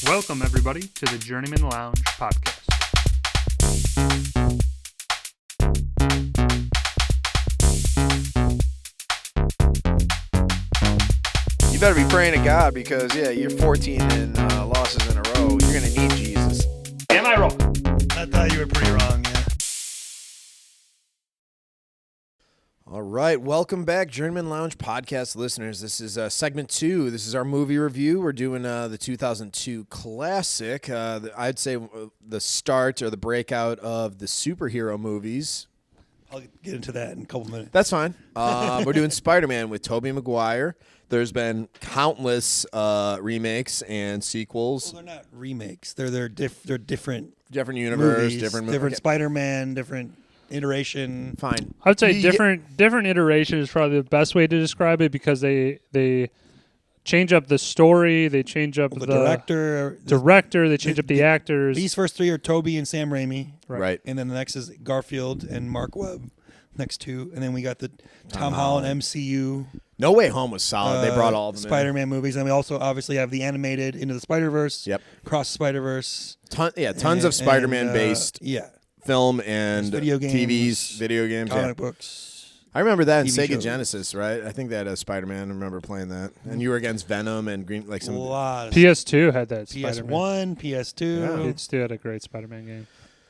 Welcome, everybody, to the Journeymen Lounge podcast. You better be praying to God because, you're 14 and losses in a row. You're going to need Jesus. Am I wrong? I thought you were pretty wrong, yeah. All right, welcome back, Journeymen Lounge podcast listeners. This is segment 2. This is our movie review. We're doing the 2002 classic. I'd say the start or the breakout of the superhero movies. I'll get into that in a couple minutes. That's fine. We're doing Spider-Man with Tobey Maguire. There's been countless remakes and sequels. Well, they're not remakes. They're different Different movies, different Spider-Man, different iteration. Fine. I would say different iteration is probably the best way to describe it because they change up the story, they change up the director, they change up the actors. These first three are Tobey and Sam Raimi. Right. And then the next is Garfield and Mark Webb. Next two. And then we got the Tom Holland MCU. No Way Home was solid. They brought all of them Spider-Man movies. And we also obviously have the animated Into the Spider-Verse. Yep. Cross the Spider-Verse. Tons of Spider-Man-based film and video games, TVs, video games, comic books. I remember that in TV Sega shows. Genesis, right? I think that Spider-Man. I remember playing that. And you were against Venom and Green, like some. A lot. PS2 had that Spider-Man. PS1, PS2. Yeah. PS2 had a great Spider-Man game.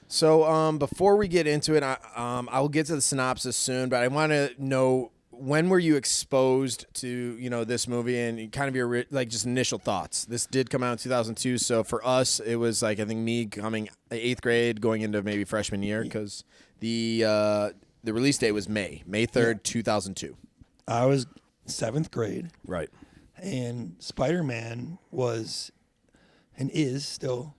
So before we get into it, I will get to the synopsis soon, but I want to know, when were you exposed to this movie and kind of your just initial thoughts? This did come out in 2002, so for us it was like I think me coming 8th grade going into maybe freshman year because the release date was May 3rd, 2002. I was 7th grade. Right. And Spider-Man was and is still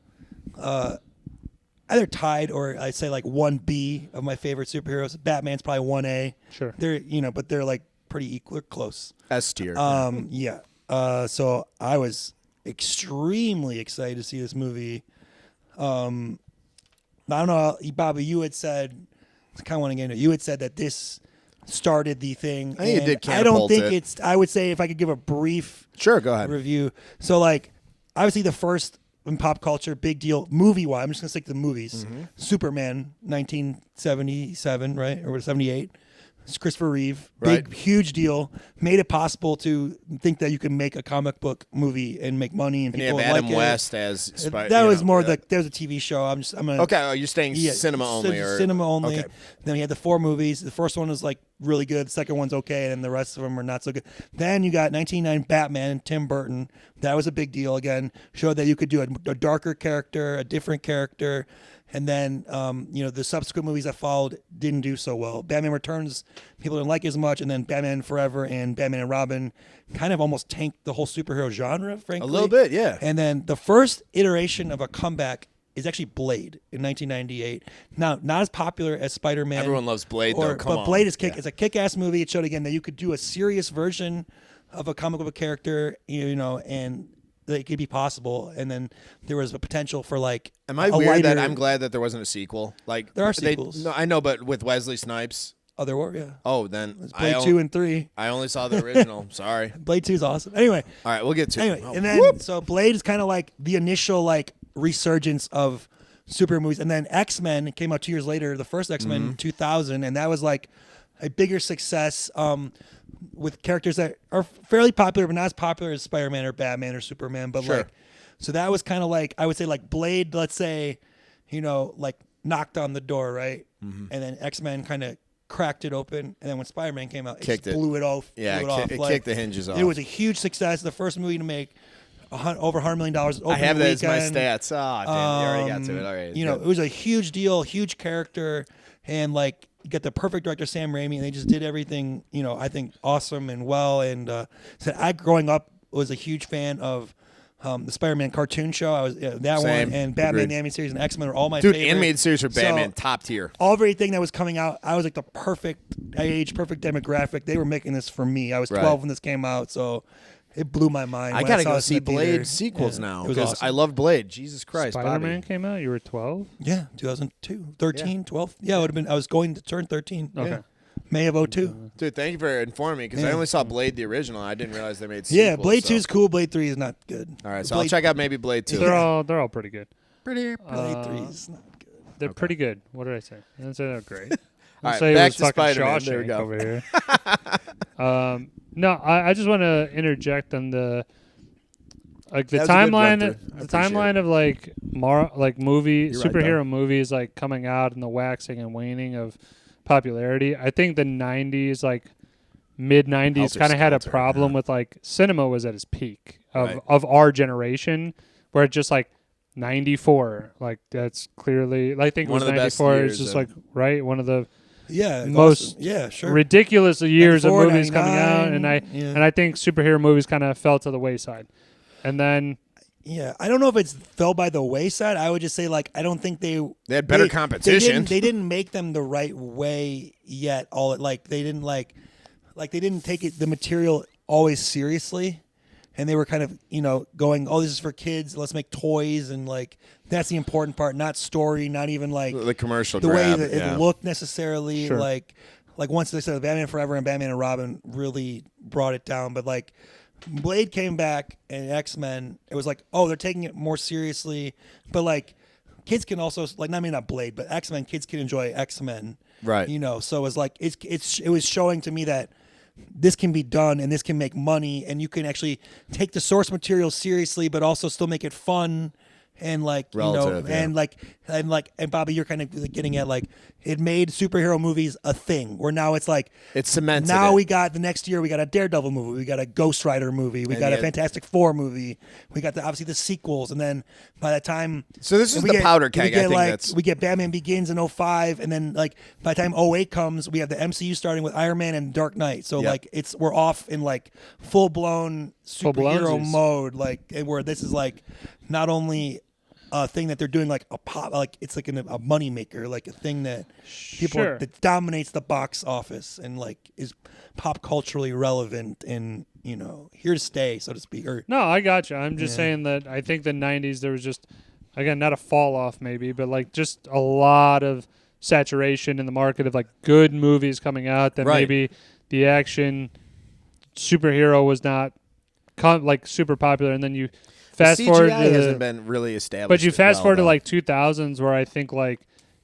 either tied or I'd say like 1B of my favorite superheroes. Batman's probably 1A. Sure. But they're like pretty equal or close. S tier. So I was extremely excited to see this movie. I don't know, Bobby, you had said, I kind of want to get into it. You had said that this started the thing. I think it did catapult I don't think it. it's, I would say if I could give a brief Sure, go ahead. review. So like, obviously the first in pop culture, big deal, movie-wise, I'm just going to stick to the movies. Mm-hmm. Superman, 1977, right? Or 78. It's Christopher Reeve. Right. Big, huge deal. Made it possible to think that you can make a comic book movie and make money and And you people have would Adam like West it. as That was more there's a TV show. I'm gonna Okay, you're staying cinema only or cinema only. Okay. Then we had the 4 movies. The first one was like really good. The second one's okay, and the rest of them are not so good. Then you got 1999 Batman, Tim Burton. That was a big deal. Again, showed that you could do a darker character, a different character. And then, the subsequent movies that followed didn't do so well. Batman Returns, people didn't like as much, and then Batman Forever and Batman and Robin kind of almost tanked the whole superhero genre, frankly. A little bit, yeah. And then the first iteration of a comeback is actually Blade in 1998. Now, not as popular as Spider-Man. Everyone loves Blade, though. Come on. But Blade is it's a kick-ass movie. It showed again that you could do a serious version of a comic book character, and that it could be possible. And then there was a potential for like. Am I weird that I'm glad that there wasn't a sequel? Like there are sequels. No, I know, but with Wesley Snipes. Oh, there were, yeah. Oh, then Blade 2 and 3. I only saw the original. Sorry. Blade 2 is awesome. Anyway. All right, we'll get to it. And then so Blade is kind of like the initial like resurgence of superhero movies, and then X-Men came out 2 years later. The first X-Men 2000, and that was like a bigger success. With characters that are fairly popular, but not as popular as Spider-Man or Batman or Superman. But Sure. like, so that was kind of like, I would say like Blade, let's say, like knocked on the door, right? Mm-hmm. And then X-Men kind of cracked it open. And then when Spider-Man came out, it blew it off. Yeah, it kicked the hinges off. It was a huge success. The first movie to make over $100 million. I have that as my stats. Oh, damn, you already got to it. All right. It was a huge deal, huge character. And like, you get the perfect director, Sam Raimi, and they just did everything, I think awesome and well. And so I, growing up, was a huge fan of the Spider-Man cartoon show. I was that Same. one, and Batman Agreed. the animated series and X-Men are all my Dude, favorite. animated series for Batman, So, top tier. everything that was coming out, I was like the perfect age, perfect demographic. They were making this for me. I was 12 when this came out, so it blew my mind. I when gotta saw go this in see the theater. Blade sequels now It was because awesome. I love Blade. Jesus Christ, Spider-Man Bobby. came out. You were 12. Yeah, 2002, 13, 12. Yeah, it would have been. I was going to turn 13. Okay. Yeah. May of 02. Dude, thank you for informing me because I only saw Blade the original. I didn't realize they made sequels. Yeah, Blade so. 2 is cool. Blade 3 is not good. All right, so I'll check out maybe Blade 2. They're all pretty good. Blade 3 is not good. They're pretty good. What did I say? I didn't say they're great. All right, say it back was to fucking Spider-Man. There we Shawshank go. over here. No, I just want to interject on the That was a good timeline. run-through. I The appreciate timeline it. of like movie You're right, superhero movies like coming out and the waxing and waning of popularity. I think the '90s, like mid '90s, Helter kind of had a Skelter, problem yeah. with like cinema was at its peak Right. of our generation, where it's just like. 94, like that's clearly. I think it One was of the best 94. years It's just of- like right one of the Yeah, most awesome. Yeah, sure. ridiculous years of 94, movies coming out, 99, yeah. and I think superhero movies kind of fell to the wayside. And then Yeah, I don't know if it's fell by the wayside. I would just say like I don't think they had better competition. They didn't make them the right way yet. They didn't they didn't take the material always seriously, and they were kind of going, oh, this is for kids. Let's make toys, and like that's the important part, not story, not even like the commercial the grab, way that yeah. it looked necessarily. Sure. Like once they said Batman Forever and Batman and Robin really brought it down, but like. Blade came back and X-Men, it was like, oh, they're taking it more seriously. But like kids can also not Blade, but X-Men, kids can enjoy X-Men. Right. So it was like it was showing to me that this can be done and this can make money and you can actually take the source material seriously but also still make it fun and like Relative, yeah. and Bobby, you're kind of getting at like it made superhero movies a thing where now it's like It's cemented. now it. we got the next year we got a Daredevil movie, we got a Ghost Rider movie, we And got a yet- Fantastic Four movie, we got obviously the sequels, and then by the time So this is we the get- powder we keg. get I think like that's we get Batman Begins in 05, and then like by the time 08 comes, we have the MCU starting with Iron Man and Dark Knight. So Yep. like we're off in like full blown superhero Full-blownsies. mode, like and where this is like not only a thing that they're doing like a pop, like it's like a money maker, like a thing that people Sure. that dominates the box office and like is pop culturally relevant and here to stay, so to speak. Or no, I got you. I'm just Yeah. saying that I think the '90s there was just again not a fall off maybe, but like just a lot of saturation in the market of like good movies coming out that Right. maybe the action superhero was not like super popular, and then you fast the forward CGI to hasn't been really established. but you fast well, forward to though. like 2000s where I think like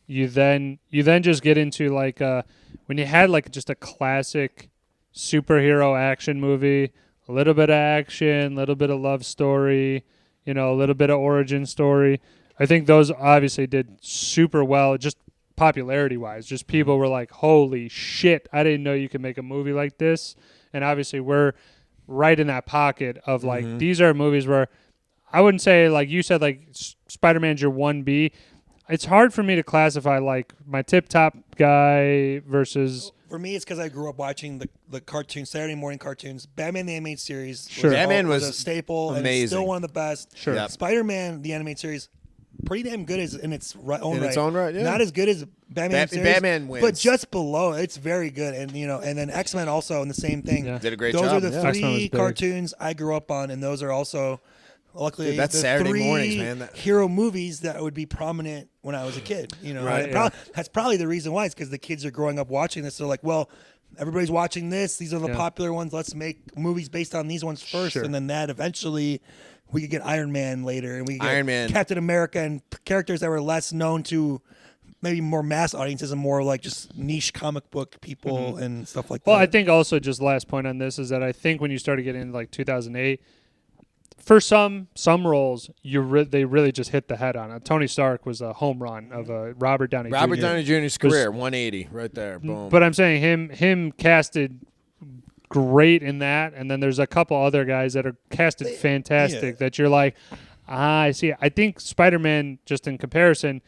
you then just get into like when you had like just a classic superhero action movie, a little bit of action, a little bit of love story, a little bit of origin story. I think those obviously did super well, just popularity wise. Just people were like, holy shit, I didn't know you could make a movie like this. And obviously we're right in that pocket of like these are movies where I wouldn't say like you said like Spider-Man's your 1B. It's hard for me to classify like my tip-top guy versus for me, it's because I grew up watching the cartoon Saturday morning cartoons. Batman the animated series, Sure. Batman was was a staple, and amazing. it's still one of the best. Sure. Yep. Spider-Man the animated series, pretty damn good in its own In right. its own right, yeah. Not as good as Batman series, Batman wins. but just below. It's very good, and and then X-Men also, and the same thing. Yeah. Did a great those job. are the yeah. X-Men was three big. cartoons I grew up on, and those are also. Luckily, Dude, that's the Saturday three mornings, man. That- hero movies that would be prominent when I was a kid. Right, And yeah. that's probably the reason why. It's because the kids are growing up watching this. They're like, well, everybody's watching this. These are the Yeah. popular ones. Let's make movies based on these ones first, Sure. and then that eventually we could get Iron Man later, and we could get Iron Man. Captain America, and characters that were less known to maybe more mass audiences and more like just niche comic book people and stuff like Well, that. I think also just last point on this is that I think when you started getting into like 2008, for some roles, they really just hit the head on it. Tony Stark was a home run of a Robert Downey Robert Jr. Downey Jr.'s career, 180, right there. Boom. But I'm saying him casted great in that, and then there's a couple other guys that are casted fantastic that you're like, I see. I think Spider-Man, just in comparison,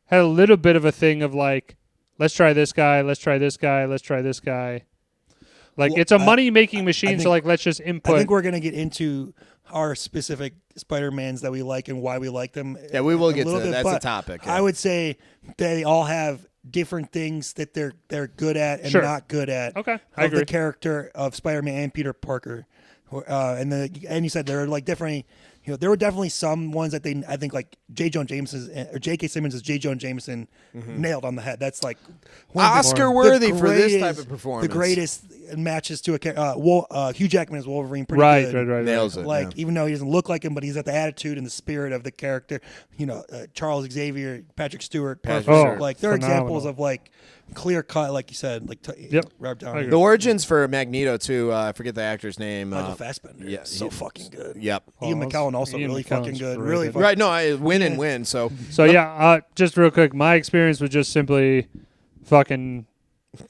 had a little bit of a thing of like, let's try this guy, let's try this guy, let's try this guy. Like Well, it's a money-making machine, think- so like let's just I input. think we're gonna get into our specific Spider-Mans that we like and why we like them. Yeah, we will a get to little that. bit, That's a but topic, yeah. I would say they all have different things that they're good at and Sure. not good at. Okay, I of agree. the character of Spider-Man and Peter Parker, and you said they're like different. there were definitely some ones that I think like J.K. Simmons as J. Jonah Jameson nailed on the head. That's like Oscar worthy for this type of performance. The greatest matches to a character. Hugh Jackman as Wolverine, pretty Right. good. Nails it. Like even though he doesn't look like him, but he's got the attitude and the spirit of the character. Charles Xavier, Patrick Stewart, perfect. Stewart. Like they're Phenomenal. examples of like clear cut, like you said, like Rob Downey. The origins for Magneto too. I forget the actor's name. Michael Fassbender. yeah, So fucking good. Yep. Ian McKellen also Ian really McKellen's fucking good. really Really good. fucking Right. No, I win and win. So Just real quick, my experience was just simply fucking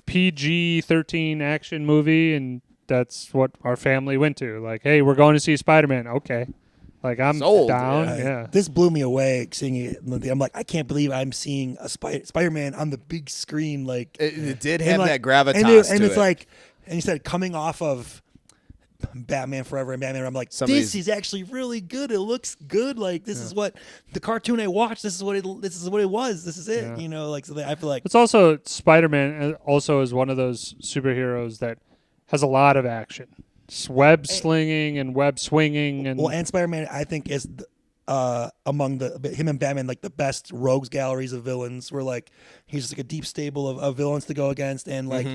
PG-13 action movie, and that's what our family went to. Like, hey, we're going to see Spider-Man. Okay. Like, I'm Sold, down. yeah. Yeah. This blew me away seeing it. I'm like, I can't believe I'm seeing a Spider-Man on the big screen. Like it did and have like- that gravitas and to it's it. like, and you said coming off of Batman Forever and Batman. I'm like, Somebody's- this is actually really good. It looks good. Like this is what the cartoon I watched. This is what it was. This is it. Yeah. Like so. I feel like It's also Spider-Man also is one of those superheroes that has a lot of action. Web slinging and web swinging and and Spider-Man I think is among him and Batman like the best rogues galleries of villains. Where like he's just like a deep stable of villains to go against, and like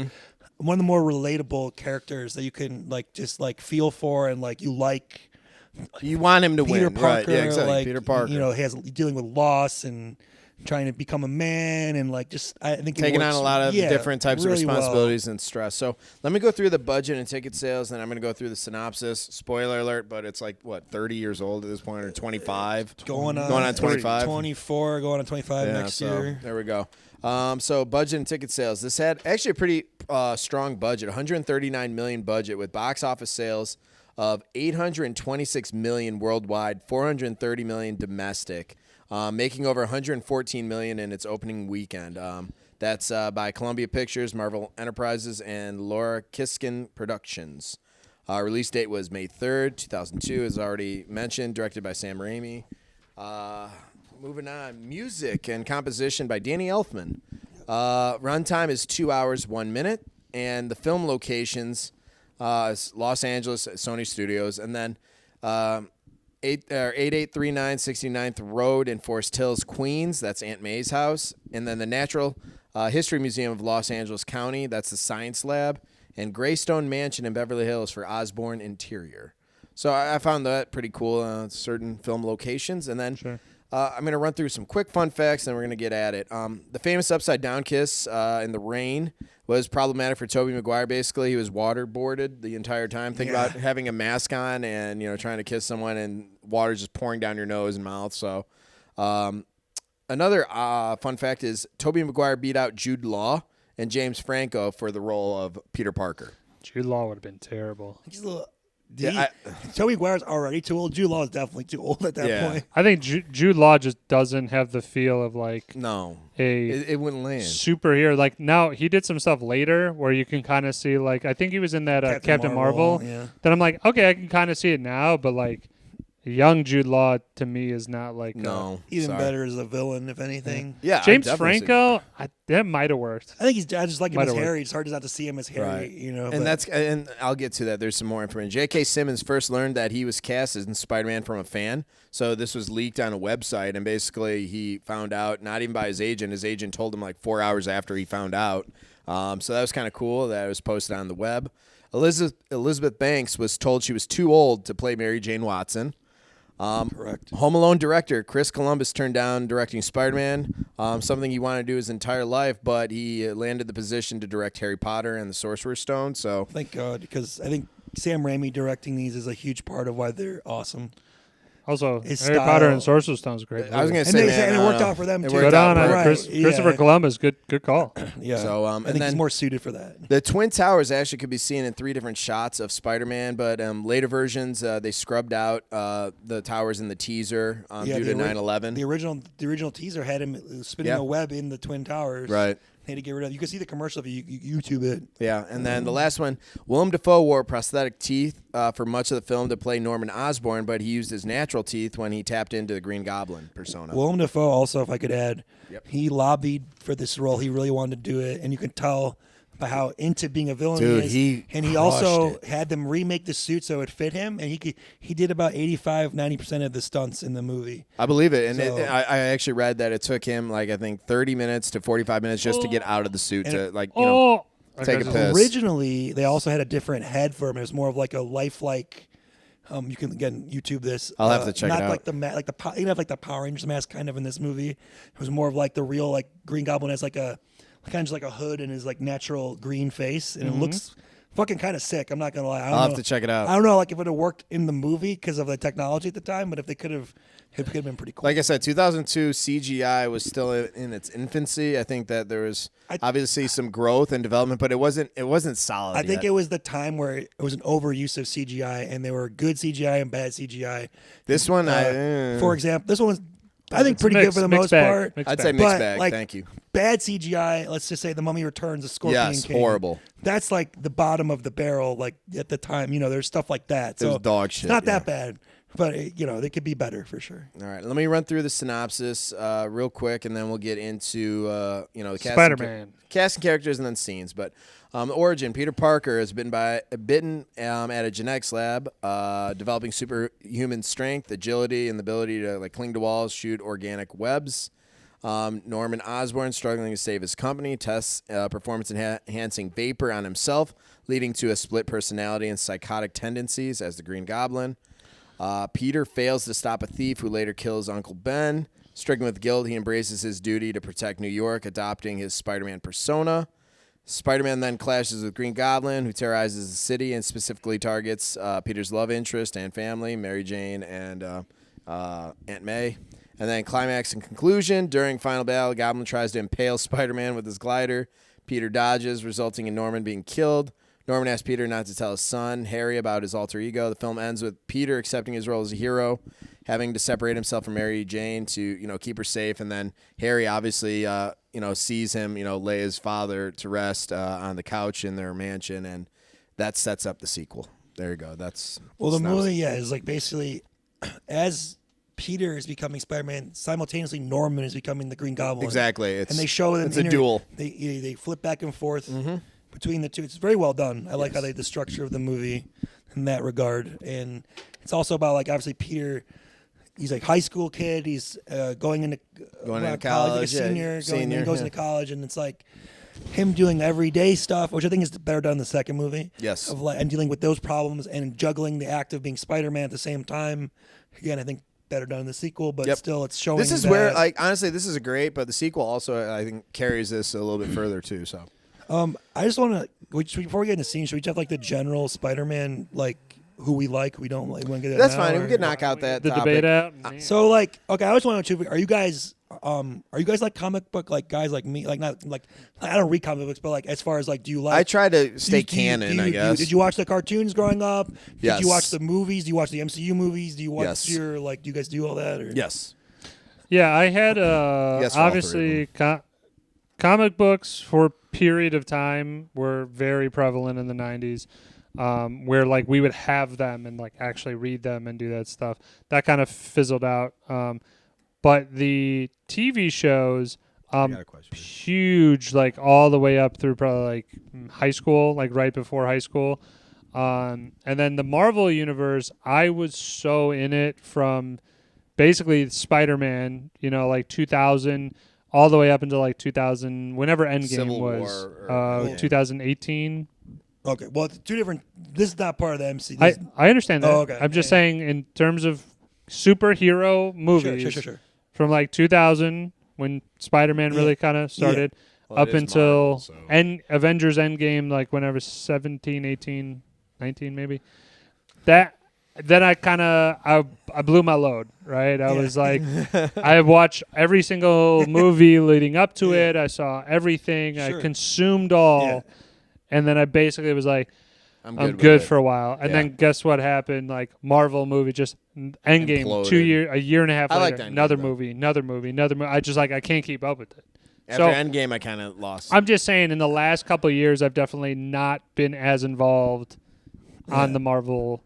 one of the more relatable characters that you can like just like feel for, and like you want him to Peter win. Parker. Right. Yeah, exactly. Like, Peter Parker. he has dealing with loss and trying to become a man, and like just I think it taking on works, a lot of different types really of well. responsibilities and stress. So let me go through the budget and ticket sales, then I'm going to go through the synopsis. Spoiler alert, but it's like, 30 years old at this point, or 25? Going on 25? 24, going on 25 next year. There we go. So budget and ticket sales. This had actually a pretty strong budget, 139 million budget with box office sales of 826 million worldwide, 430 million domestic, making over 114 million in its opening weekend. That's by Columbia Pictures, Marvel Enterprises, and Laura Kiskin Productions. Release date was May 3rd, 2002, as already mentioned, directed by Sam Raimi. Moving on, music and composition by Danny Elfman. Runtime is 2 hours, 1 minute, and the film locations is Los Angeles at Sony Studios, and then 8839 69th Road in Forest Hills, Queens. That's Aunt May's house, and then the Natural History Museum of Los Angeles County. That's the Science Lab, and Greystone Mansion in Beverly Hills for Osborne Interior. So I found that pretty cool. Certain film locations, and then. Sure. I'm going to run through some quick fun facts, and we're going to get at it. The famous upside down kiss in the rain was problematic for Tobey Maguire. Basically, he was waterboarded the entire time. Think about having a mask on and trying to kiss someone, and water just pouring down your nose and mouth. So, another fun fact is Tobey Maguire beat out Jude Law and James Franco for the role of Peter Parker. Jude Law would have been terrible. He's a little. Tobey Maguire's already too old. Jude Law is definitely too old at that point. I think Jude Law just doesn't have the feel of like No, a it wouldn't land. superhero. Like now he did some stuff later where you can kind of see like I think he was in that Captain Marvel. Yeah. Then I'm like, okay, I can kind of see it now, but like young Jude Law to me is not like No, Even sorry. better as a villain, if anything. Yeah, James I definitely see- Franco. That might have worked. I think I just like him Might as have Harry. It's hard not to see him as Harry, Right. And I'll get to that. There's some more information. J.K. Simmons first learned that he was cast as Spider-Man from a fan. So this was leaked on a website, and basically he found out, not even by his agent. His agent told him like 4 hours after he found out. So that was kind of cool that it was posted on the web. Elizabeth Banks was told she was too old to play Mary Jane Watson. Correct. Home Alone director Chris Columbus turned down directing Spider-Man, something he wanted to do his entire life, but he landed the position to direct Harry Potter and the Sorcerer's Stone. So Thank God, because I think Sam Raimi directing these is a huge part of why they're awesome. Also, His Harry style. Potter and Sorcerer's Stone is great. I was going to And, say, and it worked out for them, it too. worked Good out on for- Christopher Columbus. Good call. Yeah. So, I and think then- he's more suited for that. The Twin Towers actually could be seen in 3 different shots of Spider-Man, but later versions, they scrubbed out the towers in the teaser due to 9/11. The original teaser had him spinning a web in the Twin Towers. Right. They had to get rid of. You can see the commercial if you YouTube it. Yeah, and then the last one, Willem Dafoe wore prosthetic teeth for much of the film to play Norman Osborn, but he used his natural teeth when he tapped into the Green Goblin persona. Willem Dafoe also, if I could add, he lobbied for this role. He really wanted to do it, and you can tell by how into being a villain Dude, he is. he and he crushed also it. had them remake the suit so it fit him, and he did about 85-90% of the stunts in the movie. I believe it, and So- I actually read that it took him like I think 30 minutes to 45 minutes just to get out of the suit to take a piss. Originally, they also had a different head for him. It was more of like a lifelike. You can again YouTube this. I'll have to check it not out. like you can have like the Power Rangers mask kind of in this movie. It was more of like the real like Green Goblin has like a kind of just like a hood and his like natural green face, and it looks fucking kind of sick. I'm not gonna lie. I'll have to check it out. I don't know like if it would have worked in the movie because of the technology at the time, but if they could have, it could have been pretty cool. Like I said, 2002 CGI was still in its infancy. I think that there was obviously some growth and development, but it wasn't solid. I think yet. it was the time where it was an overuse of CGI, and there were good CGI and bad CGI. This one, For example, this one was, I think, It's pretty mixed- good for the mixed most bag, part. mixed I'd bag. say mixed But, bag. like, Thank you. Bad CGI, let's just say The Mummy Returns, The Scorpion Yes, King. horrible. That's like the bottom of the barrel, like at the time. There's stuff like that. So was dog it's shit, not yeah. that bad, but they could be better for sure. All right, let me run through the synopsis real quick, and then we'll get into the casting Spider-Man. casting characters and then scenes. But the origin: Peter Parker is bitten at a genetics lab, developing superhuman strength, agility, and the ability to like cling to walls, shoot organic webs. Norman Osborn struggling to save his company, tests performance-enhancing vapor on himself, leading to a split personality and psychotic tendencies as the Green Goblin. Peter fails to stop a thief who later kills Uncle Ben. Stricken with guilt, he embraces his duty to protect New York, adopting his Spider-Man persona. Spider-Man then clashes with Green Goblin, who terrorizes the city and specifically targets Peter's love interest and family, Mary Jane and Aunt May. And then climax and conclusion. During final battle, Goblin tries to impale Spider-Man with his glider. Peter dodges, resulting in Norman being killed. Norman asks Peter not to tell his son, Harry, about his alter ego. The film ends with Peter accepting his role as a hero, having to separate himself from Mary Jane to, keep her safe. And then Harry obviously, sees him, lay his father to rest on the couch in their mansion. And that sets up the sequel. There you go. That's The movie, is like basically as Peter is becoming Spider-Man, simultaneously Norman is becoming the Green Goblin. Exactly. And they show them. It's a duel. They flip back and forth between the two. It's very well done. I like how the structure of the movie in that regard. And it's also about like obviously Peter. He's like high school kid. He's going into college, like a senior, goes into college, and it's like him doing everyday stuff, which I think is better done in the second movie. Yes. Of like and dealing with those problems and juggling the act of being Spider-Man at the same time. Again, I think better done in the sequel, but still it's showing. This is that, where, like, honestly, this is great, but the sequel also, I think, carries this a little bit further too. So, I just want to before we get into scenes, should we just have like the general Spider-Man, like who we like, who we don't like? We wanna get it that's now, fine. or- We can knock out that The topic. debate out. So like, okay, I just want to know, are you guys like comic book like guys like me? Like not like I don't read comic books, but like as far as like, do you like? I try to stay do you- canon, do you- I do you- guess. Did you watch the cartoons growing up? Yes. Did you watch the movies? Do you watch the MCU movies? Do you watch Yes. your like? Do you guys do all that? Or? Yes. Yeah, I had Yes, for all three obviously comic books for a period of time were very prevalent in the 90s, where like we would have them and like actually read them and do that stuff. That kind of fizzled out. But the TV shows, got a question. huge, like all the way up through probably like high school, like right before high school. And then the Marvel universe, I was so in it from basically Spider-Man, like 2000 all the way up until like 2000, whenever Endgame Civil was, War or- 2018. Okay, well, it's two different. This is not part of the MCU. I understand that. Oh, okay. I'm just saying in terms of superhero movies Sure. from like 2000 when Spider-Man really kind of started Well, up it is until Marvel, so- Avengers Endgame, like whenever 17, 18, 19 maybe. Then I blew my load, right? I was like, I watched every single movie leading up to it. I saw everything. Sure. I consumed all. Yeah. And then I basically was like, I'm with good it. for a while. And Yeah. then guess what happened? Like Marvel movie, just Endgame, Imploded. a year and a half I later, liked Endgame, another though. movie, another movie. I just like, I can't keep up with it. After So Endgame, I kind of lost. I'm just saying in the last couple of years, I've definitely not been as involved on the Marvel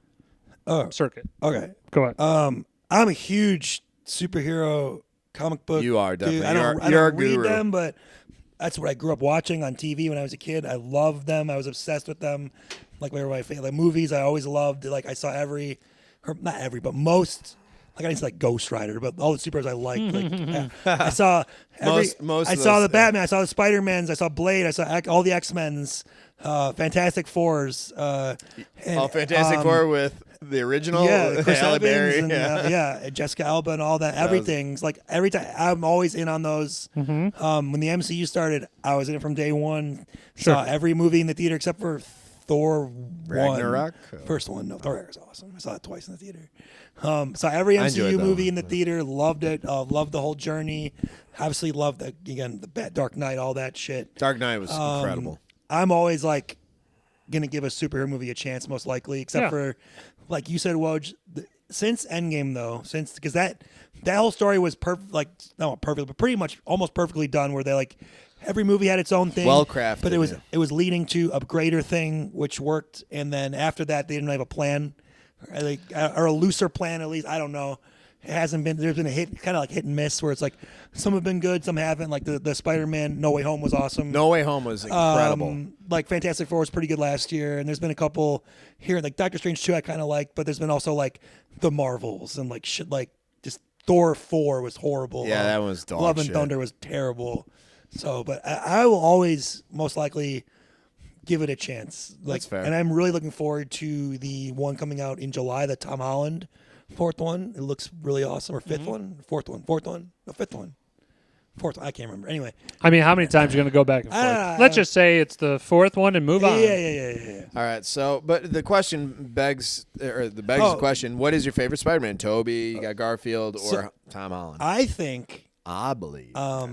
circuit. Okay. Go ahead. I'm a huge superhero comic book. You are, dude. definitely. I don't You're a read guru. them, but that's what I grew up watching on TV when I was a kid. I loved them. I was obsessed with them. Like, they were my favorite. Like, movies I always loved. Like, I saw not every, but most. Like, I didn't say like Ghost Rider, but all the superheroes I liked. Like, I saw most. I saw the Batman. I saw the Spider-Mans. I saw Blade. I saw all the X-Men's, Fantastic Fours. Fantastic Four with the original. Yeah, Chris Halle Berry, Evans and Jessica Alba and all that. Everything's like every time I'm always in on those. When the MCU started, I was in it from day one. Sure. Saw every movie in the theater except for Thor Ragnarok? 1. First one, no, Thor Ragnarok is awesome. I saw it twice in the theater. Saw every enjoyed MCU that movie one. in the theater. Loved it. Loved the whole journey. Obviously loved the Dark Knight, all that shit. Dark Knight was incredible. I'm always like gonna give a superhero movie a chance, most likely, except for like you said, Woj. Since Endgame, though, because that whole story was perfect, like not perfect, but pretty much almost perfectly done. Where they like every movie had its own thing, Well crafted, but it was leading to a greater thing, which worked. And then after that, they didn't have a plan, or a looser plan at least. I don't know. It hasn't been. There's been a hit, kind of like hit and miss, where it's like some have been good, some haven't. Like the Spider-Man No Way Home was awesome. No Way Home was incredible. Like Fantastic Four was pretty good last year, and there's been a couple here, like Doctor Strange 2 I kind of like, but there's been also like the Marvels and like shit, like just Thor 4 was horrible. Yeah, that was dog Love and shit. Thunder was terrible. So, but I will always most likely give it a chance. Like, That's fair. And I'm really looking forward to the one coming out in July, the Tom Holland fourth one. It looks really awesome. Or fifth one? Fourth one. No, fifth one. Fourth one. I can't remember. Anyway. I mean, how many times are you going to go back and forth? Let's just say it's the fourth one and move on. Yeah. All right, so but the question begs the question: what is your favorite Spider-Man? Toby, you got Garfield, or Tom Holland? I think I believe. I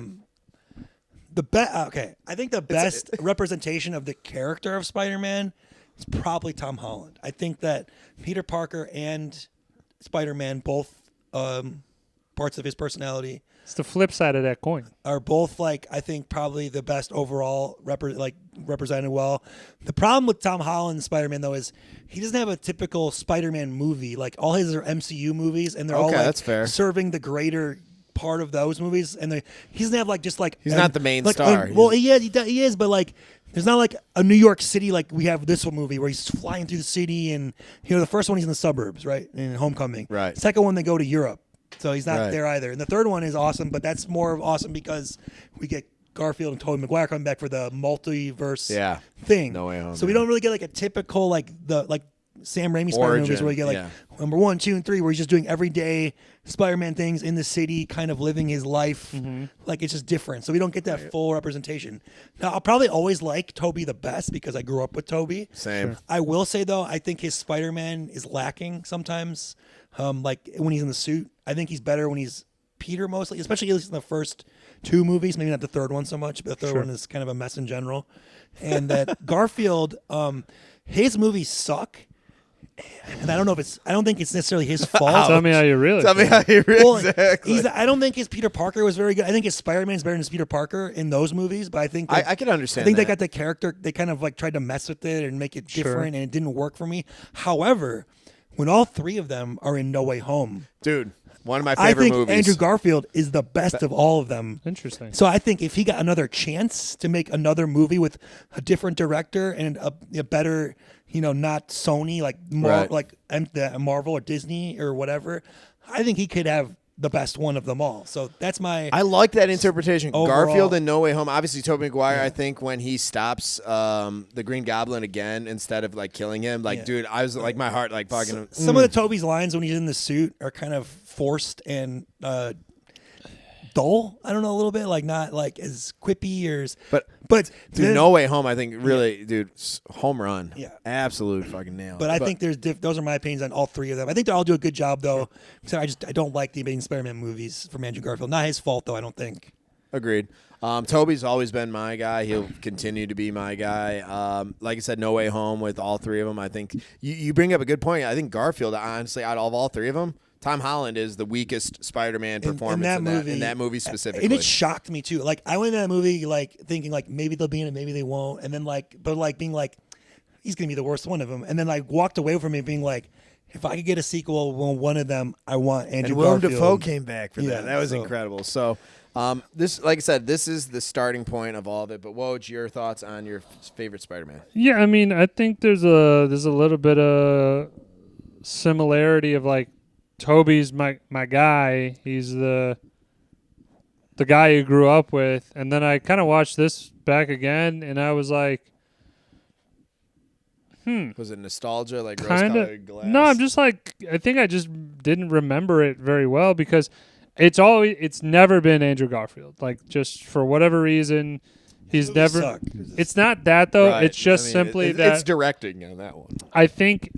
think the best representation of the character of Spider-Man is probably Tom Holland. I think that Peter Parker and Spider-Man, both parts of his personality, It's the flip side of that coin. are both like I think probably the best overall represented well. The problem with Tom Holland's Spider-Man though is he doesn't have a typical Spider-Man movie. Like all his are MCU movies, and they're all like that's fair. serving the greater part of those movies. And he doesn't have like just like He's not the main like, star. Well, he is, but like. There's not like a New York City like we have this one movie where he's flying through the city, and the first one he's in the suburbs, right? In Homecoming. Right. Second one they go to Europe. So he's not Right. there either. And the third one is awesome, but that's more awesome because we get Garfield and Tobey Maguire coming back for the multiverse thing. No Way Home, So we yeah. don't really get like a typical like Sam Raimi Spider-Man movies where you get like number 1, 2, and 3 where he's just doing everyday Spider-Man things in the city, kind of living his life. Like it's just different. So we don't get that full representation. Now I'll probably always like Tobey the best because I grew up with Tobey. Same. Sure. I will say though, I think his Spider-Man is lacking sometimes. Like when he's in the suit, I think he's better when he's Peter mostly, especially at least in the first 2 movies. Maybe not the third one so much, but the third one is kind of a mess in general. And that Garfield, his movies suck. And I don't think it's necessarily his fault. Tell me how you really Tell me feel. how you really Well, exactly. I don't think his Peter Parker was very good. I think his Spider-Man's better than his Peter Parker in those movies, but I think I can understand. I think that. they got the character. They kind of like tried to mess with it and make it Sure. different, and it didn't work for me. However, when all 3 of them are in No Way Home, Dude, one of my I favorite think movies. Andrew Garfield is the best of all of them. Interesting. So I think if he got another chance to make another movie with a different director and a better, not Sony like Right. like Marvel or Disney or whatever, I think he could have the best one of them all. So that's my. I like that interpretation. Overall- Garfield and No Way Home. Obviously, Tobey Maguire. I think when he stops the Green Goblin again instead of like killing him, like dude, I was like my heart like fucking. Some of the Toby's lines when he's in the suit are kind of forced and dull. I don't know, a little bit like not like as quippy or. But Dude, No Way Home. I think really, dude, home run. Yeah. Absolute fucking nail. But I think those are my opinions on all 3 of them. I think they all do a good job though. So I don't like the Amazing Spider-Man movies from Andrew Garfield. Not his fault though. I don't think. Agreed. Toby's always been my guy. He'll continue to be my guy. Like I said, No Way Home with all 3 of them. I think you bring up a good point. I think Garfield, honestly, out of all 3 of them, Tom Holland is the weakest Spider-Man performance in that movie specifically. And it shocked me too. Like I went to that movie like thinking like maybe they'll be in it, maybe they won't, and then being like he's gonna be the worst one of them, and then like walked away from it being like, if I could get a sequel, one of them, I want Andrew and Willem Garfield. Dafoe came back for that. Yeah, That was so- incredible. So This, like I said, this is the starting point of all of it. But Woj, your thoughts on your favorite Spider-Man? Yeah, I mean, I think there's a little bit of similarity of like Toby's my guy. He's the guy you grew up with, and then I kind of watched this back again, and I was like, Was it nostalgia, like kind rose-colored of. glass? No, I'm just like, I think I just didn't remember it very well because it's never been Andrew Garfield. Like, just for whatever reason, he's Movie never. sucked. It's not that though. Right. It's just I mean, simply it's that directing on that one. I think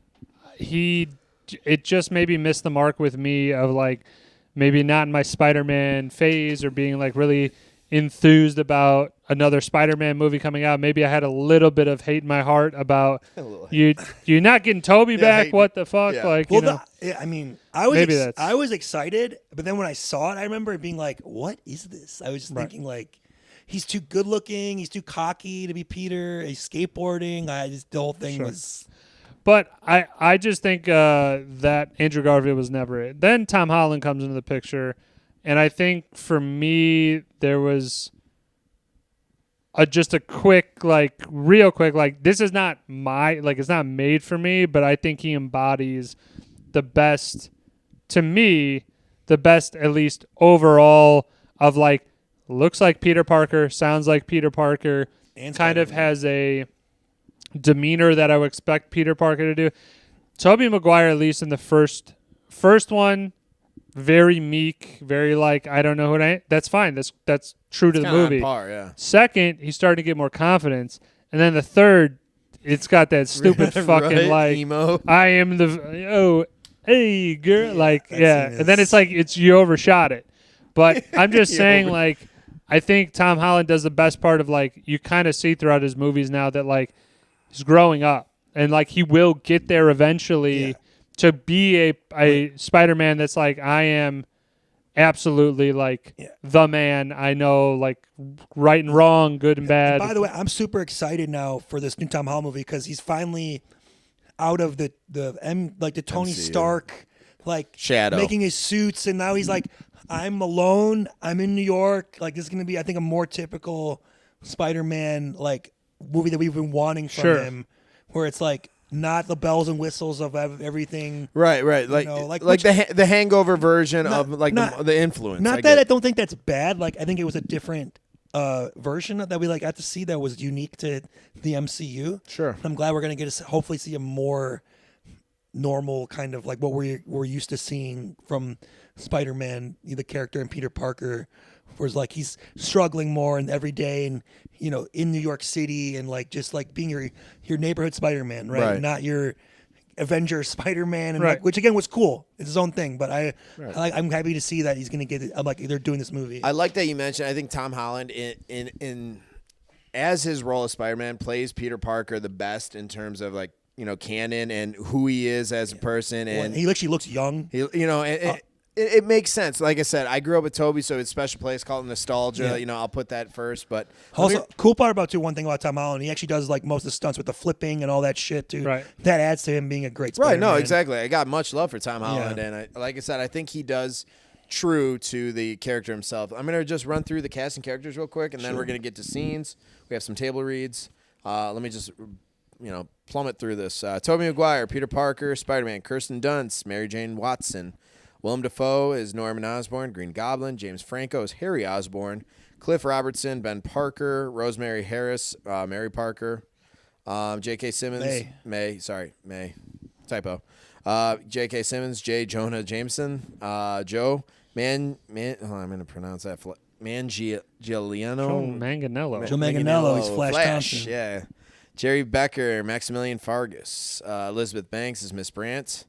it just maybe missed the mark with me of like maybe not in my Spider-Man phase or being like really enthused about another Spider-Man movie coming out. Maybe I had a little bit of hate in my heart about you're not getting Toby back. hate. What the fuck? Yeah. Like, Well, you know. I mean, I was Maybe that's- I was excited, but then when I saw it, I remember it being like, "What is this?" I was just thinking like, he's too good looking, he's too cocky to be Peter. He's skateboarding. The whole thing was. But I just think that Andrew Garfield was never it. Then Tom Holland comes into the picture, and I think for me there was just a quick, like real quick, like this is not it's not made for me, but I think he embodies the best, to me, the best at least overall of like looks like Peter Parker, sounds like Peter Parker, And kind of Spider-Man. has a demeanor that I would expect Peter Parker to do. Tobey Maguire, at least in the first one, very meek, very like, I don't know who I am. That's fine. That's true to the Kinda on movie. par, yeah. Second, he's starting to get more confidence. And then the third, it's got that stupid fucking Right? like, emo. I am hey girl, like, that yeah. scene And then is- it's like, you overshot it. But I'm just You saying, over- like, I think Tom Holland does the best part of like, you kind of see throughout his movies now that like, he's growing up, and like he will get there eventually to be a Spider-Man that's like, I am absolutely like the man. I know like right and wrong, good and bad. By the way, I'm super excited now for this new Tom Holland movie because he's finally out of the Tony MCU. Stark like Shadow. making his suits, and now he's like, I'm alone. I'm in New York. Like this is gonna be, I think, a more typical Spider-Man like movie that we've been wanting from Sure. him, where it's like not the bells and whistles of everything. Right. Like know, like which- the Hangover version Not- of like not- the influence. Not I that I get. don't think that's bad. Like I think it was a different version that we like got to see that was unique to the MCU. Sure. I'm glad we're gonna get to hopefully see a more normal kind of like what we're used to seeing from Spider-Man, the character, and Peter Parker, whereas like he's struggling more and every day, and in New York City, and like just like being your neighborhood Spider-Man, right? Right. Not your Avenger Spider-Man, and Right. like, which again was cool. It's his own thing, but I'm happy to see that he's gonna get it. I'm like, they're doing this movie. I like that you mentioned. I think Tom Holland in as his role as Spider-Man plays Peter Parker the best in terms of like canon and who he is as a person, and He actually looks young. he it makes sense. Like I said, I grew up with Toby, so it's a special place called nostalgia. Yeah. I'll put that first. But Also, cool part about one thing about Tom Holland, he actually does like most of the stunts with the flipping and all that shit too. Right. That adds to him being a great right, Spider-Man. no, exactly. I got much love for Tom Holland, Yeah. and like I said, I think he does true to the character himself. I'm gonna just run through the cast and characters real quick, and then we're gonna get to scenes. We have some table reads. Let me just plummet through this. Tobey Maguire, Peter Parker, Spider-Man, Kirsten Dunst, Mary Jane Watson, Willem Dafoe is Norman Osborn, Green Goblin, James Franco is Harry Osborn, Cliff Robertson, Ben Parker, Rosemary Harris, Mary Parker, J.K. Simmons, May, typo. J.K. Simmons, J. Jonah Jameson, Joe I'm going to pronounce that. Manganiello. Joe Manganiello. Joe Manganiello is Flash Thompson. Yeah. Jerry Becker, Maximilian Fargus, Elizabeth Banks is Miss Brandt,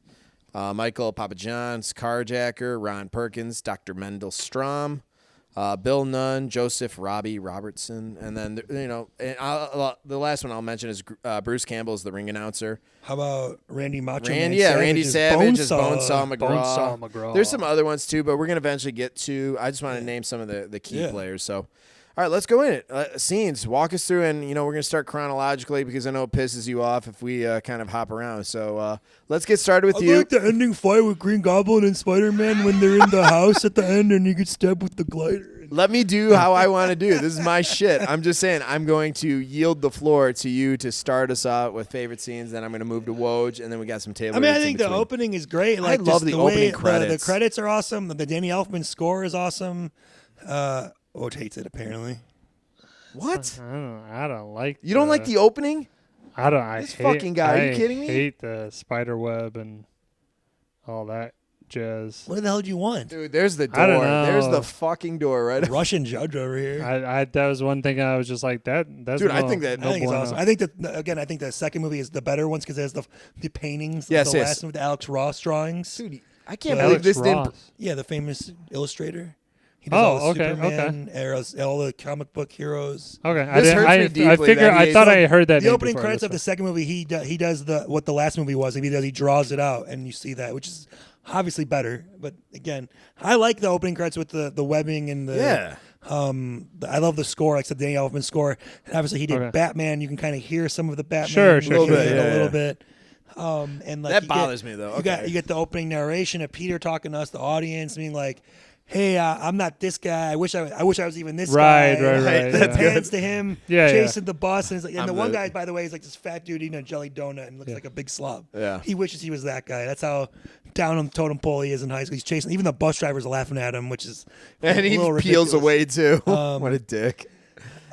Michael Papajohns, Carjacker, Ron Perkins, Dr. Mendel Strom, Bill Nunn, Joseph Robbie Robertson, and then the last one I'll mention is Bruce Campbell is the ring announcer. How about Randy Macho Man? Randy Savage is Bonesaw McGraw. Bonesaw McGraw. There's some other ones too, but we're gonna eventually get to. I just want to name some of the key players. So, all right, let's go in it. Scenes. Walk us through, and we're gonna start chronologically because I know it pisses you off if we kind of hop around. So let's get started with I you. like the ending fight with Green Goblin and Spider-Man when they're in the house at the end and you get stabbed with the glider. Let me do how I want to do. This is my shit. I'm just saying I'm going to yield the floor to you to start us out with favorite scenes. Then I'm going to move to Woj, and then we got some Taylor. I mean, I think the opening is great. Like, love the opening credits. The credits are awesome. The Danny Elfman score is awesome. Woj hates it, apparently. What? I don't like. You don't like the opening? This fucking guy. Are you kidding me? I hate the spider web and all that jazz. What the hell do you want? Dude, there's the door. I don't know. There's the fucking door, right? Russian judge over here. I that was one thing I was just like that. That's Dude, no, I think that- no I think it's bueno. awesome. I think that again. I think the second movie is the better ones because there's the paintings. Yes, of the yes. last one with the Alex Ross drawings. Dude, I can't But- believe Alex this Ross. didn't. Yeah, the famous illustrator. He does all the okay, Superman, all the comic book heroes. Okay, This hurts me deeply I figure that I he thought is- I heard that. The name opening before credits this of the second movie, he does what the last movie was. He draws it out, and you see that, which is obviously better. But again, I like the opening credits with the webbing and the Yeah. I love the score, like the Danny Elfman score. And obviously, he did Okay. Batman. You can kind of hear some of the Batman, Sure, a little sure. bit, Yeah, a little yeah. bit. And like That you bothers get- me, though. You Okay. get the opening narration of Peter talking to us, the audience, being like, "Hey, I'm not this guy. I wish I was even this Right, guy." right, And right, then it yeah. pans to him Yeah, yeah. chasing the bus, and, it's like, and I'm the one the- guy, by the way, is like this fat dude eating a jelly donut and looks like a big slob. Yeah. He wishes he was that guy. That's how down on the totem pole he is in high school. He's chasing. Even the bus drivers are laughing at him, which is And a he little peels ridiculous. away, too. What a dick.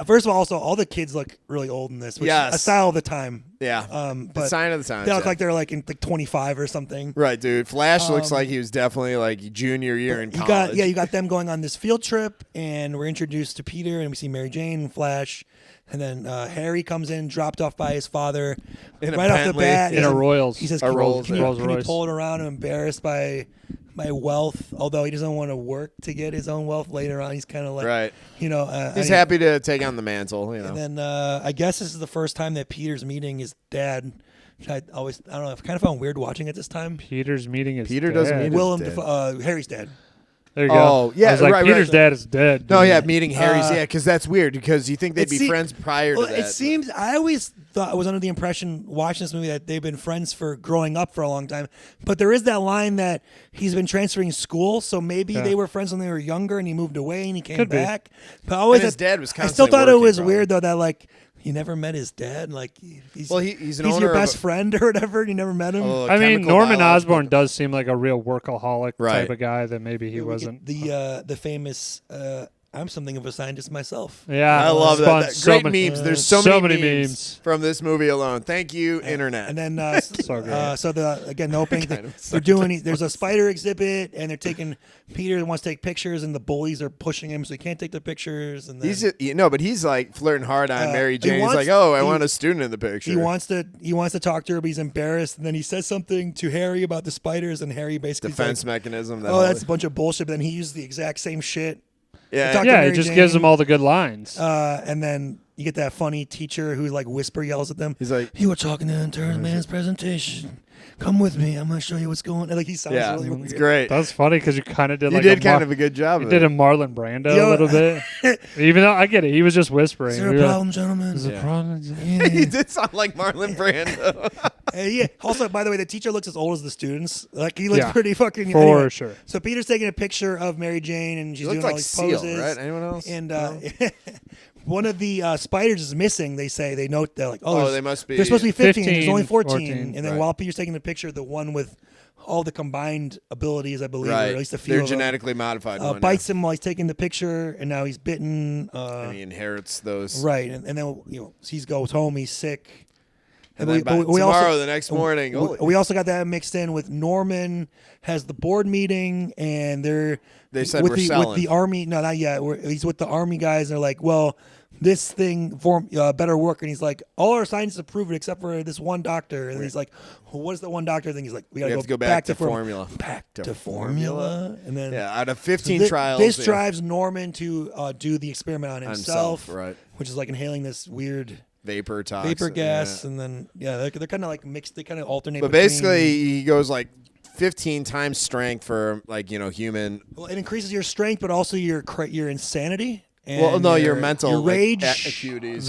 First of all, also all the kids look really old in this, which Yes. is a style of the time. Yeah. The the sign of the times. They look yeah. like they're like in like 25 or something. Right, dude. Flash looks like he was definitely like junior year in college. You got them going on this field trip, and we're introduced to Peter, and we see Mary Jane and Flash, and then Harry comes in, dropped off by his father, In a right off the Bentley. bat. In a Royals. He says, A "Can, Rolls, can, yeah. you, Rolls can you Royce. pull it around? I'm embarrassed by my wealth." Although he doesn't want to work to get his own wealth later on, he's kind of like, Right. He's He's happy to take on the mantle, you know. And then I guess this is the first time that Peter's meeting his dad. Which I don't know. I kind of found weird watching it this time. Peter's meeting is Peter doesn't dad. meet his Willem, dad. Harry's dad. There you Oh, go. yeah, I was like, right, Peter's right. dad is dead. No, dude. yeah, meeting Harry's, because that's weird, because you think they'd be friends prior to Well, that. it seems I always thought I was under the impression watching this movie that they've been friends for growing up for a long time. But there is that line that he's been transferring school, so maybe Yeah. they were friends when they were younger, and he moved away and he came Could be. back. But I always And his dad was I still constantly thought it working, was probably. weird though that like you never met his dad. Like he's he's an he's owner your of best a- friend or whatever. And you never met him. Oh, I mean, chemical Norman biological- Osborn does seem like a real workaholic Right. type of guy that maybe he We get wasn't. the famous. I'm something of a scientist myself. Yeah, I love spawned that. so Great many- memes. There's so so many many memes. from this movie alone. Thank you, internet. And then So great. so the opening Kind of they're doing there's a spider exhibit and they're taking Peter wants to take pictures and the bullies are pushing him so he can't take the pictures and then But he's like flirting hard on Mary he Jane. He's wants- like, "Oh, I he- want a student in the picture." he wants to talk to her but he's embarrassed and then he says something to Harry about the spiders and Harry basically defense says, mechanism. That "Oh, whole- that's a bunch of bullshit." But then he uses the exact same shit. yeah. talk- Yeah, Mary it just Jane. gives him all the good lines. And then you get that funny teacher who like whisper yells at them. He's like, "You were talking to the intern man's presentation. Come with me. I'm gonna show you what's going." And like he sounds "Yeah, really weird. it's great." That's funny because you kind of did You like did a kind of a good job. you of did it. a Marlon Brando Yo, a little bit. Even though I get it, he was just whispering. Is there We a were problem, gentlemen? Is there Yeah. a problem? He did sound like Marlon Brando. Yeah. Also, by the way, the teacher looks as old as the students. Like he looks Yeah, pretty fucking. for anyway. sure. So Peter's taking a picture of Mary Jane, and she's He doing looked all like these Seal, poses. right? Anyone else? And No? one of the spiders is missing. They note they're like, Oh, there's- they must be- They're supposed to be 15. There's only 14. 14, And then right. while Peter's taking the picture, the one with all the combined abilities, I believe, or Right. at least a few They're of them, genetically modified. one, bites him while he's taking the picture, and now he's bitten. and he inherits those. Right, and then he goes home. He's sick. And then by tomorrow, the next morning, we also got that mixed in with Norman has the board meeting, and They said with we're the selling. with the army. No, not yet. He's with the army guys. And they're like, well, this thing better work, and he's like, all our scientists approve it except for this one doctor. And he's like, well, what is the one doctor thing? He's like, we got have to go back to formula. Back to formula, and then Yeah, out of 15 thi- trials. This yeah. drives Norman to do the experiment on himself, right. which is like inhaling this weird Vapor toxin. vapor gas, yeah. and then they're kind of like mixed. They kind of alternate. But between- basically, he goes like 15 times strength for like human. well, it increases your strength, but also your insanity. And Well, no, your mental your rage. like, acuities.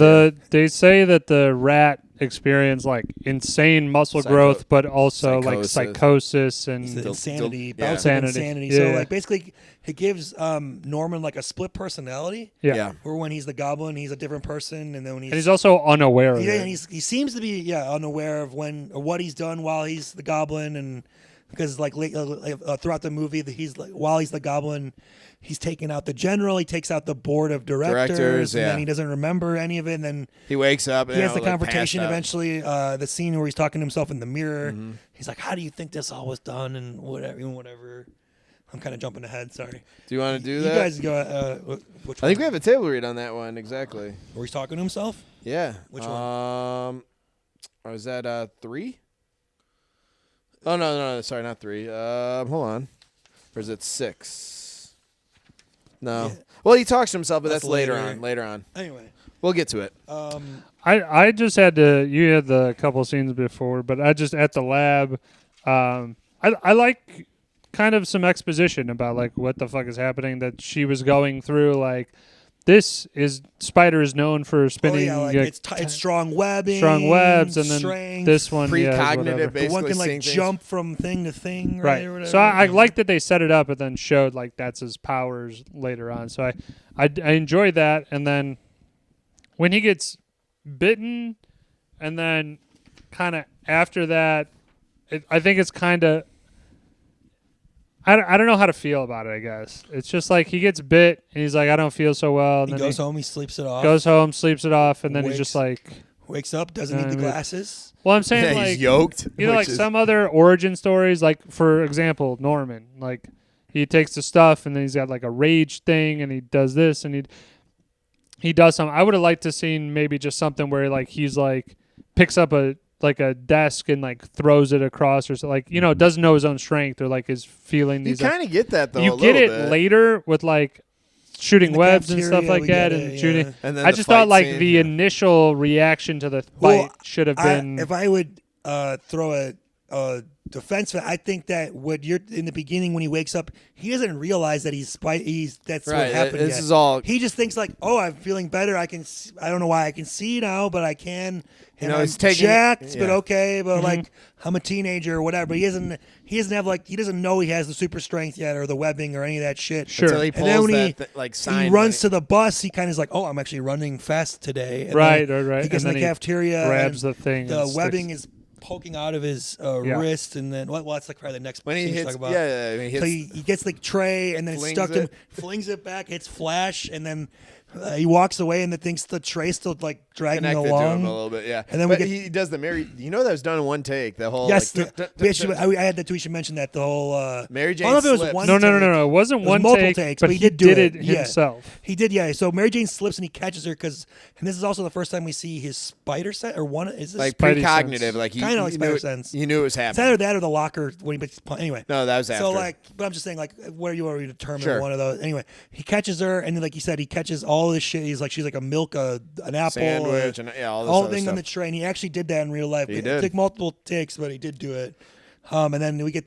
They say that the rat experience like insane muscle growth, but also like Psychosis. psychosis and insanity, yeah. bouts of insanity. Yeah, So yeah. like basically, it gives Norman like a split personality. yeah. Where when he's the Goblin, he's a different person, and then when And he's also unaware of yeah, it. and he seems to be unaware of when or what he's done while he's the Goblin, and because like throughout the movie, he's like while he's the Goblin, he's taking out the general, he takes out the board of directors, and then he doesn't remember any of it, and then He wakes up. And he has the like, confrontation passed out. eventually. The scene where he's talking to himself in the mirror. He's like, "How do you think this all was done?" And whatever. I'm kind of jumping ahead. Sorry. Do you want to do You that? guys go. Which I think we one? have a table read on that one exactly. Where he's talking to himself. Yeah. Which one? Or is that 3? Oh no, sorry, not 3. Hold on. Or is it 6? No. Yeah. Well, he talks to himself, but That's that's later later. on. Later on. Anyway. We'll get to it. I just had to. You had the couple scenes before, but I just at the lab. I like kind of some exposition about like what the fuck is happening that she was going through. Like this is Spider is known for spinning. It's strong webbing, strong webs, and then strength. this one, yeah, Precognitive, whatever. basically. The one can seeing like things. jump from thing to thing, Right. Or whatever. So I like that they set it up and then showed like that's his powers later on. So I enjoyed that. And then when he gets bitten, and then kind of after that, I think it's kind of. I don't know how to feel about it, I guess. It's just like he gets bit and he's like, I don't feel so well. And he then goes home, he sleeps it off. goes home, sleeps it off, and then he's just like. Wakes up, doesn't need the glasses. Well, I'm saying Yeah, like. he's yoked. You know, like which is- some other origin stories, like for example, Norman, like he takes the stuff and then he's got like a rage thing and he does this and he does something. I would have liked to seen maybe just something where like he's like picks up a desk and like throws it across or so, like doesn't know his own strength or like is feeling You these. kind of get that though. You a get little it bit. later with like shooting In the webs and stuff cafeteria, like we that get and it, shooting. yeah. And then I the just fight thought like scene, the yeah. initial reaction to the fight Well, should have been. If I would throw a defense, I think that what you're in the beginning when he wakes up, he doesn't realize that that's what Right, happened. this yet. is all- He just thinks like, oh, I'm feeling better. I don't know why I can see now, but I can. And I'm he's taking- jacked, but yeah. okay, but like I'm a teenager or whatever. But he doesn't have like he doesn't know he has the super strength yet or the webbing or any of that shit. Sure. Until he And pulls then when that like sign. he runs to the bus, he kind of is like, oh, I'm actually running fast today. And Right. He gets And in the then cafeteria, grabs and the thing. the and sticks- webbing is poking out of his wrist, and then well, that's like probably the next when he scene to hits. talk about. Yeah, when he hits. So he gets the tray, and then it's Flings stuck to him, it. flings it back, hits Flash, and then he walks away, and thinks the tray's still like dragging connected to along. him a little bit, yeah. And then we but get- he does the Mary. You know that was done in one take. The whole Yes, like, I had that too. We should mention that the whole Mary Jane I don't know if it was slips. one. No. take. It wasn't It was one multiple take, takes, but but he he did do it it. Yeah. himself. He did, yeah. So Mary Jane slips and he catches her and this is also the first time we see his spider sense or one. Is this like Spidey precognitive, sense. like he Kinda like he spider knew, sense. He knew it was It's happening. either that or the locker when he anyway. No, that was after. So like, but I'm just saying like where you already determine Sure. one of those. Anyway, he catches her, and then like you said, he catches all this shit. She's like a milk, an apple, sandwich, and all this all other thing stuff. on the tray. And he actually did that in real life. He It did. took multiple takes, but he did do it. And then we get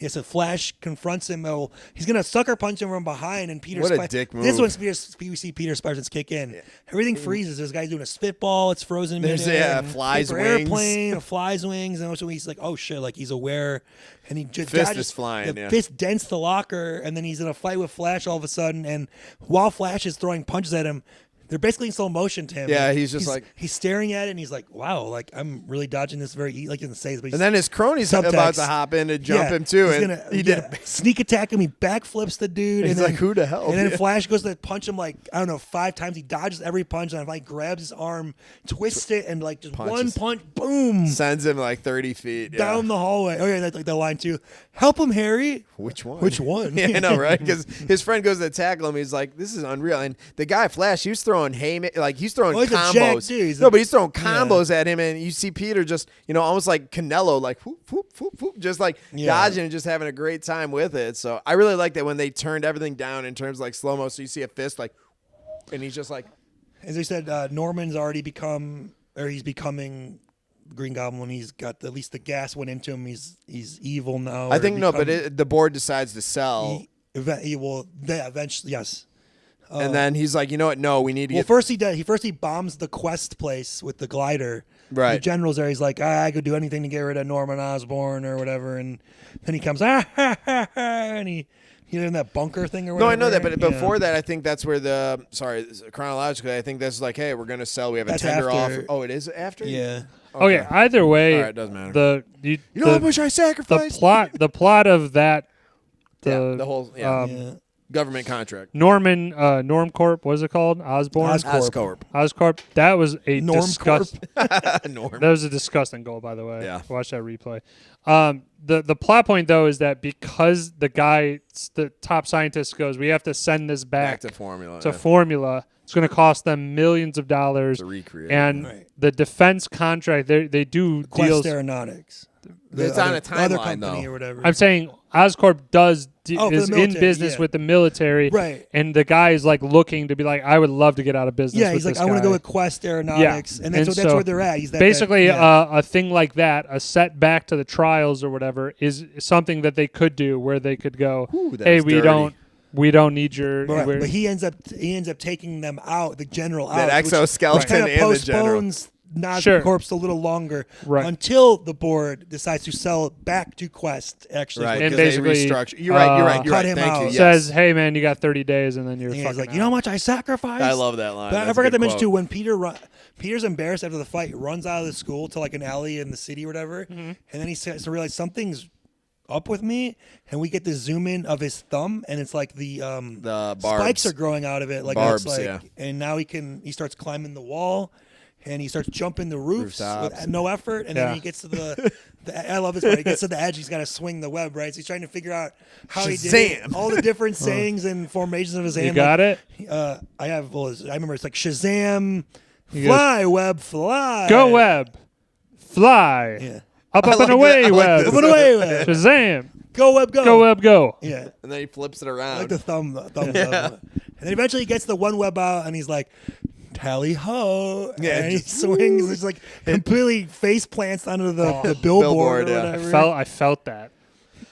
Yes, a Flash confronts him. Oh, he's gonna sucker punch him from behind, and Peter. What a dick This move. one's we see Peter Spiderman's kick in. Everything freezes. This guy's doing a spitball. It's frozen. There's midair, a fly's paper wings. airplane, a fly's wings, and so he's like, oh shit, like he's aware, and he just Fist dodges, is flying, The yeah. fist dents the locker, and then he's in a fight with Flash all of a sudden, and while Flash is throwing punches at him. They're basically in slow motion to him. Yeah, he's just like- he's staring at it, and he's like, "Wow, like I'm really dodging this very like he doesn't say this, but he's And then his cronies Subtext. about to hop in to jump yeah, him too, he's and gonna, he did. yeah, sneak attack him. He backflips the dude. He's and then, like, "Who the hell?" And then Yeah. Flash goes to punch him like I don't know 5 times. He dodges every punch, and like grabs his arm, twists it, and like just Punches. one punch, boom, Sends him like 30 feet yeah. down the hallway. Oh yeah, that's like the line too. Help him, Harry. Which one? Which one? Yeah, I know, right? Because his friend goes to tackle him. He's like, "This is unreal." And the guy Flash, he was throwing he's throwing Oh, he's a combos. jack dude. He's No, a- but he's throwing combos at him, and you see Peter just, almost like Canelo, like whoop, whoop, whoop, whoop, just like dodging and just having a great time with it. So I really like that when they turned everything down in terms of like slow mo. So you see a fist like, and he's just like, As I said, Norman's already he's becoming Green Goblin. He's got at least the gas went into him. He's evil now. I or think no, but become- the board decides to sell. he will eventually yes. And then he's like, you know what? No, we need to Well, get. first he bombs the Quest place with the glider. Right. The general's there. He's like, I could do anything to get rid of Norman Osborn or whatever. And then he comes, and he in that bunker thing or No, whatever. I know that, but Yeah. before that, I think that's where chronologically, I think that's like, hey, we're gonna sell. We have a That's tender after. offer. Oh, it is after. Yeah. Okay. Either way, All right, doesn't matter. You You know how much I the sacrificed. plot of that The whole Yeah. government contract. Normcorp, what is it called? Osborne? Oscorp. Oscorp. That was a Normcorp. Norm. That was a disgusting goal, by the way. Yeah. Watch that replay. The plot point though is that because the top scientist goes, we have to send this back to formula. to formula. It's going to cost them millions of dollars To recreate. and Right. the defense contract. They do Quest deals. Aeronautics. It's on a other timeline, company though. or whatever. I'm saying Oscorp is the in military, business yeah. with the military, Right. And the guy is like looking to be like, I would love to get out of business. Yeah, with he's like, this I want to guy. go with Quest Aeronautics, and that's so where they're at. He's that basically yeah. a thing like that, a setback to the trials or whatever, is something that they could do where they could go, Ooh, that hey, was we dirty. don't need your. Right, we're- but he ends up taking them out, the general That out, exoskeleton which kind of and the general. postpones Nas Sure. Corpse a little longer Right. until the board decides to sell it back to Quest. Actually, Right, And because they basically, restructure. You're right. cut him Thank out. you. Yes. says, hey man, you got 30 days, and then you're and fucking he's like, out. you know how much I sacrificed? I love that line. But I That's a forgot good to mention quote. too, when Peter's embarrassed after the fight, runs out of the school to like an alley in the city or whatever, Mm-hmm. and then he starts to realize something's up with me, and we get the zoom in of his thumb, and it's like the barbs. spikes are growing out of it, like Barbs, it's like, yeah. and now he starts climbing the wall, and he starts jumping the roofs Rooftops. with no effort, and Yeah. then he gets to the I love this part. He gets to the edge, he's got to swing the web, right? So he's trying to figure out how he did it, Shazam. all the different sayings and formations of his hand. You got it? I remember it's like Shazam, He fly, web, fly. Go web, fly, Yeah. up I and like away that. I like web, this. Up and away, web. Shazam, Go, web, go. go web, go. Yeah. And then he flips it I around. like the thumb up. And then eventually he gets the one web out, and he's like, tally ho. Yeah, And he just- swings. It's like completely face plants onto the billboard Billboard, or yeah. whatever. I felt that.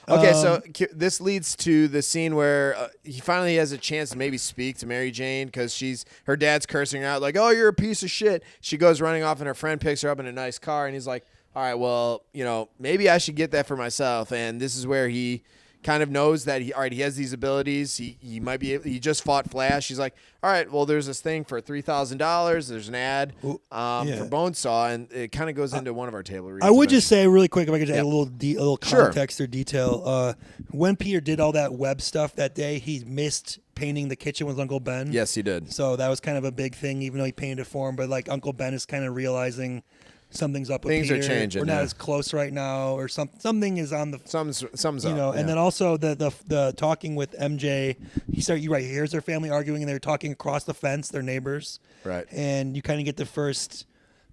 Okay, so this leads to the scene where he finally has a chance to maybe speak to Mary Jane because her dad's cursing her out like, "Oh, you're a piece of shit." She goes running off, and her friend picks her up in a nice car, and he's like, "All right, well, maybe I should get that for myself." And this is where he kind of knows that he has these abilities. He might be able, he just fought Flash. He's like, "All right, well, there's this thing for $3,000. There's an ad for Bonesaw," and it kind of goes into one of our table reads. I would just say really quick, if I could add Yeah. a little Sure. context or detail. When Peter did all that web stuff that day, he missed painting the kitchen with Uncle Ben. Yes, he did. So that was kind of a big thing, even though he painted it for him. But like Uncle Ben is kind of realizing something's up with Things are Peter. changing, We're not yeah. as close right now, or something is on the. Something's up. And yeah. then also the talking with MJ. You're right. Here's their family arguing, and they're talking across the fence. They're neighbors. Right. And you kind of get the first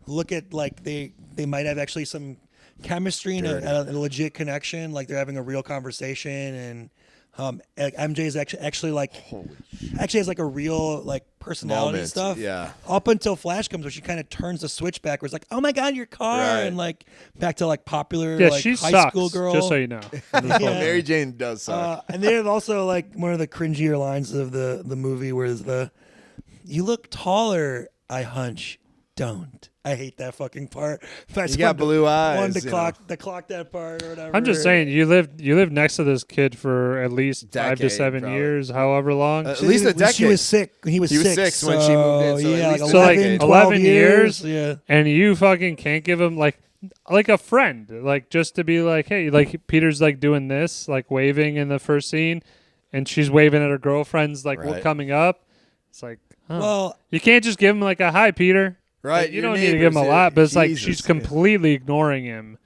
look at like they might have actually some chemistry and a legit connection. Like they're having a real conversation, and MJ is actually like has like a real like personality Moment, stuff. yeah. Up until Flash comes, where she kind of turns the switch back, where it's like, oh my god, your car, Right. and like back to like popular Yeah, like she high sucks. school girl. Just so you know. Yeah. Mary Jane does suck. And they have also like one of the cringier lines of the movie, where is "You look taller, I hunch, don't." I hate that fucking part. But I just got wanted to- blue eyes, Wanted to you clock that part or whatever. I'm just saying, you lived next to this kid for at least 5 to Decade, 7 probably. years, however long. At least a decade. She was sick. He was He was 6 6 when she moved in, so at yeah, least like a 11, decade. 12 11 years. years? Yeah. And you fucking can't give him like a friend, like just to be like, hey, like Peter's like doing this, like waving in the first scene, and she's waving at her girlfriend's like Right. coming up. It's like, huh. Well, You can't just give him like a hi, Peter. Right, Like, you your don't need to give him a neighbors, lot, but it's like Jesus. she's completely ignoring him.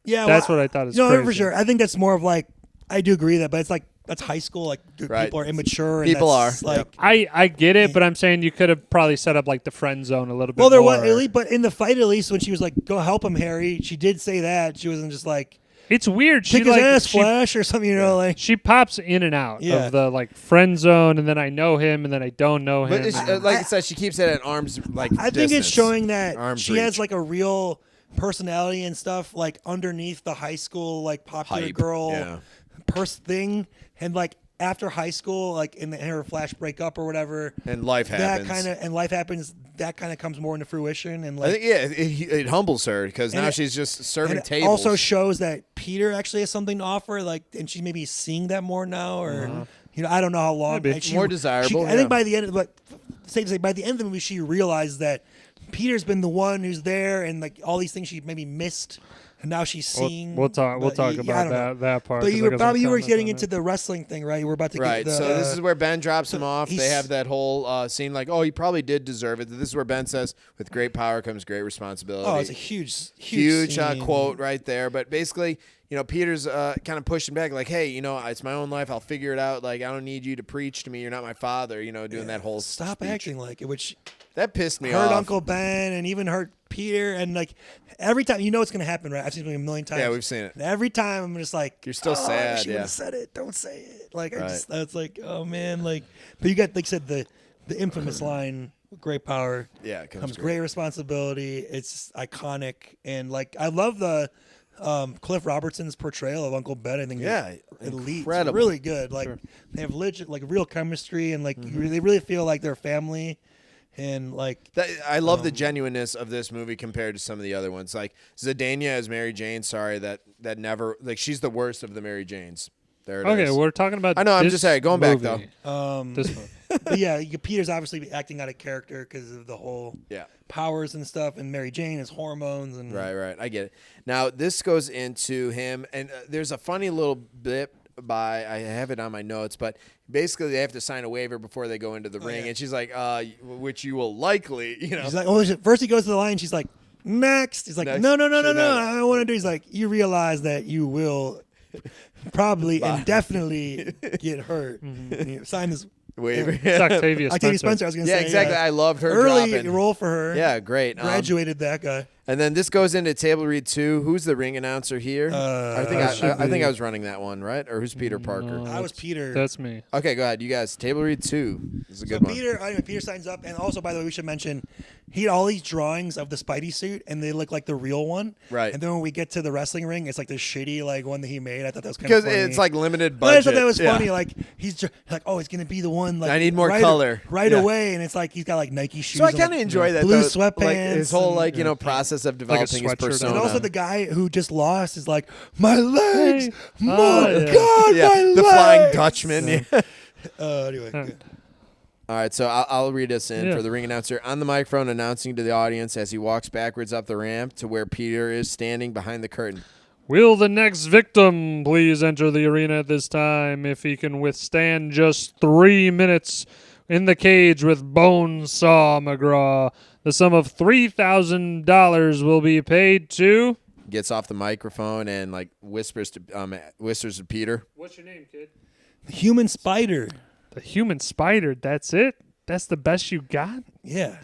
yeah, That's what I thought is No, crazy. for sure. I think that's more of like I do agree that, but it's like that's high school. Like Right. people are immature. And People that's, are, like. yep. I get it, but I'm saying you could have probably set up like the friend zone a little bit Well, there more. was at least, but in the fight, at least when she was like, "Go help him, Harry," she did say that. She wasn't just like, It's weird. "Kick She his like ass, she, Flash," or something. You know, like she pops in and out Yeah. of the like friend zone, and then I know him, and then I don't know him. But it's, and- like I said, she keeps it at arm's like. I think it's distance. showing that Arm's she reach. has like a real personality and stuff like underneath the high school like popular Hype, girl yeah. purse thing, and like after high school, like in her flash breakup or whatever, And life happens. life happens. That kind of comes more into fruition, and I like think, it humbles her because now it- she's just serving and it tables. also shows that Peter actually has something to offer, like, and she's maybe seeing that more now, or I don't know how long. Maybe. and More desirable, I think by the end, safe to say, by the end of the movie, she realized that Peter's been the one who's there, and like all these things she maybe missed, and now she's seeing. We'll talk but about I don't know. that part. But 'cause you I were got some Bobby, you were comments getting on into it. the wrestling thing, right? You were about to Right. get the, So this is where Ben drops him off. They he's- have that whole scene like, oh, he probably did deserve it. This is where Ben says, with great power comes great responsibility. Oh, it's a huge huge scene. quote right there. But basically, Peter's kind of pushing back like, hey, it's my own life. I'll figure it out. Like, I don't need you to preach to me. You're not my father, doing that whole Stop speech. acting like it, which That pissed me hurt off. Uncle Ben and even hurt Peter, and like every time it's gonna happen, right? I've seen it a million times. Yeah, we've seen it. And every time I'm just like, You're still "Oh, sad, She yeah. would have said it. Don't say it. Like Right. it's like, oh man, like. But you got, like I said, the infamous line, "Great power Yeah, it comes great responsibility." It's iconic, and like I love the Cliff Robertson's portrayal of Uncle Ben. I think Yeah, is elite, incredible. It's really good. Like they have legit, like real chemistry, and like they really feel like they're family. And like I love the genuineness of this movie compared to some of the other ones. Like Zidania as Mary Jane. Sorry, that never, like, she's the worst of the Mary Janes. There it is. Okay, we're talking about. I know, I'm this just saying, going back, movie. This one. but yeah, Peter's obviously acting out of character because of the whole Yeah. powers and stuff, and Mary Jane is hormones and Right. I get it. Now this goes into him, and there's a funny little bit I have it on my notes, but basically they have to sign a waiver before they go into the ring, yeah. and she's like, which you will likely, She's like, oh, first he goes to the line, she's like, next. He's like, Next. no, Should I have. don't want to do. He's like, you realize that you will probably and definitely get hurt. And you sign this waiver. It's Octavia Octavia Spencer. Spencer. I was gonna Yeah, say exactly. I loved her early dropping. role for her. Yeah, great. Graduated that guy. And then this goes into table read 2. Who's the ring announcer here? I think I was running that one, right? Or who's Peter Parker? I was Peter. That's me. Okay, go ahead. You guys, table read 2. This is a So good one. Peter signs up, and also, by the way, we should mention he had all these drawings of the Spidey suit, and they look like the real one. Right. And then when we get to the wrestling ring, it's like the shitty like one that he made. I thought that was kind Because of funny. it's like limited But I budget. thought that was Yeah. funny. Like he's like, oh, it's gonna be the one. Like I need more right color. right Yeah. away, and it's like he's got like Nike shoes. So I and, kind of like, enjoy that. blue though. sweatpants. Like his whole and- process of developing his sweatshirt persona. And also the guy who just lost is like, my legs, Hey. my Yeah. God, yeah, my the legs. Flying Dutchman. Yeah. Anyway, good. All right, so I'll read us in Yeah. for the ring announcer on the microphone, announcing to the audience as he walks backwards up the ramp to where Peter is standing behind the curtain. Will the next victim please enter the arena at this time if he can withstand just 3 minutes in the cage with Bonesaw McGraw? The sum of $3,000 will be paid to... Gets off the microphone and whispers to Peter. What's your name, kid? The human spider. The human spider. That's it? That's the best you got? Yeah.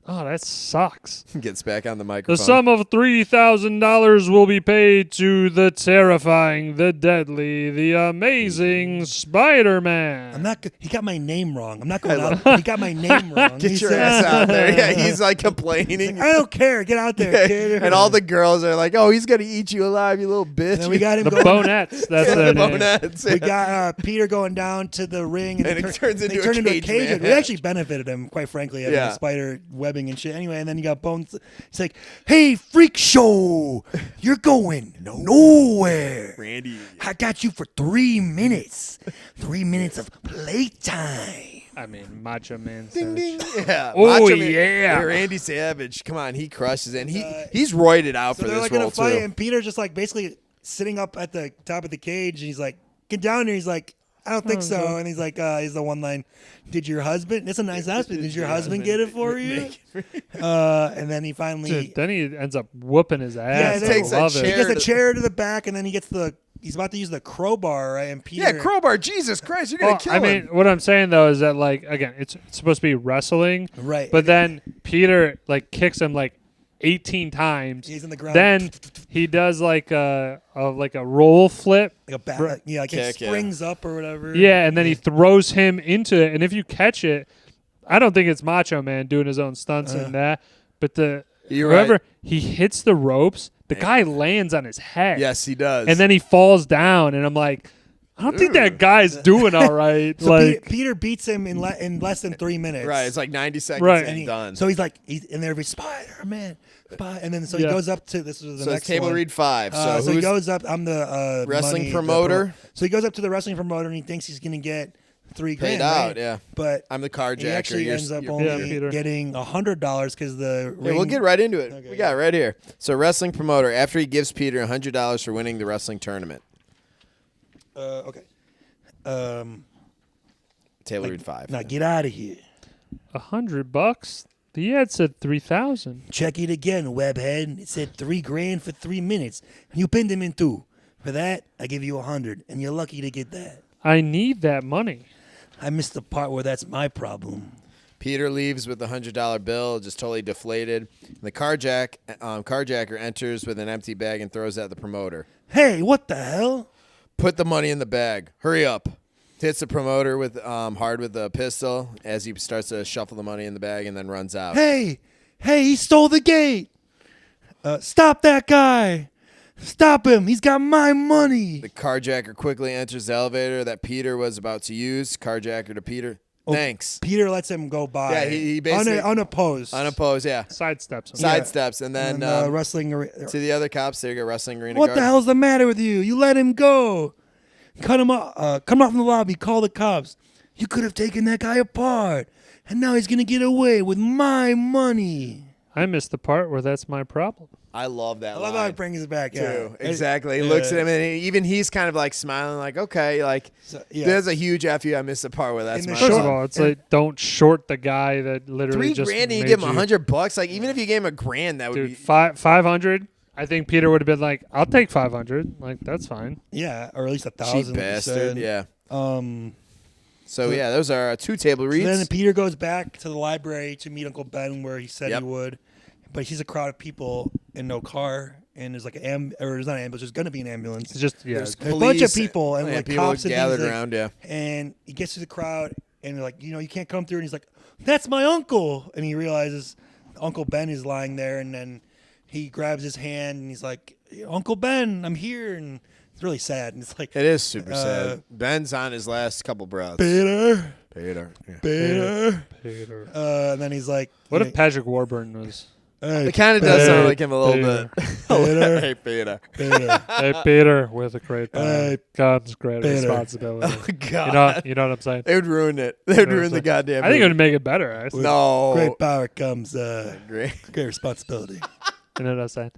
Oh, that sucks. Gets back on the The microphone. sum of $3,000 will be paid to the terrifying, the deadly, the amazing Spider-Man. I'm not. He got my name wrong. I'm not going out. He got my name wrong. Get He your said- ass out there. Yeah, he's complaining. I don't care. Get out there, kid. And all the girls are like, "Oh, he's gonna eat you alive, you little bitch." And then we got him The going. Bonettes. That's Yeah, their the name. boneheads, We yeah. got Peter going down to the ring, And they it turns they into a turn into a cage cage. match. We actually benefited him, quite frankly, having Yeah. the spider webbing and shit. Anyway, and then you got Bones. He's like, "Hey, freak show, you're going nowhere. Randy. I got you for 3 minutes. 3 minutes of playtime." I mean, Macho Man. Ding Savage. ding. Yeah. Oh, Macho Man. yeah. Randy Savage. Come on, he crushes it. And he's roided out So for they're this like in role a fight, too. and Peter's just like basically sitting up at the top of the cage, and he's like, "Get down there." He's like, "I don't think so." And he's like, he's the one line, "Did your husband?" It's a nice husband. Did your husband get it for you? And then he finally, Dude, then he ends up whooping his ass. Yeah, I then- Takes a love he it. chair. gets a to- chair to the back, and then he gets he's about to use the crowbar, right? And Peter, Yeah, crowbar. Jesus Christ, you're gonna Well, kill I mean, him. what I'm saying though is that again, it's supposed to be wrestling, right? but then Peter kicks him 18 times. he's in the ground. Then he does a roll flip. like a back, Right. yeah, like Kick, it yeah. springs up or whatever. Yeah, and then he throws him into it. And if you catch it, I don't think it's Macho Man doing his own stunts and that, but You're whoever right. he hits the ropes, the guy lands on his head. Yes, he does. And then he falls down, and I'm like, I don't think that guy's doing all right. So like Peter beats him in less than 3 minutes. Right, it's like 90 seconds Right. and done. So he's like, he's in there, Spider-Man, and then so he Yeah. goes up to this is the So next it's table one. read 5. So he who's goes up. I'm the wrestling money, promoter? So he goes up to the wrestling promoter and he thinks he's gonna get $3 paid grand. out? Right? Yeah, But I'm the carjacker. he actually ends up Yeah, only Peter. getting $100 because the Hey, ring. we'll get right into it. Okay, We got it right here. So wrestling promoter, after he gives Peter $100 for winning the wrestling tournament. Okay. Table read 5. Now get out of here. $100. The ad said 3,000. Check it again, webhead. It said $3 grand for 3 minutes, and you pinned him in 2. For that, I give you 100, and you're lucky to get that. I need that money. I missed the part where that's my problem. Peter leaves with the $100 bill, just totally deflated. The carjacker enters with an empty bag and throws at the promoter. Hey, what the hell? Put the money in the bag. Hurry up. Hits the promoter with hard with the pistol as he starts to shuffle the money in the bag and then runs out. Hey, he stole the gate. Stop that guy. Stop him. He's got my money. The carjacker quickly enters the elevator that Peter was about to use. Carjacker to Peter. Thanks. Peter lets him go by. Yeah, he basically- unopposed. Unopposed, yeah. Sidesteps him. Sidesteps. And then wrestling. to the other cops, there you go, wrestling arena What guard. the hell's the matter with you? You let him go. Cut him off. Come off from the lobby. Call the cops. You could have taken that guy apart, and now he's gonna get away with my money. I missed the part where that's my problem. I love that I love line. how it brings it back. Too. Yeah, Exactly. He looks at him, and even he's kind of like smiling, like, okay, like, yeah. there's a huge F you. I missed the part where that's In the my short- First of problem. all, it's like don't short the guy that literally $3 just grand and you made give him $100. Like, even if you gave him $1,000, that would Dude, be 500. I think Peter would have been like, "I'll take 500." Like that's fine. Yeah, or at least cheap 1,000. bastard. Yeah. Um. So yeah, those are 2 table So reads. then Peter goes back to the library to meet Uncle Ben, where he said Yep. he would, but he sees a crowd of people and no car, and there's like or there's not an ambulance. There's gonna be an ambulance. It's just There's There's a bunch of police people and like people cops and gathered things, like- around. Yeah. And he gets to the crowd and they're like, you can't come through. And he's like, that's my uncle. And he realizes Uncle Ben is lying there. And then he grabs his hand and he's like, Uncle Ben, I'm here. And it's really sad. And it's like, It is super sad. Ben's on his last couple breaths. Peter. Yeah. Peter. And then he's like, What if Patrick Warburton was? hey, It kind of does Hey, sound like him a little Peter. bit. Peter. Hey, Peter. Peter. Hey, Peter, with a great Hey, God's great Peter. Oh, responsibility. God. You know what I'm saying? They would ruin it. They would ruin the goddamn I think it movie. would make it better. Actually. No. Great power comes Great. great responsibility. You know what I'm saying?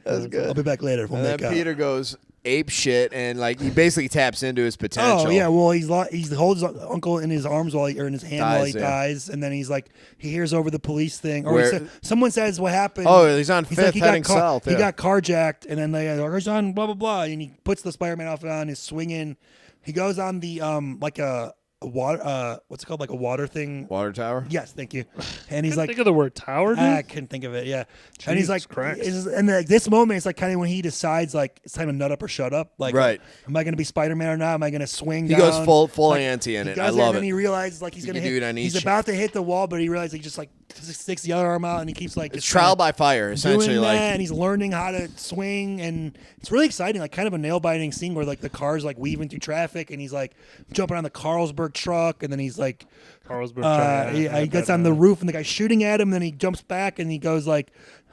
That's I'll good. be back later. We'll And then make out. Peter goes ape shit and like he basically taps into his potential. Oh yeah, well he holds his uncle in his arms or in his hand while he Dies, yeah. dies, and then he's like he hears over the police thing, or Where- someone says what happened. Oh, he's on He's Fifth like, heading south. He Yeah. got carjacked, and then they he's on blah blah blah, and he puts the Spider-Man outfit on, he's swinging. He goes on the like a water what's it called, like a water thing. Water tower. Yes, thank you. And he's like, Think of the word tower, dude. I couldn't think of it. Yeah, and he's Jesus like, Christ. and like this moment, it's like kind of when he decides like it's time to nut up or shut up. Like, Right. am I going to be Spider-Man or not? Am I going to swing? He down? goes full Like, ante in he it. does I love and then it. he realizes like he's You gonna can do hit. it on He's each- about to hit the wall, but he realizes he just like sticks the other arm out and he keeps like It's just trial kinda by fire, essentially. doing Like that, and he's learning how to swing, and it's really exciting. Like kind of a nail biting scene where like the car's like weaving through traffic, and he's like jumping on the Carlsberg truck, and then he's like Carlsberg. he gets on the roof, and the guy's shooting at him, and then he jumps back, and he goes like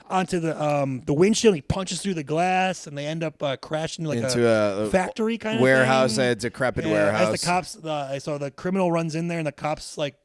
onto the windshield. And he punches through the glass, and they end up crashing like into a factory kind of warehouse, thing. a decrepit Yeah, warehouse. As the cops, so the criminal runs in there, and the cops like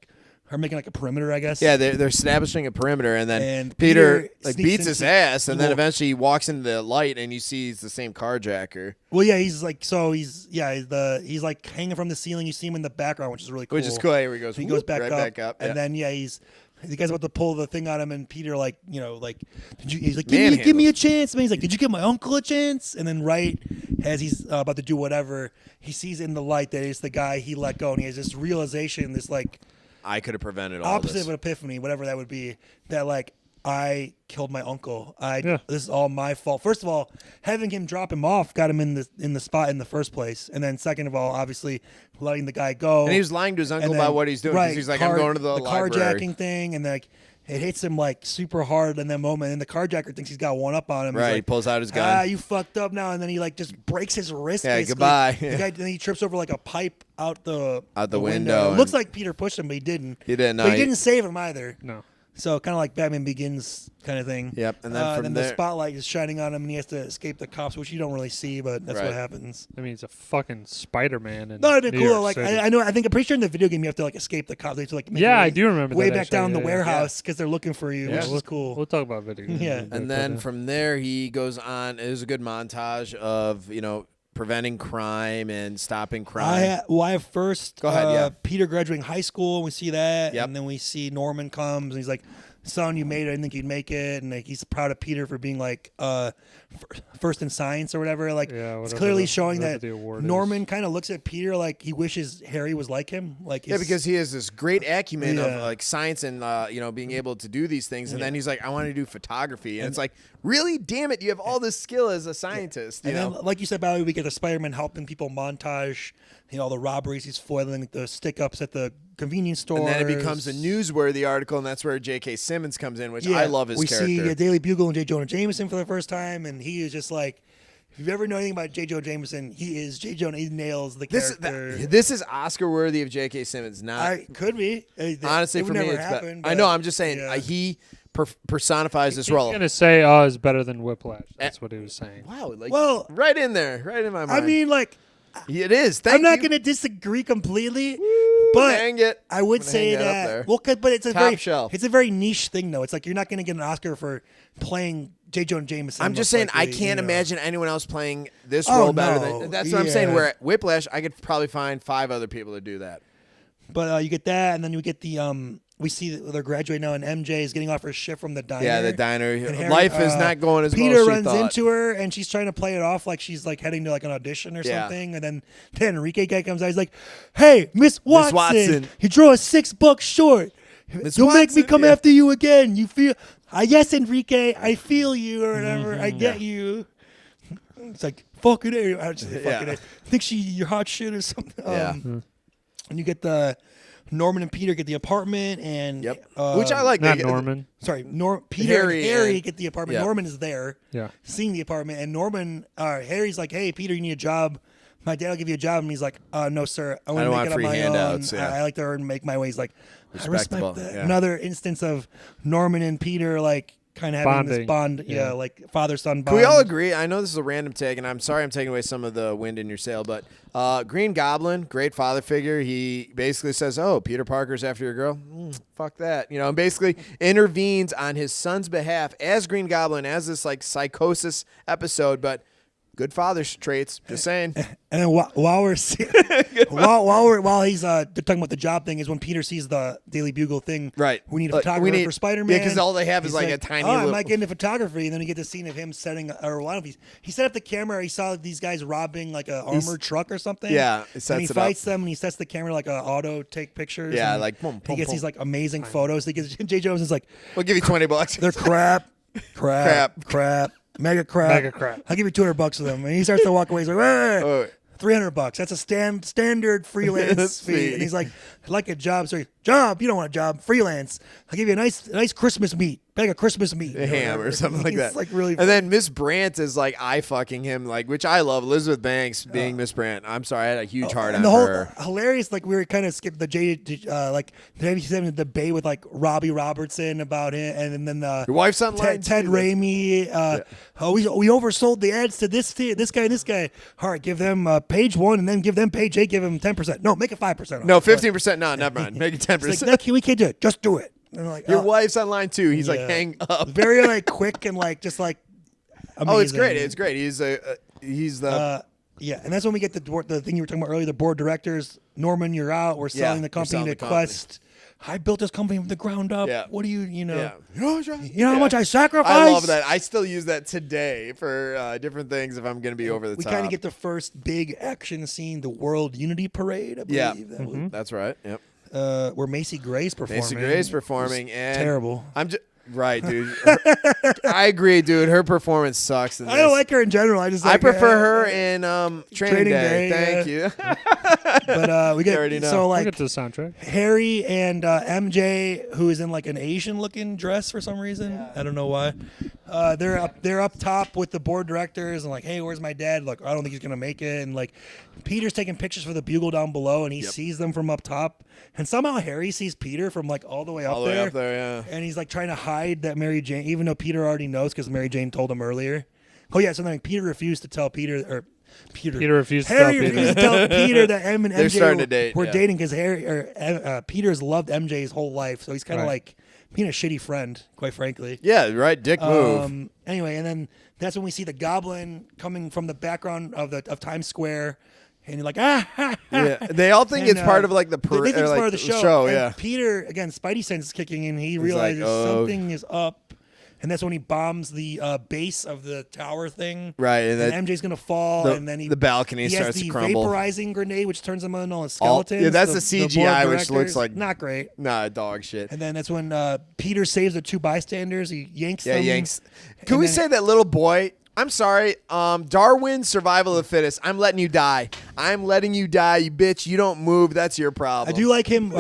are making like a perimeter, I guess. Yeah, they're establishing a perimeter, and then And Peter Peter like sneaks beats his into- ass, and then Well- eventually he walks into the light, and you see it's the same carjacker, Well, yeah, he's like he's like hanging from the ceiling. You see him in the background, which is really cool. which is cool. Where he goes, So he goes back, right up, back up, and yeah. then the guy's about to pull the thing on him, and Peter like he's like Manhandled. give me a chance. And he's like, did you give my uncle a chance? And then right as he's about to do whatever, he sees in the light that it's the guy he let go, and he has this realization, this like I could have prevented all opposite this. of an epiphany, whatever that would be, that like I killed my uncle. Yeah. This is all my fault. First of all, having him drop him off got him in the spot in the first place, and then second of all, obviously letting the guy go. And he was lying to his uncle And about then- what he's doing because right, he's like, I'm going to the library. carjacking thing, and like it hits him like super hard in that moment, and the carjacker thinks he's got one up on him. Right, He's he like, pulls out his gun. You fucked up now, and then he like just breaks his wrist. Yeah, basically. goodbye. The guy, then he trips over like a pipe out the window. It looks like Peter pushed him, but he didn't. He didn't. But he didn't save him either. No. So kind of like Batman Begins kind of thing. Yep, and then from the there- spotlight is shining on him, and he has to escape the cops, which you don't really see, but that's what happens. I mean, it's a fucking Spider-Man. No, it'd be New cool. York Like City. I know. I think I'm pretty sure in the video game you have to like escape the cops. They have to like make Yeah, your way, I do remember way that, back actually. down the Yeah, warehouse because they're looking for you, Yeah. which is cool. We'll talk about video games. Yeah. And then from there, he goes on. There's a good montage of preventing crime and stopping crime. I have first. Go ahead, yeah. Peter graduating high school. We see that, Yep. and then we see Norman comes, and he's like, "Son, you made it. I didn't think you'd make it." And like, he's proud of Peter for being like first in science or whatever. Like Yeah, it's whatever clearly the- showing whatever that the award Norman kind of looks at Peter like he wishes Harry was like him. Like Yeah, because he has this great acumen Yeah. of like science and being able to do these things, and then he's like, "I want to do photography," and it's like, really, damn it, you have all this skill as a scientist. You And know? then, like you said, Bobby, we get the Spider-Man helping people montage. All the robberies he's foiling, the stick-ups at the convenience store. And then it becomes a newsworthy article, and that's where J.K. Simmons comes in, which I love his we character. see Daily Bugle and J. Jonah Jameson for the first time, and he is just like, if you ever know anything about J. Jonah Jameson, he is J. Jonah. He nails the character. This is Oscar worthy of J.K. Simmons. Could be. Honestly, It would for me, never it's happen, I but- know. I'm just saying yeah. he personifies this He's role. gonna say Oz better than Whiplash. That's what he was saying. Wow, like Well, right in there, right in my mind. I mean, like, it is. I'm not you. going to disagree completely, Woo, but dang it. I would I'm gonna say hang that up there. that. Well, but it's a Top very shelf. it's a very niche thing, though. It's like you're not going to get an Oscar for playing J. Jonah Jameson. I'm just most saying, likely, I can't imagine anyone else playing this Oh, role better no. than. That's what I'm saying. Yeah. Where at Whiplash, I could probably find 5 other people to do that. But you get that, and then you get the we see that they're graduating now, and MJ is getting off her shift from the diner. Yeah, the diner. And Harry- Life is not going as Peter well as she runs thought. into her, and she's trying to play it off like she's like heading to like an audition or Yeah. something. And then the Enrique guy comes out. He's like, "Hey, Miss Watson, you drew us $6 short. Miss You'll make me Watson, come yeah. after you again. You feel? Yes, Enrique, I feel you or whatever. I get you." It's like fucking A. I just say fucking Yeah. A. Think you're hot shit or something. Yeah. And you get the Norman and Peter get the apartment, and Which I like. Not They- Norman. Sorry, Peter and Harry and- get the apartment. yeah. Norman is there, Yeah. seeing the apartment, and Harry's like, "Hey, Peter, you need a job. My dad will give you a job." And he's like, "No, sir. I want to don't make want it on free my handouts, own. yeah. I like to earn and make my way." He's like, "I Respectable, respect that." yeah. Another instance of Norman and Peter like kind of having this Bonding. bond, Yeah. like father-son bond. Can we all agree? I know this is a random take, and I'm sorry I'm taking away some of the wind in your sail, but Green Goblin, great father figure. He basically says, "Oh, Peter Parker's after your girl? Fuck that," and basically intervenes on his son's behalf as Green Goblin, as this like psychosis episode, but good father traits. Just saying. And then while we're while he's they're talking about the job thing is when Peter sees the Daily Bugle thing. Right. We need a Like, photographer for Spider-Man. yeah, 'cause all they have is He's like a tiny I little- might get into photography, and then you get the scene of him setting, or one of these. He set up the camera. He saw these guys robbing like a armored truck or something. Yeah, he and sets he it up. fights them, and he sets the camera like a auto take pictures. Yeah, and like, boom, he boom, gets boom. these like amazing photos. He gets J. Jones is like, We'll give you $20. they're crap. Mega crap. Mega crap. I'll give you $200 for them. And he starts to walk away. He's like, "Hey, Oh, $300. That's a standard freelance fee." And he's like, "I'd like a job." So job? You don't want a job. Freelance. I'll give you a nice Christmas meat. Bag of Christmas meat. a ham or something like that. It's like really. And then Miss Brandt is like eye fucking him, like, which I love. Elizabeth Banks being Miss Brandt. I'm sorry, I had a huge heart on and the whole her. hilarious, like we were kind of skipped the like the 97 debate with like Robbie Robertson about it, and then Your wife's online. Ted too. Raimi. We oversold the ads to this guy and this guy. All right, give them page 1 and then give them page 8. Give them 10%. No, make it 5%. No, 15%. No, never mind. Make it 10%. It's like, no, we can't do it. Just do it. And I'm like, Your wife's online too. He's like, yeah. hang up. Very like quick and like just like amazing. Oh, it's great. It's great. He's the Yeah, and that's when we get the thing you were talking about earlier, the board directors. Norman, you're out. We're selling the we're company selling to the company. Quest. I built this company from the ground up. Yeah. What do you yeah. You know how much I sacrificed? I love that. I still use that today for different things if I'm going to be over the We top. kind of get the first big action scene, the World Unity Parade, I Yeah. believe. That That's right. Yep. was, where Macy Gray's performing. Macy Gray's performing, and terrible. Right, dude. I agree, dude. Her performance sucks. In I don't this. like her in general. I just I like, prefer her in Training Day. Thank you. But we You already get know. so I'll like get to the soundtrack. Harry and MJ, who is in like an Asian-looking dress for some reason. I don't know why. They're up top with the board directors and like, hey, where's my dad? Like, I don't think he's gonna make it. And like, Peter's taking pictures for the bugle down below, and he sees them from up top. And somehow Harry sees Peter from like all the way up All the there. way up there, yeah. And he's like trying to hide that Mary Jane, even though Peter already knows because Mary Jane told him earlier. Oh yeah, so then Peter refused to tell Peter. Peter refused to tell Harry Peter. refused to tell Peter that M and They're MJ starting to date, were yeah. dating because Peter's loved MJ his whole life, so he's kind of Right. like being a shitty friend, quite frankly. Yeah, right. Dick move. Anyway, and then that's when we see the Goblin coming from the background of Times Square, and you're like, ah, ha, ha. Yeah, they all think And, it's part of like the they think it's like part of the show. And yeah. Peter again, Spidey sense is kicking in. He like, realizes oh. something is up. And that's when he bombs the base of the tower thing. Right, and And that MJ's gonna fall, the- and then the balcony he starts has to the crumble. vaporizing grenade, which turns him into all his skeletons. yeah, that's the board CGI, which directors. looks like- not great. nah, dog shit. And then that's when Peter saves the two bystanders. He yanks Yeah, them. yanks. Can and we then- say that little boy? I'm sorry. Darwin's survival of the fittest. I'm letting you die. I'm letting you die, you bitch. You don't move. That's your I problem. do like him,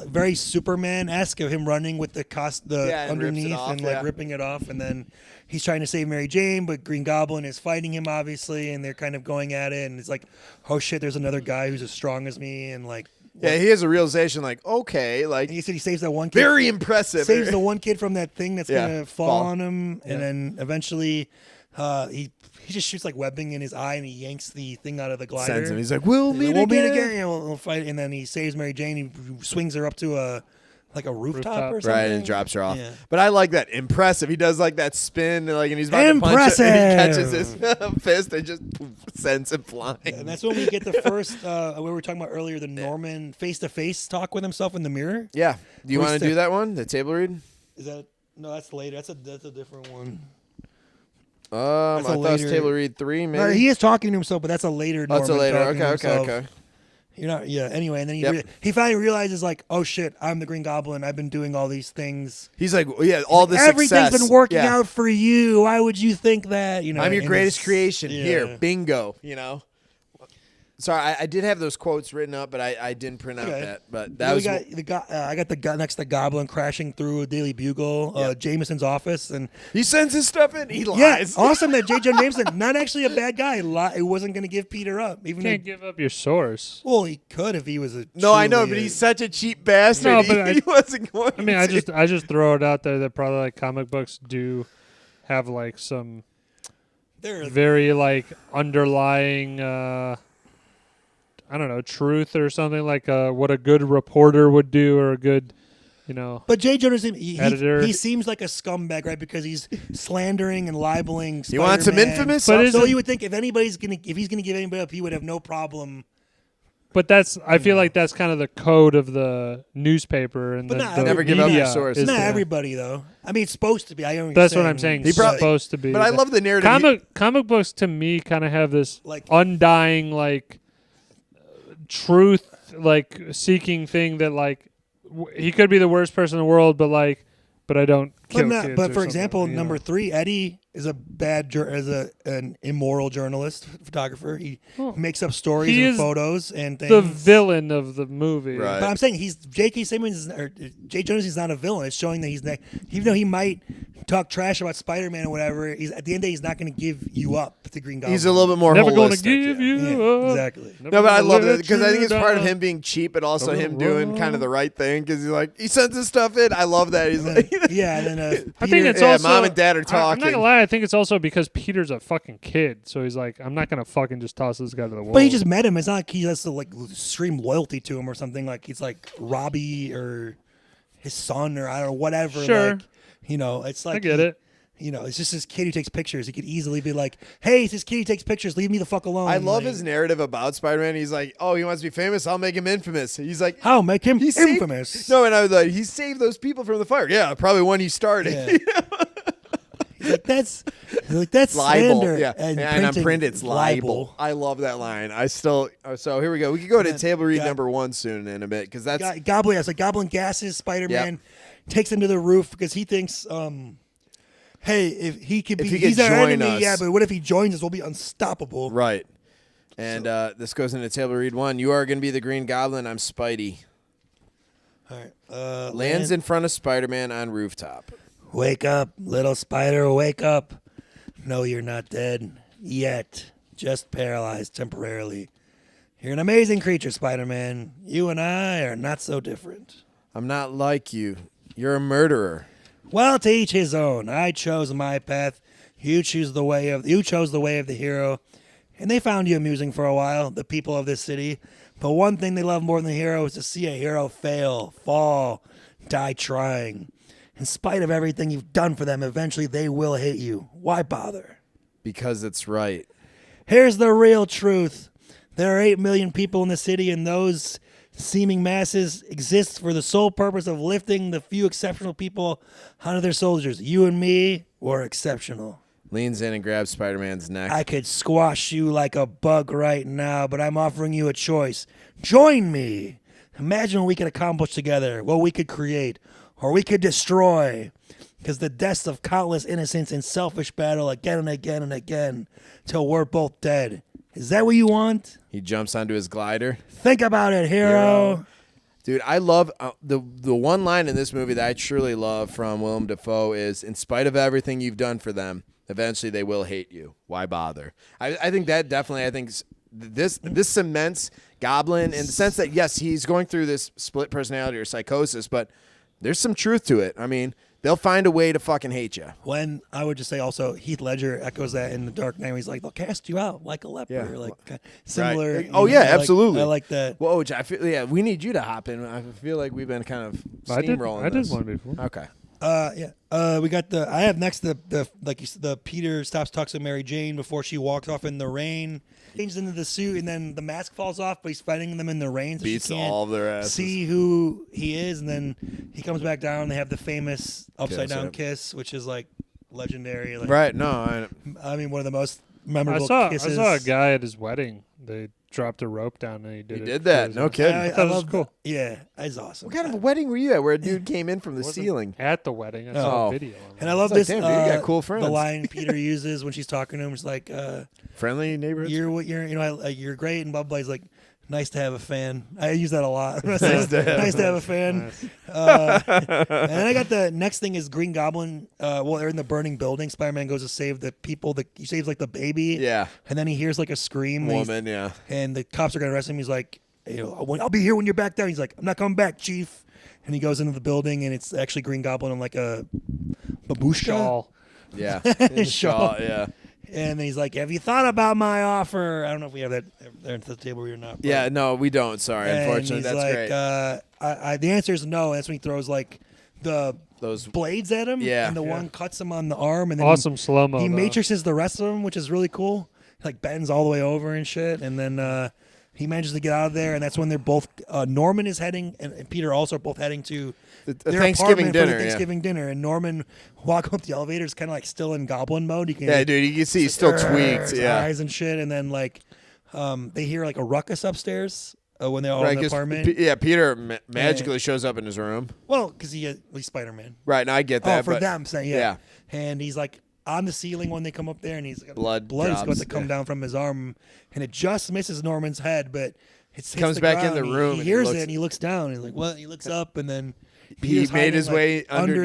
very Superman-esque of him running with the Yeah, and rips it underneath off, and like yeah. ripping it off, and then he's trying to save Mary Jane, but Green Goblin is fighting him obviously, and they're kind of going at it, and it's like, oh shit, there's another guy who's as strong as me, and like, Yeah, he has a realization like, okay, like and he said he saves that one kid. very impressive. Saves the one kid from that thing that's Yeah, gonna fall on him, and then eventually he just shoots like webbing in his eye, and he yanks the thing out of the glider. Sends him. He's like, we'll meet We'll again. meet again. Yeah, we'll fight. And then he saves Mary Jane. He swings her up to a rooftop or something. Right, and drops her off. Yeah. But I like that. Impressive. He does like that spin, like, and he's about to punch it, Impressive. and he catches his fist and just poof, sends him flying. And that's when we get the first, we were talking about earlier, the Norman face-to-face talk with himself in the mirror. Yeah. Do you Where's want to the- do that one? The table read? Is that no? That's later. That's a different one. I That's a thought it was later- table read 3, maybe. No, he is talking to himself, but that's a later. Oh, it's a Norman later. talking to Okay. himself. You're not. Yeah. Anyway, and then Yep. he finally realizes like, oh shit, I'm the Green Goblin. I've been doing all these things. He's like, yeah, all this Everything's success. been working Yeah. out for you. Why would you think that? You know, I'm your and greatest it's- creation. yeah. Here, bingo. You know. Sorry, I did have those quotes written up, but I didn't print out Okay. that. But Then that we was got I got the next the Goblin crashing through a Daily Bugle, Jameson's office, and he sends his stuff in. He yeah, lies. awesome that J. Jonah Jameson, not actually a bad guy, it wasn't going to give Peter up, even Can't though, give up your source. well, he could if he was a No, I know, truly but a- he's such a cheap bastard. No, he, but he wasn't going. I mean, I to. just throw it out there that probably like comic books do have like some they're very like underlying I don't know, truth or something like what a good reporter would do or a good, you know. But J. Jonah Editor. he seems like a scumbag, right? Because he's slandering and libeling. You want some Spider-Man. infamous? But So isn't- you would think if he's gonna give anybody up, he would have no problem. But I feel like that's kind of the code of the newspaper and But the, not- the Never give up media your source. is Not to- everybody though. I mean, it's supposed to be. I understand. That's what I'm saying. He It's probably- supposed to be. But I love the narrative. comic books to me kind of have this Like- undying like truth like seeking thing that like he could be the worst person in the world, but I don't kill kids. But or for example, something, you number know. 3, Eddie is a an immoral journalist, photographer. He makes up stories He and is photos and things. the villain of the movie. Right. But I'm saying J.K. Simmons or J. Jonas is not a villain. It's showing that even though he might talk trash about Spider-Man or whatever, he's at the end of the day he's not going to give you up to Green Goblin. He's a little bit more Never holistic. going to give yeah. you Yeah, up. exactly. Never No, but I gonna love it let because I think you it's part of down. him being cheap, but also Oh, him doing whoa. kind of the right thing because he's like he sends his stuff in. I love that. He's like, Yeah, and then I think it's Yeah, also mom and dad are I'm not talking. gonna lie. I think it's also because Peter's a fucking kid, so he's like, I'm not gonna fucking just toss this guy to the wall. but he just met him. It's not like he has to like extreme loyalty to him or something. Like he's like Robbie or his son or I don't know whatever. Sure. Like, you know, it's like I get it. You know, it's just this kid who takes pictures. He could easily be like, "Hey, it's this kid who takes pictures. Leave me the fuck alone." I love Like, his narrative about Spider-Man. He's like, oh, he wants to be famous. I'll make him infamous. He's like, How make him he saved- infamous? No, and I was like, he saved those people from the fire. Yeah, probably one he started. Yeah. He's like that's Libel, slander. yeah, and on print it's libel. I love that line. I still. So here we go. We could go to then table read got- number 1 soon in a bit because that's Goblin, it's like Goblin gasses Spider-Man. takes him to the roof because he thinks, hey, if he could be, If he he's could our join enemy. us. Yeah, but what if he joins us? We'll be unstoppable. Right. And this goes into table read 1. You are going to be the Green Goblin. I'm Spidey. All right. Lands in front of Spider-Man on Rooftop. Wake up, little spider, wake up. No, you're not dead yet. Just paralyzed temporarily. You're an amazing creature, Spider-Man. You and I are not so different. I'm not like you. You're a murderer. Well, to each his own. I chose my path. You chose the way of the hero. And they found you amusing for a while, the people of this city. But one thing they love more than the hero is to see a hero fail, fall, die trying. In spite of everything you've done for them, eventually they will hate you. Why bother? Because it's right. Here's the real truth. There are 8 million people in the city, and those seeming masses exist for the sole purpose of lifting the few exceptional people onto their soldiers. You and me were exceptional. Leans in and grabs Spider-Man's neck. I could squash you like a bug right now, but I'm offering you a choice. Join me. Imagine what we could accomplish together, what we could create, or we could destroy. Because the deaths of countless innocents in selfish battle again and again and again till we're both dead. Is that what you want? He jumps onto his glider. Think about it, hero. Dude, I love the one line in this movie that I truly love from Willem Dafoe is, in spite of everything you've done for them, eventually they will hate you. Why bother? I think that definitely, this cements Goblin in the sense that, yes, he's going through this split personality or psychosis, but there's some truth to it. I mean, they'll find a way to fucking hate you. When I would just say also, Heath Ledger echoes that in The Dark Knight. He's like, they'll cast you out like a leper. Yeah. Like similar. Right. Oh, yeah, absolutely. I like that. Well, OJ, I feel, we need you to hop in. I feel like we've been kind of steamrolling I did this. one before. Okay. We got I have next the like you said, the Peter stops talks to Mary Jane before she walks off in the rain, changes into the suit, and then the mask falls off, but he's fighting them in the rain, so Beats she can't all of their asses. see who he is, and then he comes back down. They have the famous upside down yep. kiss, which is like legendary. Like, Right. No. I mean, one of the most I memorable saw kisses. a guy at his wedding. They dropped a rope down and he did it. did that. for No his- kidding. I thought it was love cool. Yeah, it's awesome. What kind of a wedding were you at where a dude came in from the Wasn't ceiling? At the wedding. I saw Oh. a video. And I love It's like, this. damn, dude, you got cool friends. The line Peter uses when she's talking to him is like, Friendly neighborhood? you're great, and blah blah. He's like, nice to have a fan. I use that a lot. nice to have a fan. Nice. And then I got the next thing is Green Goblin. Well, they're in the burning building. Spider-Man goes to save the people. He saves like the baby. Yeah. And then he hears like a scream. Woman, yeah. And the cops are gonna arrest him. He's like, I'll be here when you're back down. He's like, I'm not coming back, Chief. And he goes into the building, and it's actually Green Goblin on like a babushka. Shawl. Yeah. Shawl. Yeah. And then he's like, have you thought about my offer? I don't know if we have that there at the table or not. but- Yeah, no, we don't. Sorry. And Unfortunately, he's that's like, great. the answer is no. That's when he throws like the Those blades at him. Yeah. And the one cuts him on the arm. And then Awesome slow mo. he matrixes the rest of them, which is really cool. Like bends all the way over and shit. And then he manages to get out of there. And that's when they're both, Norman is heading, and Peter also are both heading to the their Thanksgiving apartment dinner. for the Thanksgiving dinner. And Norman walking up the elevator is kind of like still in goblin mode. You can Yeah, dude, you can see he's still tweaked. his Yeah. eyes and shit. And then like they hear like a ruckus upstairs when they're all in the 'cause apartment. Peter magically shows up in his room. Well, because he's Spider-Man. Right, now I get that. Oh, for but them saying yeah. yeah. And he's like on the ceiling when they come up there, and he's Blood is about drops, to come yeah. down from his arm, and it just misses Norman's head, but it Comes back in the room He and hears looks- it, and he looks down. And he's like, "What?" He looks up, and then He Peter's made hiding, his like, way under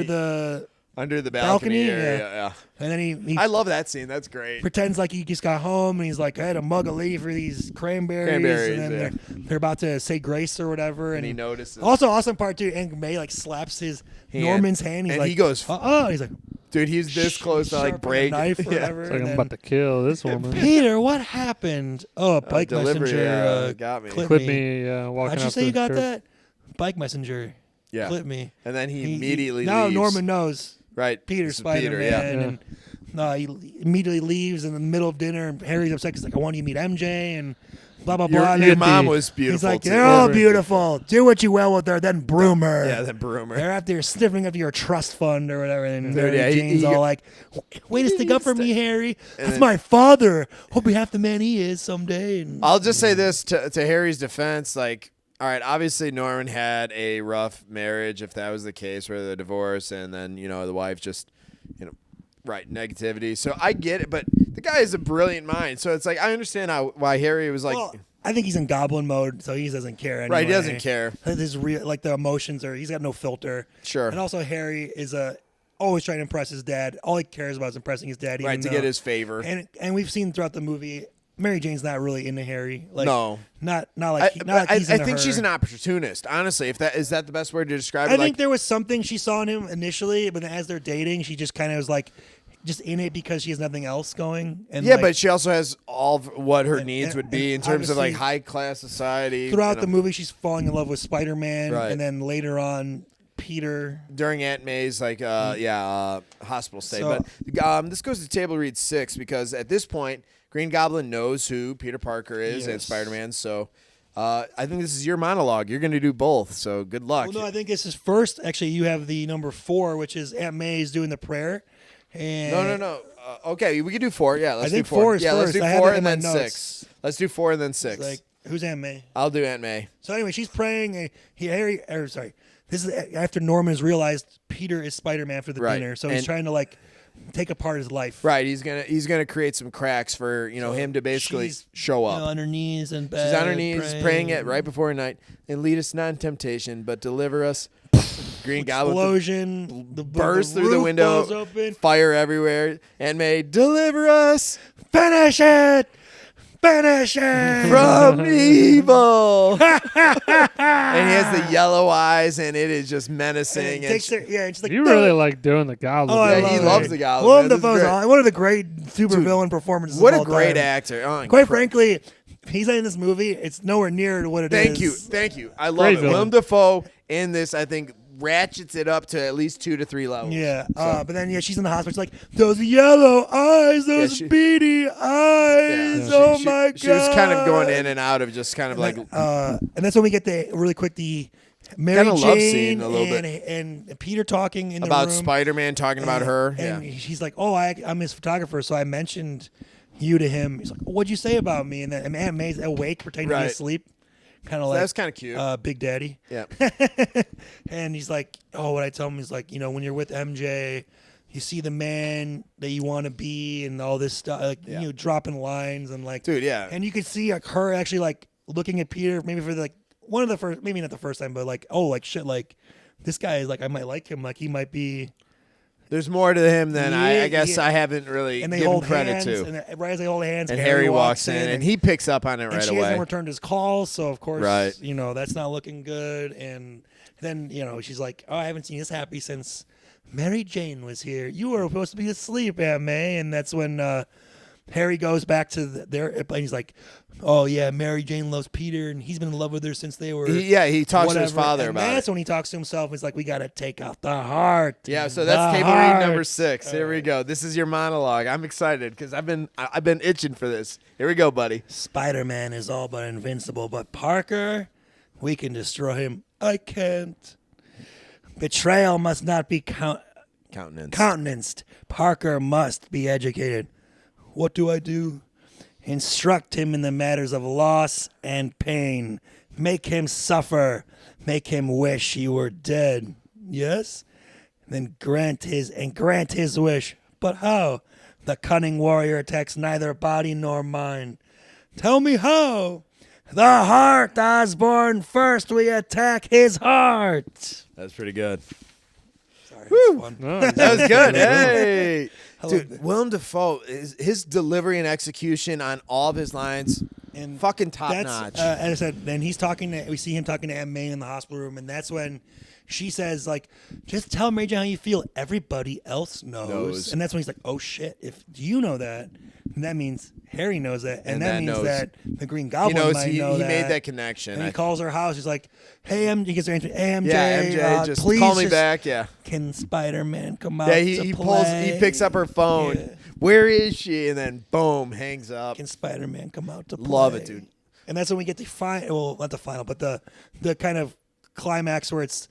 under the the balcony area. yeah. Yeah. and then he I love that scene. That's great. pretends like he just got home, and he's like, I had a mug of leaf for these cranberries, Cranberries, and then yeah. they're about to say grace or whatever, And he notices. Also, awesome part too. Aunt May like slaps his Hand. Norman's hand. He's And like, he goes, He's like, dude, he's this close to like sharp on the break. knife or Yeah. whatever. It's like and I'm then, about to kill this woman. Peter, what happened? Oh, a bike delivery, messenger got me. clipped Clip me. me walking How'd you up say the you got curb. that? Bike messenger Yeah. clipped me. And then he immediately now leaves. Norman knows Right. Peter's This is Peter, Spider-Man, yeah. and he immediately leaves in the middle of dinner, and Harry's upset because like, I want you to meet MJ, and blah blah blah. Your And mom was beautiful. he's like, too. they're all beautiful. Do what you will with her, then broom her. Yeah, then broom her. They're after sniffing up your trust fund or whatever, and Dude, yeah, Jane's he- all like, "Way to he stick up for needs me, to- Harry. That's then- my father. Hope you half the man he is someday." And I'll just say this to Harry's defense, like all right, obviously Norman had a rough marriage, if that was the case, where the divorce and then, the wife just, right, negativity. So I get it, but the guy is a brilliant mind. So it's like, I understand why Harry was like. Well, I think he's in goblin mode, so he doesn't care anyway. Right, he doesn't care. His real, like the emotions he's got no filter. Sure. And also Harry is always trying to impress his dad. All he cares about is impressing his dad. Right, to get his favor. And we've seen throughout the movie, Mary Jane's not really into Harry. Like, no. Not like he's I into think her. she's an opportunist, honestly. Is that the best word to describe it? I think there was something she saw in him initially, but as they're dating, she just kind of was like, just in it because she has nothing else going. And yeah, but she also has all of what her needs would be in terms of like high class society. Throughout the movie, she's falling in love with Spider-Man, right. And then later on, Peter. During Aunt May's hospital stay. But this goes to table read 6 because at this point, Green Goblin knows who Peter Parker is and Spider-Man. So I think this is your monologue. You're going to do both. So good luck. Well, no, I think this is first. Actually, you have the number 4, which is Aunt May's doing the prayer. And No. Okay, we can do 4. Yeah, let's do 4. 4 is yeah, first. let's do 4 and then 6. Let's do 4 and then 6. Like, who's Aunt May? I'll do Aunt May. So anyway, she's praying. This is after Norman has realized Peter is Spider-Man after the dinner, so he's trying to take apart his life. Right, he's gonna create some cracks for him to basically show up. On her knees and bed. She's on her knees praying it right before night, and lead us not in temptation, but deliver us. Green Goblin explosion, burst through the window, open. Fire everywhere. Aunt May, deliver us, finish it from evil. And he has the yellow eyes, and it is just menacing. It's like, you really like doing the Goblin. Oh, he loves the Goblin. Willem Dafoe's one of the great supervillain performances. What of a all great time. actor! Oh, quite frankly, if he's in this movie, it's nowhere near what it is. Thank you. I love it. Willem Dafoe in this, I think, ratchets it up to at least 2 to 3 levels. Yeah, but then she's in the hospital. She's like, those yellow eyes, those beady eyes. Yeah. My God. She was kind of going in and out of just kind of and that's when we get the Mary Jane love scene a little bit. And Peter talking in the about room. Spider-Man talking about her. And she's like, oh, I'm his photographer, so I mentioned you to him. He's like, what'd you say about me? And then Aunt May's awake, pretending to be asleep. Kind of that's kind of cute. Big Daddy. Yeah. And he's like, oh, what I tell him? He's like, when you're with MJ, you see the man that you want to be and all this stuff, dropping lines and dude, yeah. And you could see her actually looking at Peter, maybe for one of the first, maybe not the first time, but shit, this guy is I might like him, he might be. There's more to him than I guess I haven't really given credit to. And right as they hold hands, and Harry walks in, and he picks up on it right away. And she hasn't returned his calls, so of course, right. That's not looking good. And then, she's like, oh, I haven't seen this happy since Mary Jane was here. You were supposed to be asleep, Aunt May. And that's when Harry goes back to and he's like, oh, yeah, Mary Jane loves Peter, and he's been in love with her since they were. He talks to his father about it. That's when he talks to himself. He's like, we got to take out the heart. Yeah, so that's table read number 6. Here we go. This is your monologue. I'm excited because I've been itching for this. Here we go, buddy. Spider-Man is all but invincible, but Parker, we can destroy him. I can't. Betrayal must not be countenanced. Parker must be educated. What do I do? Instruct him in the matters of loss and pain. Make him suffer. Make him wish he were dead. Yes? Then grant his wish. But how? The cunning warrior attacks neither body nor mind. Tell me how. The heart, Osborn. First we attack his heart. That's pretty good. Sorry, Woo! fun. No, that was good. Hey. Dude, Dude, Willem Dafoe, his delivery and execution on all of his lines, and fucking top notch. As I said, then we see him talking to Aunt May in the hospital room, and that's when she says, just tell Mary Jane how you feel. Everybody else knows. And that's when he's like, oh shit, if you know that, then that means Harry knows that, and that means that the Green Goblin might know that. He made that connection. And he calls her house. He's like, hey, MJ, he gets her answer, hey, MJ, MJ, just please call me back. Yeah. Can Spider-Man come out? Yeah, he picks up her phone. Yeah. Where is she? And then boom, hangs up. Can Spider-Man come out to play? Love it, dude. And that's when we get the final. Well, not the final, but the kind of climax where it's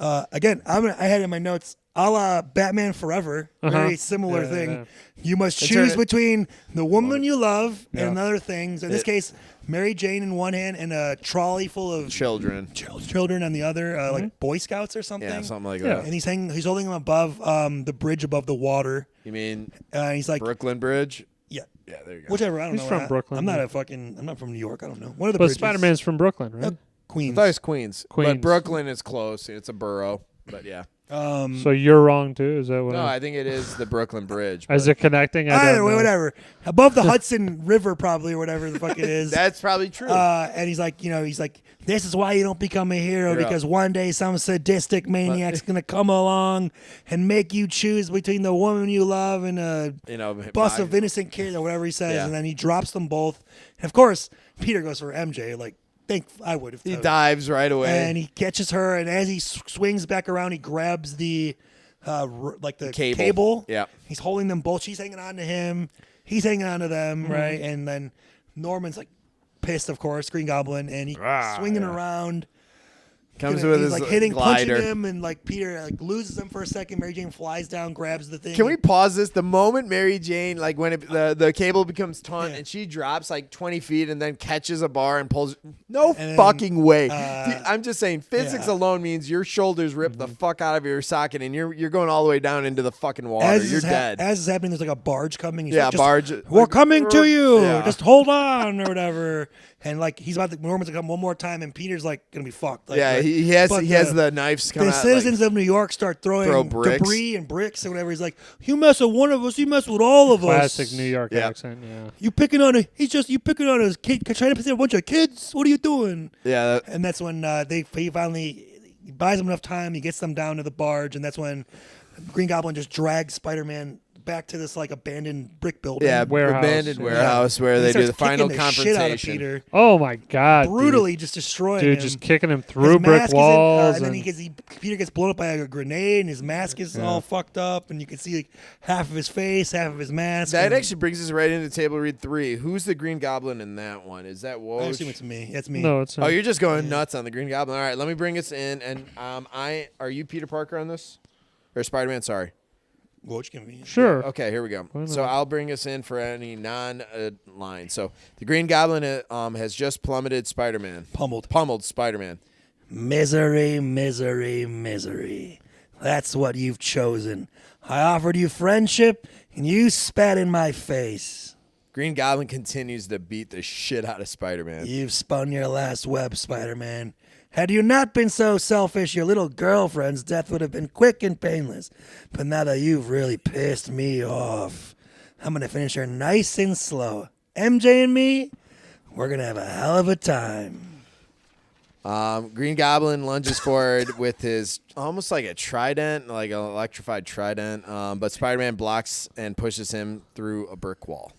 again. I had in my notes. a la Batman Forever, very similar Yeah, thing. yeah. You must It's choose her- between the woman you love Yeah. and other things. In this case, Mary Jane in one hand and a trolley full of Children. children on the other, like Boy Scouts or something. Yeah, something like Yeah. that. And he's holding them above the bridge above the water. You mean He's like, Brooklyn Bridge? yeah, Yeah, there you go. whichever. I don't He's know. from Brooklyn, I'm not yeah. I'm not from New York. I don't know. One of the But bridges. Spider-Man's from Brooklyn, right? Uh, I Queens. thought it was Queens. Queens. But Brooklyn is close. It's a borough. But yeah. So you're wrong too. Is that what? No, I think it is the Brooklyn Bridge. Is but it connecting? I Either don't way, know. whatever. Above the Hudson River, probably, or whatever the fuck it is. That's probably true. And he's like, this is why you don't become a hero, Hero. because one day some sadistic maniac's gonna come along and make you choose between the woman you love and a bus of innocent kids, or whatever he says, Yeah. and then he drops them both. And of course, Peter goes for MJ. Like, I would have. he dives right away. And he catches her, and as he swings back around, he grabs the the cable. Yeah. He's holding them both. She's hanging on to him. He's hanging on to them, right? And then Norman's like pissed, of course, Green Goblin, and he's swinging around. Comes He's with his like punching glider. him, and like Peter like loses him for a second. Mary Jane flies down, grabs the thing. Can we pause this? The moment Mary Jane, like when the cable becomes taut and she drops like 20 feet and then catches a bar and pulls. No And then, fucking way. I'm just saying, physics yeah. alone means your shoulders rip the fuck out of your socket and you're going all the way down into the fucking water. You're dead. As is happening, there's like a barge coming. He's Yeah, like, barge. We're coming to you. Yeah. Just hold on, or whatever. And like he's about to, Norman's gonna come one more time, and Peter's like gonna be fucked. Like, Yeah, like, he has but the knives come the out. citizens of New York start throw throwing bricks. debris and bricks or whatever. He's like, you mess with one of us, you mess with all of us. Classic New York Yeah. accent. Yeah. You picking on a kid, trying to piss a bunch of kids. What are you doing? Yeah, And that's when he finally buys them enough time. He gets them down to the barge, and that's when Green Goblin just drags Spider-Man back to this like abandoned brick building. yeah, Warehouse. abandoned Yeah. warehouse where And they he do the starts final kicking the shit out of confrontation. Peter. Oh my God. Brutally just destroying Dude, him. just kicking him His through brick mask is in, walls. and then Peter gets blown up by a grenade, and his mask is all fucked up, and you can see like half of his face, half of his mask. That and actually brings us right into table read 3. Who's the Green Goblin in that one? Is that I Woj? assume it's me. That's me. no, it's Oh, you're just going nuts on the Green Goblin. All right, let me bring us in. And are you Peter Parker on this? Or Spider-Man, sorry. Woj can be. sure. Okay, here we go. Why So not? I'll bring us in for any non-line. So the Green Goblin has just plummeted Spider-Man. Pummeled Spider-Man. Misery, misery, misery. That's what you've chosen. I offered you friendship, and you spat in my face. Green Goblin continues to beat the shit out of Spider-Man. You've spun your last web, Spider-Man. Had you not been so selfish, your little girlfriend's death would have been quick and painless. But now that you've really pissed me off, I'm going to finish her nice and slow. MJ and me, we're going to have a hell of a time. Green Goblin lunges forward with his almost like a trident, like an electrified trident. But Spider-Man blocks and pushes him through a brick wall.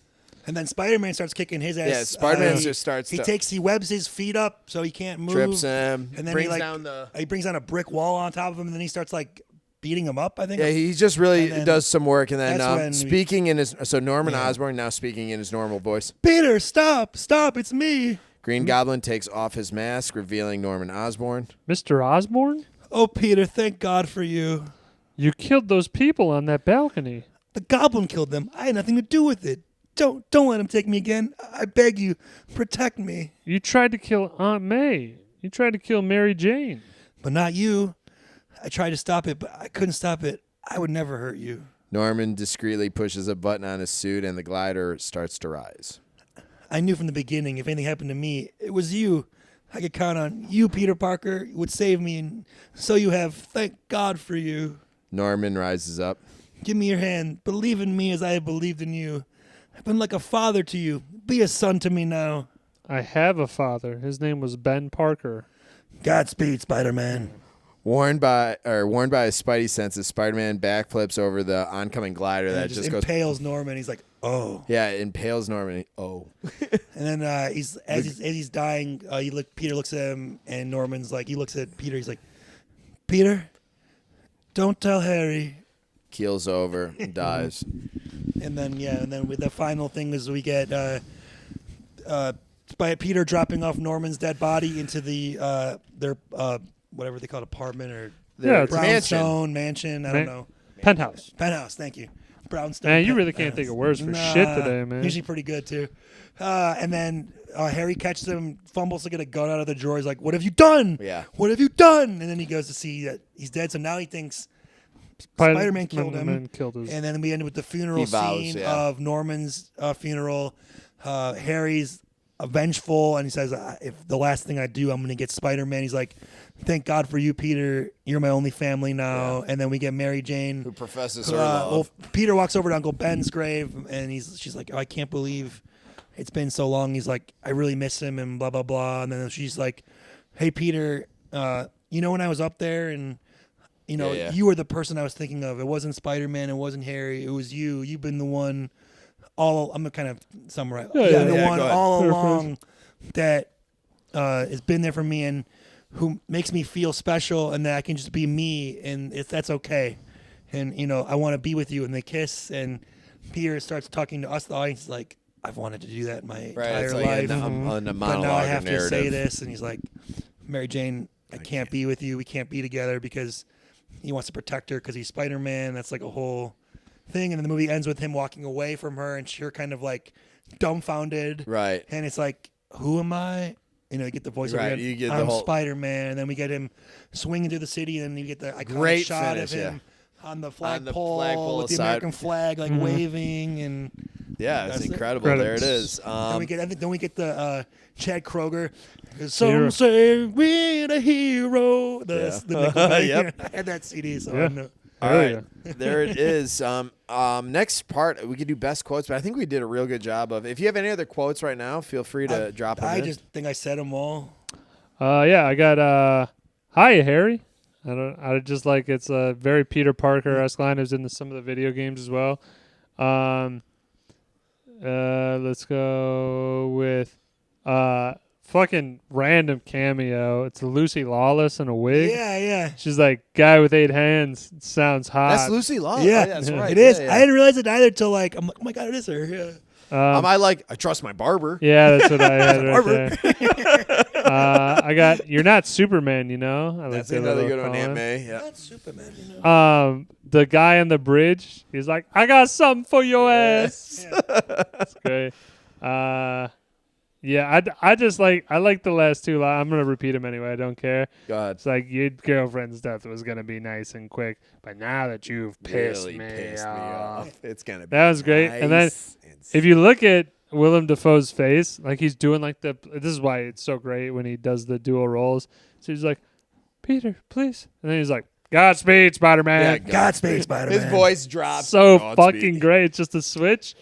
And then Spider-Man starts kicking his ass. Yeah, Spider-Man he- just starts He to- he webs his feet up so he can't move. Trips him, And then brings he down the... he brings down a brick wall on top of him, and then he starts like beating him up. I think. Yeah, he just really And then does some work, and then that's when we- speaking in his Norman Yeah. Osborn now speaking in his normal voice. Peter, stop! It's me. Green Goblin takes off his mask, revealing Norman Osborn. Mr. Osborn? Oh, Peter, thank God for you. You killed those people on that balcony. The Goblin killed them. I had nothing to do with it. Don't let him take me again. I beg you, protect me. You tried to kill Aunt May. You tried to kill Mary Jane. But not you. I tried to stop it, but I couldn't stop it. I would never hurt you. Norman discreetly pushes a button on his suit, and the glider starts to rise. I knew from the beginning if anything happened to me, it was you. I could count on you, Peter Parker. You would save me, and so you have. Thank God for you. Norman rises up. Give me your hand. Believe in me as I have believed in you. I've been like a father to you. Be a son to me now. I have a father. His name was Ben Parker. Godspeed, Spider-Man. Warned by his spidey senses, Spider-Man backflips over the oncoming glider And that it just goes. impales Norman. He's like, oh. Yeah, it impales Norman. Oh. And then he's dying. Peter looks at him, and Norman's like, he looks at Peter. He's like, Peter, don't tell Harry. Keels over and dies. And then with the final thing is we get by Peter dropping off Norman's dead body into their whatever they call it, apartment or Yeah, it's Brownstone mansion. I don't know. Penthouse. Penthouse. Thank you. Brownstone. Man, you really can't think of words for shit today, man. Usually pretty good too. And then Harry catches him, fumbles to get a gun out of the drawer. He's like, "What have you done? Yeah. What have you done?" And then he goes to see that he's dead. So now he thinks Spider-Man killed him. And then we end with the funeral scene of Norman's funeral. Harry's vengeful, and he says, "If the last thing I do, I'm going to get Spider-Man." He's like, "Thank God for you, Peter. You're my only family now." And then we get Mary Jane, who professes her love. Well, Peter walks over to Uncle Ben's grave, and she's like, "Oh, I can't believe it's been so long." He's like, "I really miss him," and blah blah blah. And then she's like, "Hey, Peter, when I was up there, and you were the person I was thinking of. It wasn't Spider-Man. It wasn't Harry. It was you. You've been the one." I'm gonna kind of summarize. The one all along that has been there for me and who makes me feel special, and that I can just be me, and that's okay. And I want to be with you. And they kiss, and Peter starts talking to us, the audience, like, "I've wanted to do that my entire life, but now I have to say this." And he's like, "Mary Jane, I can't be with you. We can't be together," because he wants to protect her because he's Spider-Man. That's like a whole thing. And then the movie ends with him walking away from her, and she's kind of like dumbfounded. Right. And it's like, who am I? You get the voice again. You get I'm Spider-Man. And then we get him swinging through the city, and then you get the iconic shot of him on the flagpole with the American flag, like waving, and it's incredible. There it is. Then we get the Chad Kroger. Some say we're the hero. The Nickelback. I had that CD, so I know. All right, there it is. Next part, we could do best quotes, but I think we did a real good job of. If you have any other quotes right now, feel free to drop them. I just think I said them all. I got "Hiya, Harry." I just like it's a very Peter Parker-esque line. It was in some of the video games as well. Let's go with fucking random cameo. It's Lucy Lawless in a wig. Yeah. She's like, "Guy with 8 hands sounds hot." That's Lucy Lawless. Yeah, that's right. It is. Yeah. I didn't realize it either till like, I'm like, "Oh my God, it is her." Yeah. I trust my barber. Yeah, that's what I had right there. I got "You're not Superman," I that's another good one, Aunt May. Yeah. Not Superman, the guy on the bridge, he's like, "I got something for your ass." Yeah. That's great. I just like the last two lines. I'm gonna repeat them anyway. I don't care. Go ahead. It's like, your girlfriend's death was gonna be nice and quick, but now that you've pissed me off, it's gonna be. That was great. Nice. And then if you look at Willem Dafoe's face, like he's doing like this is why it's so great when he does the dual roles. So he's like, "Peter, please," and then he's like, "Godspeed, Spider-Man." Yeah, Godspeed, Spider-Man. His voice drops. So fucking great. It's just a switch.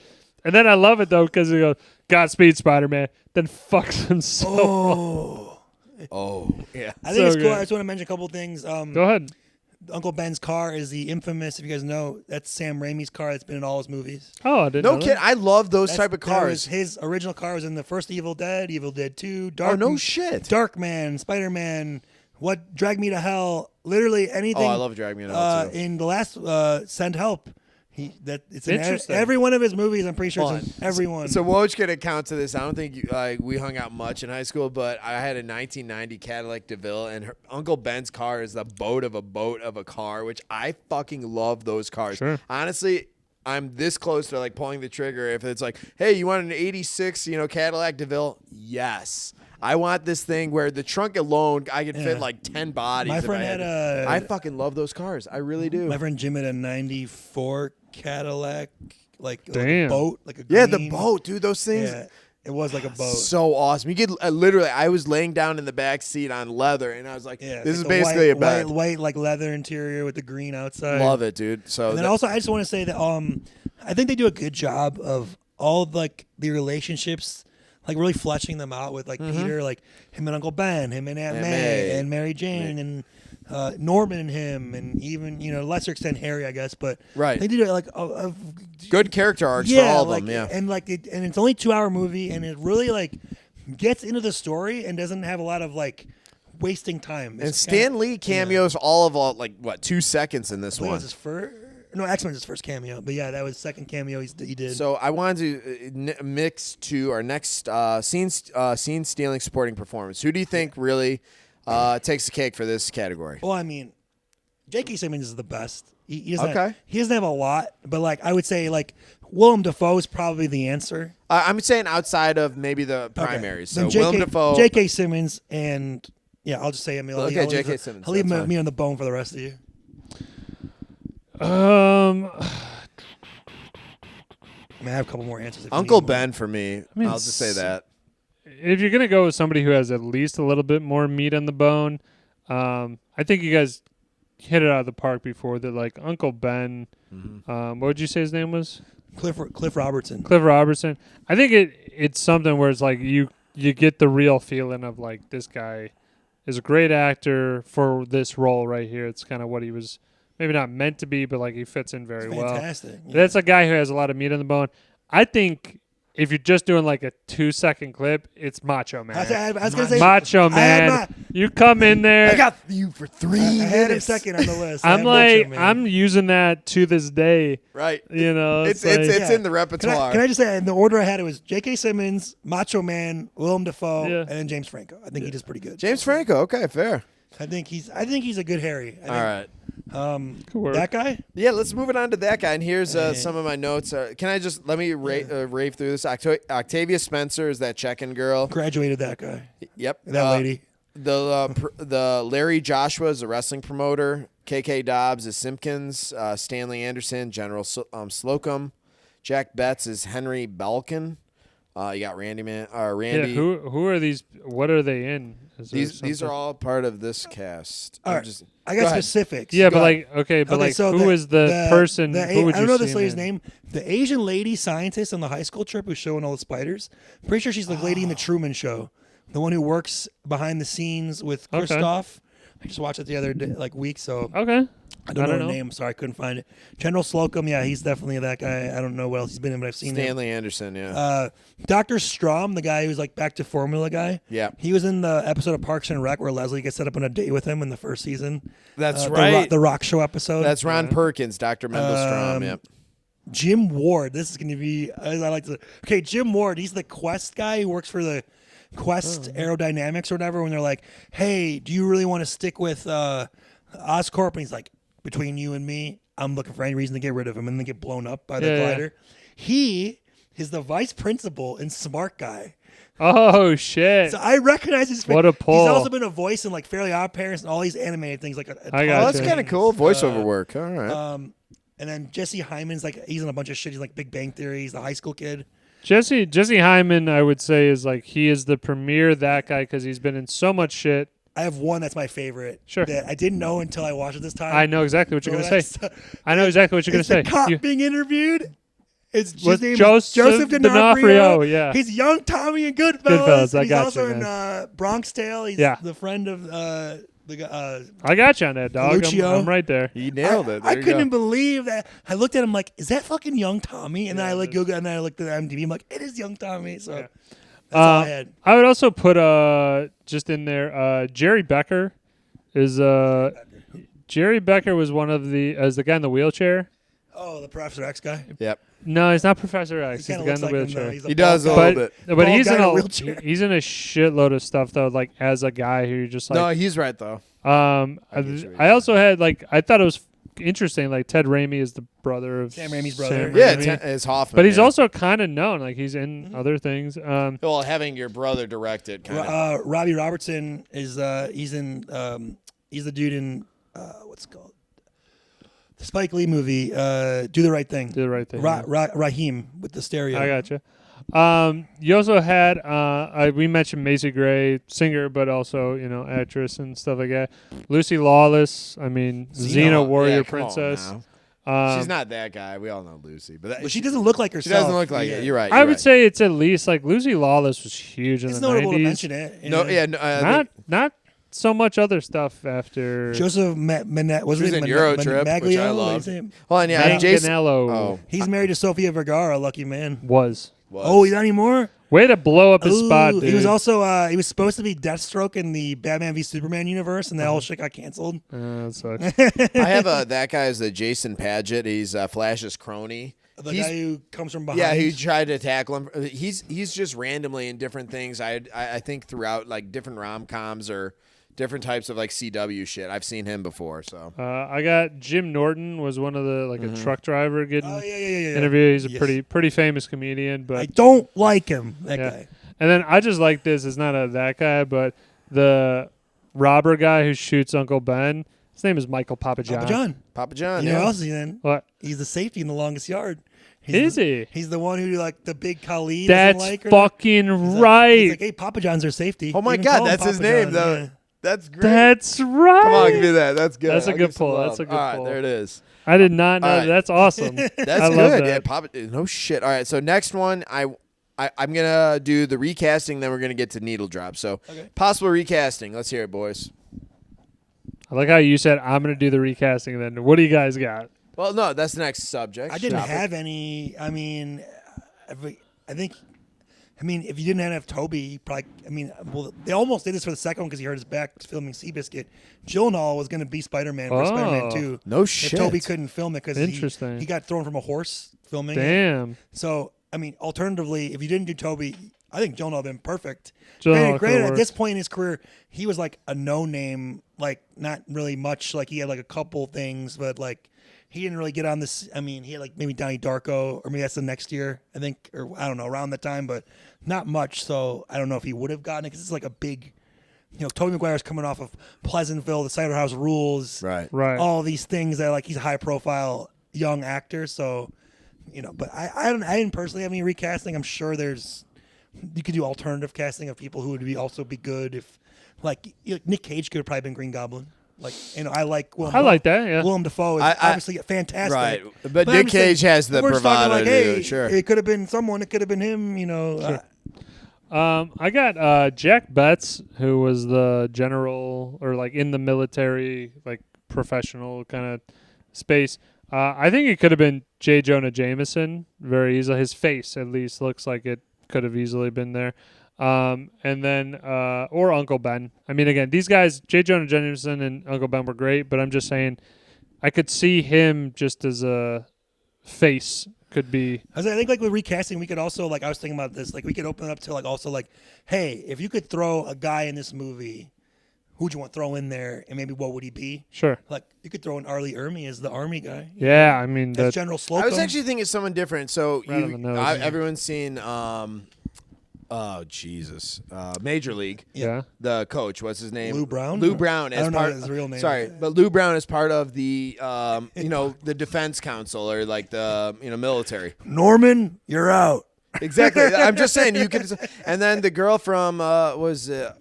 And then I love it, though, because he goes, "Godspeed, Spider-Man," then fucks him so yeah. I think it's cool. I just want to mention a couple things. Go ahead. Uncle Ben's car is the infamous, if you guys know, that's Sam Raimi's car that's been in all his movies. Oh, I didn't know. No kid. I love those type of cars. His original car was in the first Evil Dead 2, shit. Darkman, Spider-Man, What Drag Me to Hell, literally anything. Oh, I love Drag Me to Hell, too. In the last Send Help. It's in Interesting. every one of his movies. I'm pretty sure it's in every one. So Woj can account to this. I don't think we hung out much in high school, but I had a 1990 Cadillac DeVille, and Uncle Ben's car is the boat of a car, which I fucking love those cars. Sure. Honestly, I'm this close to like pulling the trigger. If it's like, "Hey, you want an 86, Cadillac DeVille?" Yes. I want this thing where the trunk alone, I could fit like 10 bodies. My friend had I fucking love those cars. I really do. My friend Jim had a 94 Cadillac, like Damn. a boat, like a green. Yeah, the boat, dude. Those things. Yeah, it was like a boat. So awesome. You could literally. I was laying down in the back seat on leather, and I was like, Yeah, "This is like basically a bed." White like leather interior with the green outside. Love it, dude. So and then also, I just want to say that I think they do a good job of all like the relationships, like really fleshing them out with like Peter, like him and Uncle Ben, him and Aunt May, and Mary Jane, and Norman and him, and even to lesser extent Harry, I guess. But they did like a good character arcs for all of them. Yeah, and and it's only a 2-hour movie, and it really like gets into the story and doesn't have a lot of like wasting time. And Stan Lee cameos all like 2 seconds in this one. Was his first? No, X-Men's his first cameo, but yeah, that was the second cameo he did. So I wanted to mix to our next scene stealing supporting performance. Who do you think really takes the cake for this category? Well, I mean, J.K. Simmons is the best. He doesn't Okay. he doesn't have a lot, but like I would say like Willem Dafoe is probably the answer. I'm saying outside of maybe the primaries. So Then Willem Dafoe. J.K. Simmons and yeah, I'll just say him. Okay, I'll J.K. leave- Simmons, I'll leave that's fine. me on the bone for the rest of you. I mean, I have a couple more answers. If you Uncle need more. Ben for me. mean, I'll just say that. If you're gonna go with somebody who has at least a little bit more meat on the bone, I think you guys hit it out of the park before. That like Uncle Ben. What would you say his name was? Cliff Robertson. Cliff Robertson. I think it's something where it's like you get the real feeling of like this guy is a great actor for this role right here. It's kind of what he was maybe not meant to be, but like he fits in very well. Fantastic. Yeah. That's a guy who has a lot of meat on the bone. I think if you're just doing like a 2-second clip, it's Macho Man. I was gonna say Macho Man. You come in there. I got you for 3 minutes. I had him second on the list. I'm like, I'm using that to this day. Right. You know, It's like- in the repertoire. Can I just say, in the order I had it was J.K. Simmons, Macho Man, Willem Dafoe, Yeah. and then James Franco. I think he does pretty good. James Franco. Okay, fair. I think he's a good Harry. All right. Good work. That guy? Yeah, let's move it on to that guy. And here's some of my notes. Can I just let me rave through this? Octavia Spencer is that check-in girl. Graduated that guy. Yep. That lady. The Larry Joshua is a wrestling promoter. KK Dobbs is Simpkins. Stanley Anderson, General Slocum. Jack Betts is Henry Balkin. You got Randy. Yeah, who are these? What are they in? Is there These are something- all part of this cast. All I'm right. just- I go got ahead. specifics. Yeah, Go but ahead. like, okay, but Okay, like, so who is the person? Who would I you don't know see this him lady's in? name. The Asian lady scientist on the high school trip who's showing all the spiders. I'm pretty sure she's the lady in the Truman Show, the one who works behind the scenes with Okay. Kristoff. I just watched it the other day, week, so Okay, I don't know her name. Sorry, I couldn't find it. General Slocum, yeah, he's definitely that guy. I don't know what else he's been in, but I've seen him. Stanley Anderson, yeah. Dr. Strom, the guy who's like back to formula guy. Yeah. He was in the episode of Parks and Rec where Leslie gets set up on a date with him in the first season. That's right. The Rock Show episode. That's Ron Perkins, Dr. Mendel Strom, yep. Jim Ward. This is going to be, as I like to. Okay, Jim Ward. He's the Quest guy who works for the Quest Aerodynamics or whatever. When they're like, "Hey, do you really want to stick with Oscorp?" And he's like, "Between you and me, I'm looking for any reason to get rid of him," and then get blown up by the Yeah, yeah. glider. He is the vice principal in Smart Guy. Oh shit! So I recognize his face. What a pull. He's also been a voice in like Fairly Odd Parents and all these animated things. Like I Oh, got that's you. kind of cool. Voiceover work. All right. And then Jesse Hyman's like he's in a bunch of shit. He's like Big Bang Theory. He's the high school kid. Jesse Hyman, I would say, is like he is the premier that guy because he's been in so much shit. I have one that's my favorite. Sure. That I didn't know until I watched it this time. I know exactly what you're So gonna say. that's- I know exactly what you're gonna It's say. the cop You- being interviewed. It's his With name is Joseph D'Onofrio, yeah. He's young Tommy in Goodfellas. Goodfellas, I and he's got also you, in Bronx Tale. He's Yeah. the friend of the I got you on that, dog. Lucio. I'm right there. He nailed it. There I you couldn't go. believe that. I looked at him like, is that fucking young Tommy? And then I like Google and then I looked at IMDb. I'm like, it is young Tommy. So that's all I had. I would also put just in there Jerry Becker is Jerry Becker was one of the guy in the wheelchair. Oh, the Professor X guy. Yep. No, he's not Professor X. He He's the kinda guy in the looks like him, though. wheelchair. He's a He does a bald little guy. bit. But he's guy in in a a wheelchair. he's in a shitload of stuff though. Like as a guy who you're just like. No, he's right though. I also had like I thought it was interesting. Like Ted Raimi is the brother of Sam Raimi's brother. Sam Yeah, Raimi. it's Hoffman. But he's yeah. also kind of known. Like he's in other things. well, having your brother direct it kind of. Robbie Robertson is he's the dude in what's it called the Spike Lee movie Do the Right Thing. Do the right thing. Raheem with the stereo. I gotcha. You also had we mentioned Macy Gray, singer, but also actress and stuff like that. Lucy Lawless. I mean, Xena Warrior Yeah, come on Princess. now. She's not that guy. We all know Lucy, but But she doesn't look like she herself. doesn't look like Yeah. it. You're right. I you're would right. say it's at least like Lucy Lawless was huge in It's the notable 90s. to mention it. No, yeah, no, I think Not so much other stuff after Joseph Manette was She was in Eurotrip, which I loved. Hold on, yeah, Jason. Manganiello Oh, He's married to Sofia Vergara, lucky man. was. Oh, he's not anymore. Way to blow up his spot, Ooh, dude. He was also he was supposed to be Deathstroke in the Batman v Superman universe, and that whole shit got canceled. That sucks. I have that guy is the Jason Padgett. He's Flash's crony. The He's- guy who comes from behind. Yeah, he tried to tackle him. He's just randomly in different things. I think throughout like different rom-coms or different types of like CW shit. I've seen him before. So I got Jim Norton was one of the like a truck driver getting Oh yeah. interviewed. He's a Yes. pretty famous comedian, but I don't like him. That Yeah. guy. And then I just like this. It's not that guy, but the robber guy who shoots Uncle Ben. His name is Michael Papajohn. Papa John. Papa John. You know yeah. what else he's in? What He's the safety in The Longest Yard. is he? He's the one who like the big Khalid That's doesn't like. Or fucking he's right. He's like, hey, Papa John's our safety. Oh my Even God, call him that's his Papa name John, though. yeah. That's great. That's right. Come on, give me that. That's good. That's a I'll good give some pull. love. That's a good All right, pull. there it is. I did not know. All right. That's awesome. That's I love good. that. Yeah, Papa. No shit. All right. So next one, I'm gonna do the recasting. Then we're gonna get to needle drop. So possible recasting. Let's hear it, boys. I like how you said I'm going to do the recasting. Then what do you guys got? Well, no, that's the next subject. I didn't topic. have any. I mean, I think. I mean, if you didn't have Toby, you probably. I mean, well, they almost did this for the second one because he hurt his back filming Seabiscuit. Gyllenhaal was going to be Spider-Man for Spider-Man 2. No If shit. Toby couldn't film it because Interesting. he got thrown from a horse filming it. Damn. So, I mean, alternatively, if you didn't do Toby, I think Gyllenhaal would have been perfect. Gyllenhaal Granted, could've at this point in his career, he was like a no-name, like not really much. Like he had like a couple things, but like he didn't really get on this. I mean, he had like maybe Donnie Darko, or maybe that's the next year, I think, or I don't know, around that time, but not much. So I don't know if he would have gotten it because it's like a big, you know, Tobey Maguire's coming off of Pleasantville, The Cider House Rules, Right. Right. all these things that like he's a high-profile young actor. So, you know, but I didn't personally have any recasting. I'm sure you could do alternative casting of people who would also be good. If like Nick Cage could have probably been Green Goblin. Like, you know, I like Willem. I like that. Yeah. Willem Dafoe is obviously fantastic. Right. But I'm Nick just saying, Cage has the we're just talking bravado like, to hey, do it, sure. it could have been someone. It could have been him. You know. Sure. I got Jack Betts, who was the general or like in the military, like professional kind of space. I think it could have been J. Jonah Jameson very easily. His face, at least, looks like it could have easily been there. And then, or Uncle Ben. I mean, again, these guys, J. Jonah Jameson and Uncle Ben were great, but I'm just saying I could see him just as a face could be. I think like with recasting, we could also like I was thinking about this. Like we could open it up to like also like, hey, if you could throw a guy in this movie, who'd you want to throw in there, and maybe what would he be? Sure. Like you could throw in Arlie Ermy as the army guy. Yeah, I mean, That's General Slocum. I was actually thinking someone different. So Right on the nose, yeah. everyone's seen oh Jesus, Major League. yeah. The coach, what's his name? Lou Brown? Lou Brown I as don't know part. his real name. Sorry, but Lou Brown is part of the you know, the defense council or like the military. Norman, you're out. Exactly. I'm just saying you could. And then the girl from is it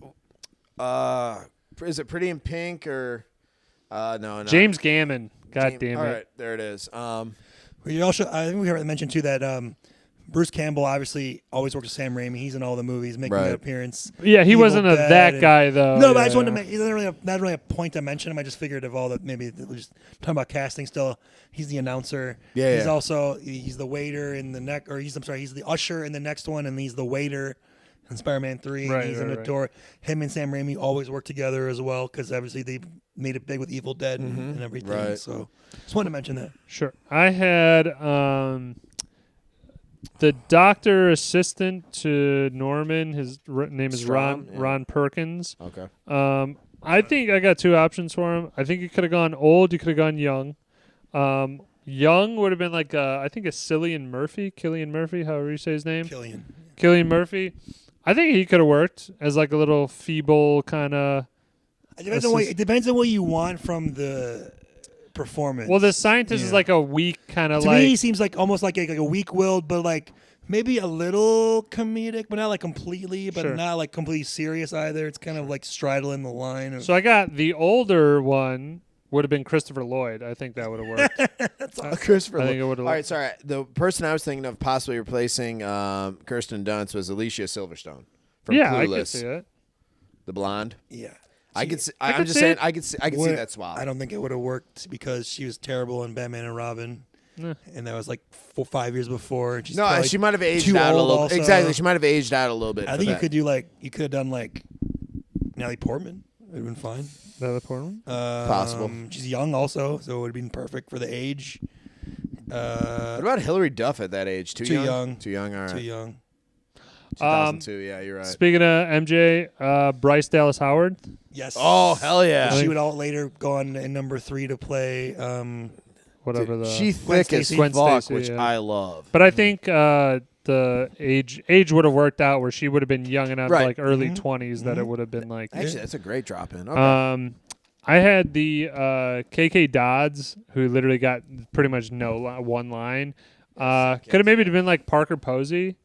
Pretty in Pink or no? James Gammon. God James- damn it. All right, there it is. We also, I think we already mentioned too that Bruce Campbell obviously always works with Sam Raimi. He's in all the movies, making Right. an appearance. Yeah, he Evil wasn't Dead that and- guy though. No, but I Yeah, just wanted to yeah. make. He's not really a point to mention him. I just figured of all that maybe we're just talking about casting. Still, he's the announcer. Yeah, He's yeah. also he's the waiter in the neck, or he's the usher in the next one, and he's the waiter in Spider-Man 3. Right, and he's in right, the right. door. Him and Sam Raimi always work together as well because obviously they made it big with Evil Dead and everything. Right. So just wanted to mention that. Sure. I had the doctor assistant to Norman. His name is Strong, yeah. Ron Perkins. Okay. I think I got two options for him. I think you could have gone old. You could have gone young. Young would have been like I think a Cillian Murphy, however you say his name. Cillian Murphy. I think he could have worked as like a little feeble kind of. It depends on what you want from the performance. Well, the scientist is Yeah. like a weak kind of To like. me, he seems like almost like a weak-willed, but like maybe a little comedic, but not like completely, but Sure. not like completely serious either. It's kind of like straddling the line. Of, So I got the older one would have been Christopher Lloyd. I think that would have worked. Christopher. I think it would have. All right, sorry. The person I was thinking of possibly replacing Kirsten Dunst was Alicia Silverstone from Yeah, Clueless. I could see it. The blonde. yeah. I could see. I I'm could just see saying. it. I could see that swap. I don't think it would have worked because she was terrible in Batman and Robin, Nah. and that was like 5 years before. And she's No, probably she might have aged too out a old little. also. Exactly, she might have aged out a little bit. I for think that. you could have done like Natalie Portman. It would have been fine. The other porn? Possible. She's young also, so it would have been perfect for the age. What about Hilary Duff at that age? Too Too young. young. Too young. All right. Too young. 2002. Yeah, you're right. Speaking of MJ, Bryce Dallas Howard. Yes. Oh, hell yeah. She would all later go on in number 3 to play. Whatever the She Gwen thick as Stacy. Gwen fuck, Stacy, which yeah. I love. But I think the age would have worked out where she would have been young enough, Right. like early 20s, that it would have been like. Actually, that's a great drop in. Okay. I had the KK Dodds, who literally got pretty much one line. Could have maybe been like Parker Posey.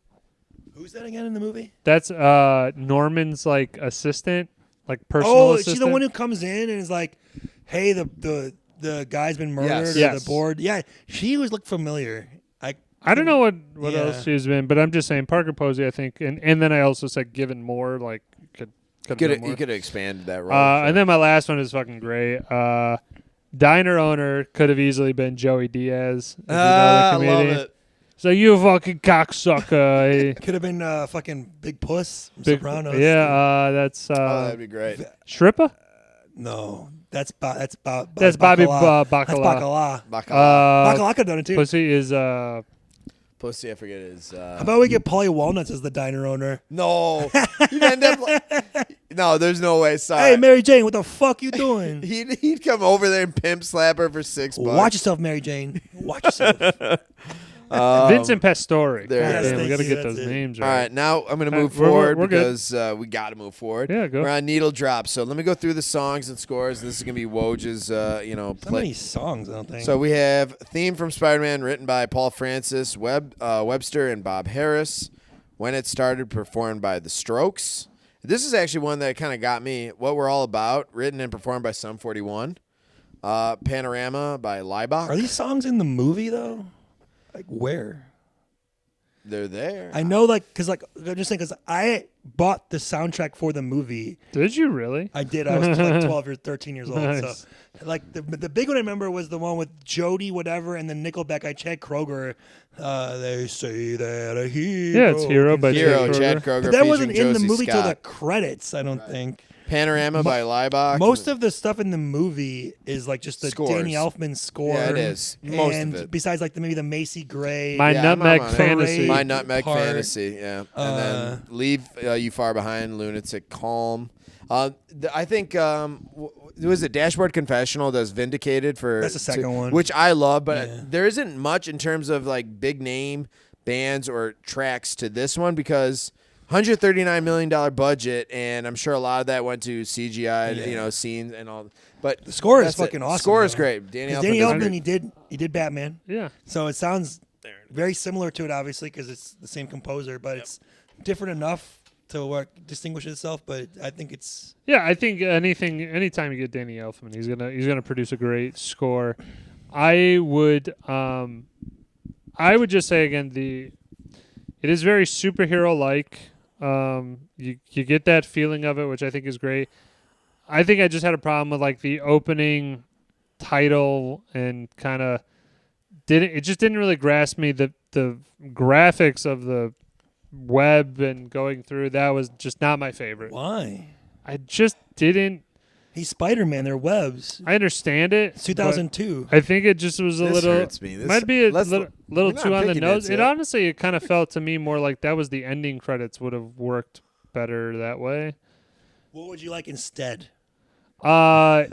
Who's that again in the movie? That's Norman's like assistant, like personal assistant. She's the one who comes in and is like, "Hey, the guy's been murdered." Or Yes. the board. Yeah, she always looked familiar. I don't know what Yeah. else she's been, but I'm just saying Parker Posey. I think, and then I also said given more, like could have done more. You could have expanded that role. And then my last one is fucking great. Diner owner could have easily been Joey Diaz. If you know the I love comedian. it. So you fucking cocksucker. Could have been fucking Big Puss from Big- Sopranos. Yeah, that's Oh, that'd be great. Shrippa? No, that's Bobby That's Bobby That's Bacala. Bacala. Bacala. Bacala could have done it too. Pussy is Pussy, I forget his. How about we get Paulie Walnuts as the diner owner? No. You'd end up no, there's no way. Sorry. Hey, Mary Jane, what the fuck you doing? He'd come over there and pimp slap her for $6. Watch yourself, Mary Jane. Watch yourself. Vincent Pastore. there God it is. damn, we got to Thank you, get those that's it. names All right. right, now I'm going to move we're forward good. because we got to move forward. Yeah, go. We're on Needle Drop. So let me go through the songs and scores. This is going to be Woj's, So play. many songs, I don't think. So we have theme from Spider-Man written by Paul Francis Webster and Bob Harris. When It Started, performed by The Strokes. This is actually one that kind of got me. What We're All About, written and performed by Sum 41. Panorama by Leibach. Are these songs in the movie though? Like where? They're there. I know, like, cause like I'm just saying, cause I bought the soundtrack for the movie. Did you really? I did. I was like 12 or 13 years old. Nice. So, like, the big one I remember was the one with Jody, whatever, and then Nickelback. I Chad Kroger. They say that a hero. Yeah, it's Hero by Hero, Chad Chad Kroger. Kroger. But that wasn't featuring in the Josie movie till the Scott. credits. I don't think. Panorama by Leibach. Most of the stuff in the movie is like just the Scores. Danny Elfman score. Yeah, it is. Most and of it. besides, like maybe the Macy Gray. My Yeah, I'm Nutmeg on it. Fantasy. My Nutmeg part. Fantasy, yeah. And then Leave You Far Behind, Lunatic Calm. I think, was it Dashboard Confessional does Vindicated for... That's the second one. Which I love, but Yeah. there isn't much in terms of like big name bands or tracks to this one because... $139 million budget, and I'm sure a lot of that went to CGI, scenes and all. But The score is that's it. fucking awesome. Score is though. great. Danny 'Cause Elfman. Danny does Elfman, great. he did Batman. Yeah. So it sounds very similar to it, obviously, because it's the same composer, but it's different enough to distinguish itself. But I think it's Yeah, I think anytime you get Danny Elfman, he's gonna produce a great score. I would just say again it is very superhero like. You get that feeling of it, which I think is great. I think I just had a problem with like the opening title and kind of didn't really grasp me. The graphics of the web and going through that was just not my favorite. why I just didn't. he's Spider-Man. They're webs. I understand it. It's 2002. but I think it just was a This little. hurts me. This- Might be a let's- little we're not too on the picking nose. Nits It yet. honestly, it kind of felt to me more like that was the ending credits would have worked better that way. What would you like instead? Right?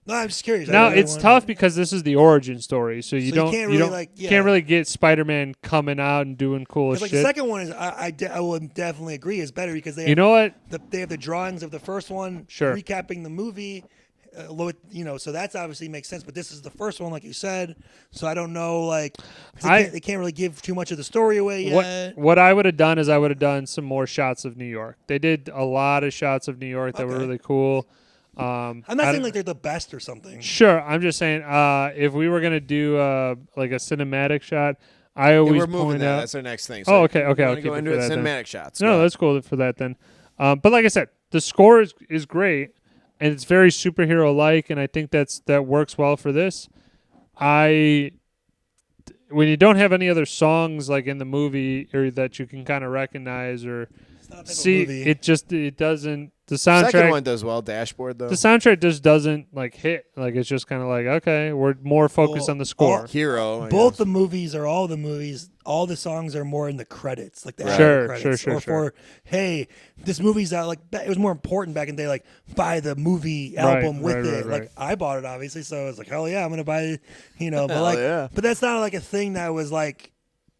No, I'm just curious. I Now really it's wanna- tough because this is the origin story, so you you don't can't you really, don't like, you yeah. can't really get Spider-Man coming out and doing cool 'Cause, shit. like the second one is I would definitely agree is better because they You know what? they have the drawings of the first one, Sure. recapping the movie. So that's obviously makes sense. But this is the first one, like you said. So I don't know, like 'cause they can't really give too much of the story away yet. What I would have done is I would have done some more shots of New York. They did a lot of shots of New York that were Okay. really cool. I'm not saying like they're the best or something. Sure, I'm just saying if we were gonna do like a cinematic shot, I always we're moving point that. out. That's our next thing. Oh, okay, we're okay, I'll gonna keep go it into for it. that then. Cinematic shots. No, Go. that's cool for that then. But like I said, the score is great and it's very superhero like, and I think that works well for this. When you don't have any other songs like in the movie or that you can kind of recognize or It's not that type of see, movie. it doesn't. The soundtrack. Second one does well. Dashboard though. The soundtrack just doesn't like hit. Like it's just kind of like, okay, we're more focused on the score. Hero. Both the movies or all the movies, all the songs are more in the credits, like the Right. after credits. Sure. For hey, this movie's out. Like it was more important back in the day. Like buy the movie album with it. Right. Like I bought it obviously, so I was like, hell yeah, I'm gonna buy it. But Hell like, yeah. but that's not like a thing that was like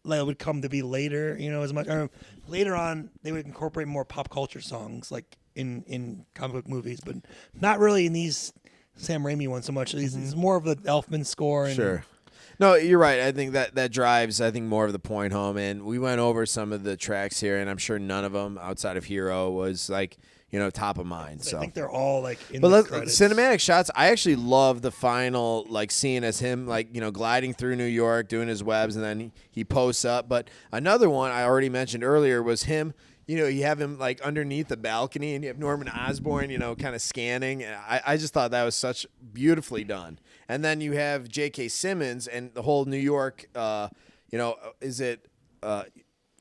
it would come to be later. As much. Or later on, they would incorporate more pop culture songs like in comic book movies, but not really in these Sam Raimi ones so much. It's more of the Elfman score. And, Sure. No, you're right. I think that drives, more of the point home. And we went over some of the tracks here, and I'm sure none of them outside of Hero was top of mind. So I think they're all like in but the credits. cinematic shots, I actually love the final scene as him gliding through New York, doing his webs, and then he posts up. But another one I already mentioned earlier was him. You have him underneath the balcony, and you have Norman Osborn, kind of scanning. I just thought that was such beautifully done. And then you have J.K. Simmons and the whole New York. Is it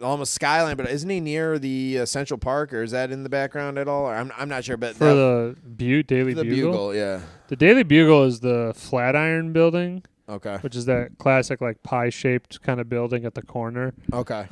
almost skyline? But isn't he near the Central Park, or is that in the background at all? Or I'm not sure. But For the Daily the Bugle? Bugle, yeah. The Daily Bugle is the Flatiron Building, Okay. which is that classic pie-shaped kind of building at the corner. Okay.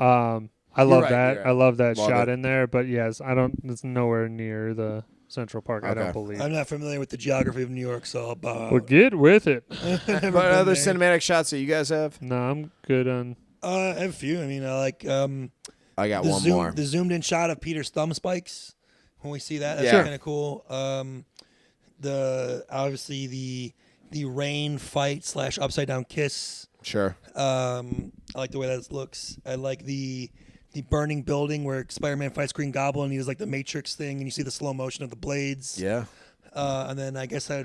I love right, that. you're right. I love that Love but it. in there. But yes, it's nowhere near the Central Park. I Okay. don't believe. I'm not familiar with the geography of New York, so I'll bow out. Well, get with it. Never But been other there. cinematic shots that you guys have? No, I'm good on. I have a few. I mean, I like I got the one zoom, more. the zoomed in shot of Peter's thumb spikes. When we see that, that's Yeah. kind of cool. Obviously the rain fight / upside down kiss. Sure. I like the way that looks. I like the burning building where Spider-Man fights Green Goblin. And he does the Matrix thing, and you see the slow motion of the blades. Yeah. And then I guess I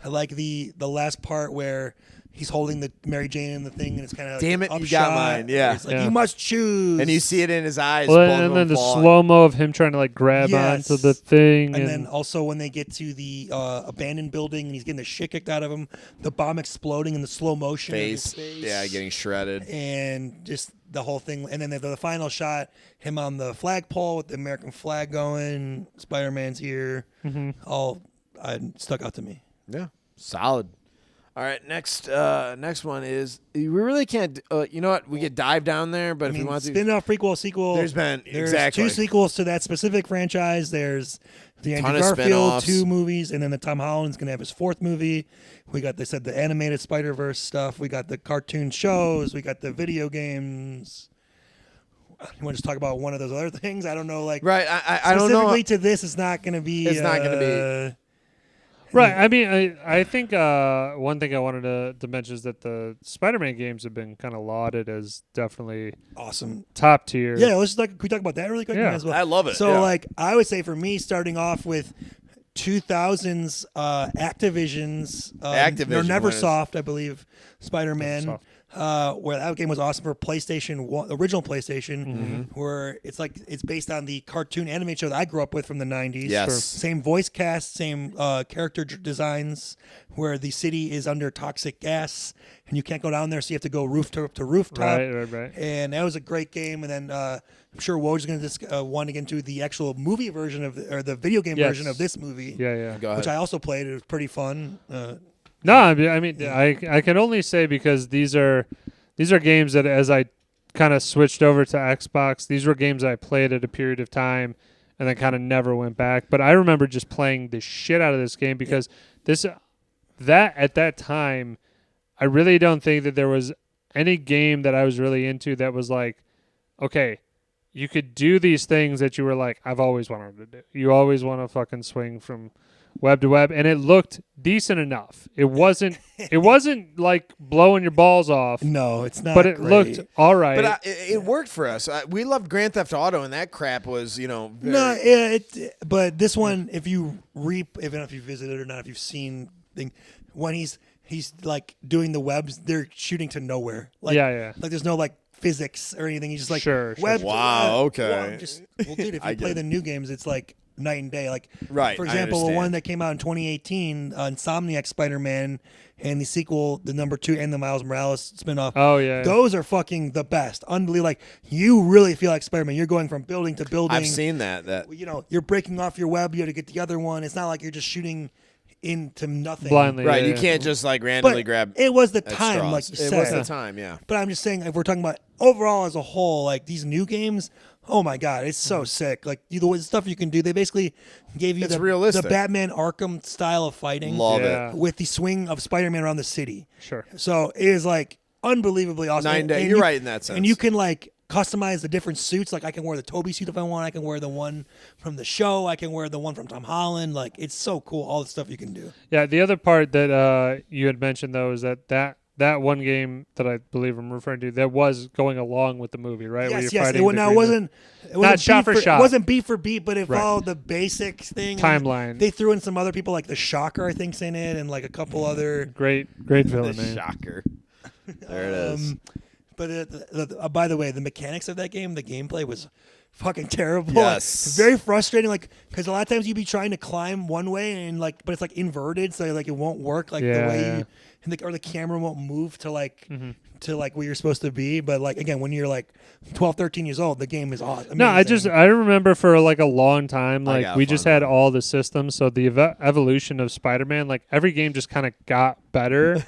like the last part where he's holding the Mary Jane in the thing, and it's kind of Damn it, up you got shot, mine, where yeah. it's like, Yeah. you must choose. And you see it in his eyes. Well, both of and then them the falling. slow mo of him trying to grab Yes. onto the thing, And then also when they get to the abandoned building and he's getting the shit kicked out of him, the bomb exploding in the slow motion of his face. face. Yeah, getting shredded. And just the whole thing. And then the final shot, him on the flagpole with the American flag going, Spider-Man's here. All stuck out to me. Yeah. Solid. All right, next one is we really can't. You know what? We could dive down there, but if we want to, spin-off, prequel, sequel. There's exactly two sequels to that specific franchise. There's the Ton Andrew of Garfield spin-offs. 2 movies, and then the Tom Holland's gonna have his 4th movie. They said the animated Spider-Verse stuff. We got the cartoon shows. We got the video games. You want to just talk about one of those other things? I don't know. right. I don't know. Specifically to this, it's not gonna be. It's not gonna be. right. I mean, I think one thing I wanted to mention is that the Spider-Man games have been kind of lauded as definitely awesome. top tier. Yeah, let's can we talk about that really quick? Yeah. Might as well. I love it. So yeah. I would say for me, starting off with 2000s Activision's Activision or winners. Neversoft, I believe, Spider-Man, Neversoft. where that game was awesome for PlayStation 1, original PlayStation, Mm-hmm. where it's based on the cartoon anime show that I grew up with from the 90s. Yes. Same voice cast, same character designs, where the city is under toxic gas and you can't go down there, so you have to go rooftop to rooftop. Right. And that was a great game. And then I'm sure Woj's going to want to get into the actual movie version or the video game Yes. version of this movie, Yeah. Go ahead. which I also played. It was pretty fun. No, I mean, I can only say because these are games that as I kind of switched over to Xbox, these were games I played at a period of time and then kind of never went back. But I remember just playing the shit out of this game because that at that time, I really don't think that there was any game that I was really into that was like, okay, you could do these things that you were like, I've always wanted to do. You always want to fucking swing from web to web, and it looked decent enough. It wasn't like blowing your balls off, No, it's not. but it great. looked all right. But it worked for us. We loved Grand Theft Auto, and that crap was, very, No, but this one, if you even if you visited or not, if you've seen when he's like doing the webs, they're shooting to nowhere. Like, Yeah. Like there's no physics or anything. He's just like Sure. web. Wow, okay. Well, dude, if I you play get the it. new games, it's like night and day. Like, Right, for I example, the understand. one that came out in 2018, Insomniac Spider-Man, and the sequel, the number 2, and the Miles Morales spinoff. Oh yeah. Those are fucking the best. Unbelievable. Like, you really feel like Spider-Man. You're going from building to building. I've seen that. You know, you're breaking off your web. You have to get the other one. It's not like you're just shooting into nothing. Blindly. Right, Yeah, you yeah. can't just like randomly But grab. it was the at time, straws. like you It said. was the time, yeah. But I'm just saying, if we're talking about overall as a whole, like these new games, oh my god, it's so sick. Like the stuff you can do. They basically gave you It's the realistic. Batman Arkham style of fighting Love Yeah. it. with the swing of Spider-Man around the city. Sure. So it is like unbelievably awesome. Night and day. And You're you- right in that sense. And you can like customize the different suits. Like I can wear the Toby suit if I want. I can wear the one from the show. I can wear the one from Tom Holland. Like it's so cool. All the stuff you can do. Yeah, the other part that you had mentioned though is that one game that I believe I'm referring to that was going along with the movie, right? Where Yes, you're yes. fighting It, the now, Green it wasn't shot beat for shot. It wasn't beat for beat, but it Right. followed the basic thing. Timeline. They threw in some other people, like the Shocker, I think's in it, and like a couple other. Great The villain, man. shocker. There it is. But by the way, the mechanics of that game, the gameplay was fucking terrible. Yes. Very frustrating. Like, because a lot of times you'd be trying to climb one way and like, but it's like inverted, so like it won't work like the Yeah, way yeah. you, and or the camera won't move to like. Mm-hmm. To like where you're supposed to be, but like again, when you're like 12, 13 years old, the game is awesome. No, I remember for like a long time, I like got we fun just with had it. all the systems. So the evolution of Spider-Man, like every game just kind of got better,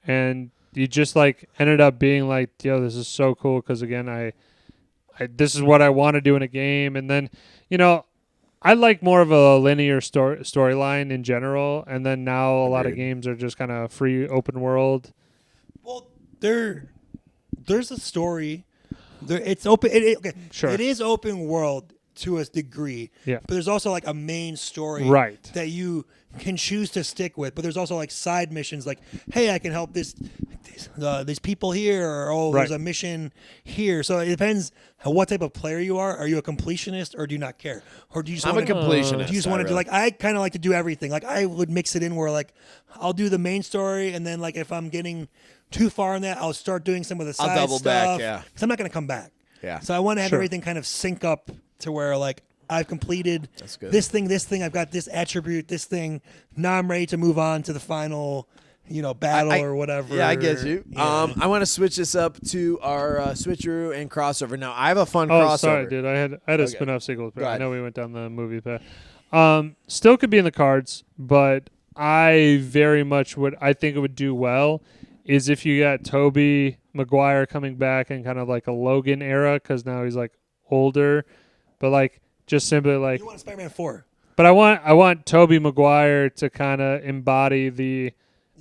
and you just like ended up being like, yo, this is so cool because again, I this is what I want to do in a game, and then you know. I like more of a linear storyline in general, and then now a lot of Agreed. games are just kind of free open world. Well, there's a story. It's open. Okay, Sure. It is open world to a degree. Yeah. But there's also like a main story, Right. that you can choose to stick with. But there's also like side missions, like, hey, I can help these people here, or Right. there's a mission here. So it depends on what type of player you are. Are you a completionist, or do you not care, or do you just I'm a want to? completionist. Do you just I want to do really- like I kind of like to do everything. Like I would mix it in where like I'll do the main story, and then like if I'm getting too far in that, I'll start doing some of the I'll side double back, stuff. yeah. Because I'm not going to come back. Yeah. So I want to have Sure. everything kind of sync up to where like I've completed That's good. this thing. I've got this attribute, this thing. Now I'm ready to move on to the final, battle or whatever. Yeah, I get you. Yeah. I want to switch this up to our switcheroo and crossover. Now, I have a fun Oh, crossover. sorry, dude. I had a Okay. spin-off sequel. Go I ahead. know we went down the movie path. Still could be in the cards, but I very much I think it would do well is if you got Tobey Maguire coming back in kind of like a Logan era because now he's like older, but like just simply like. You want Spider-Man 4? But I want Tobey Maguire to kind of embody the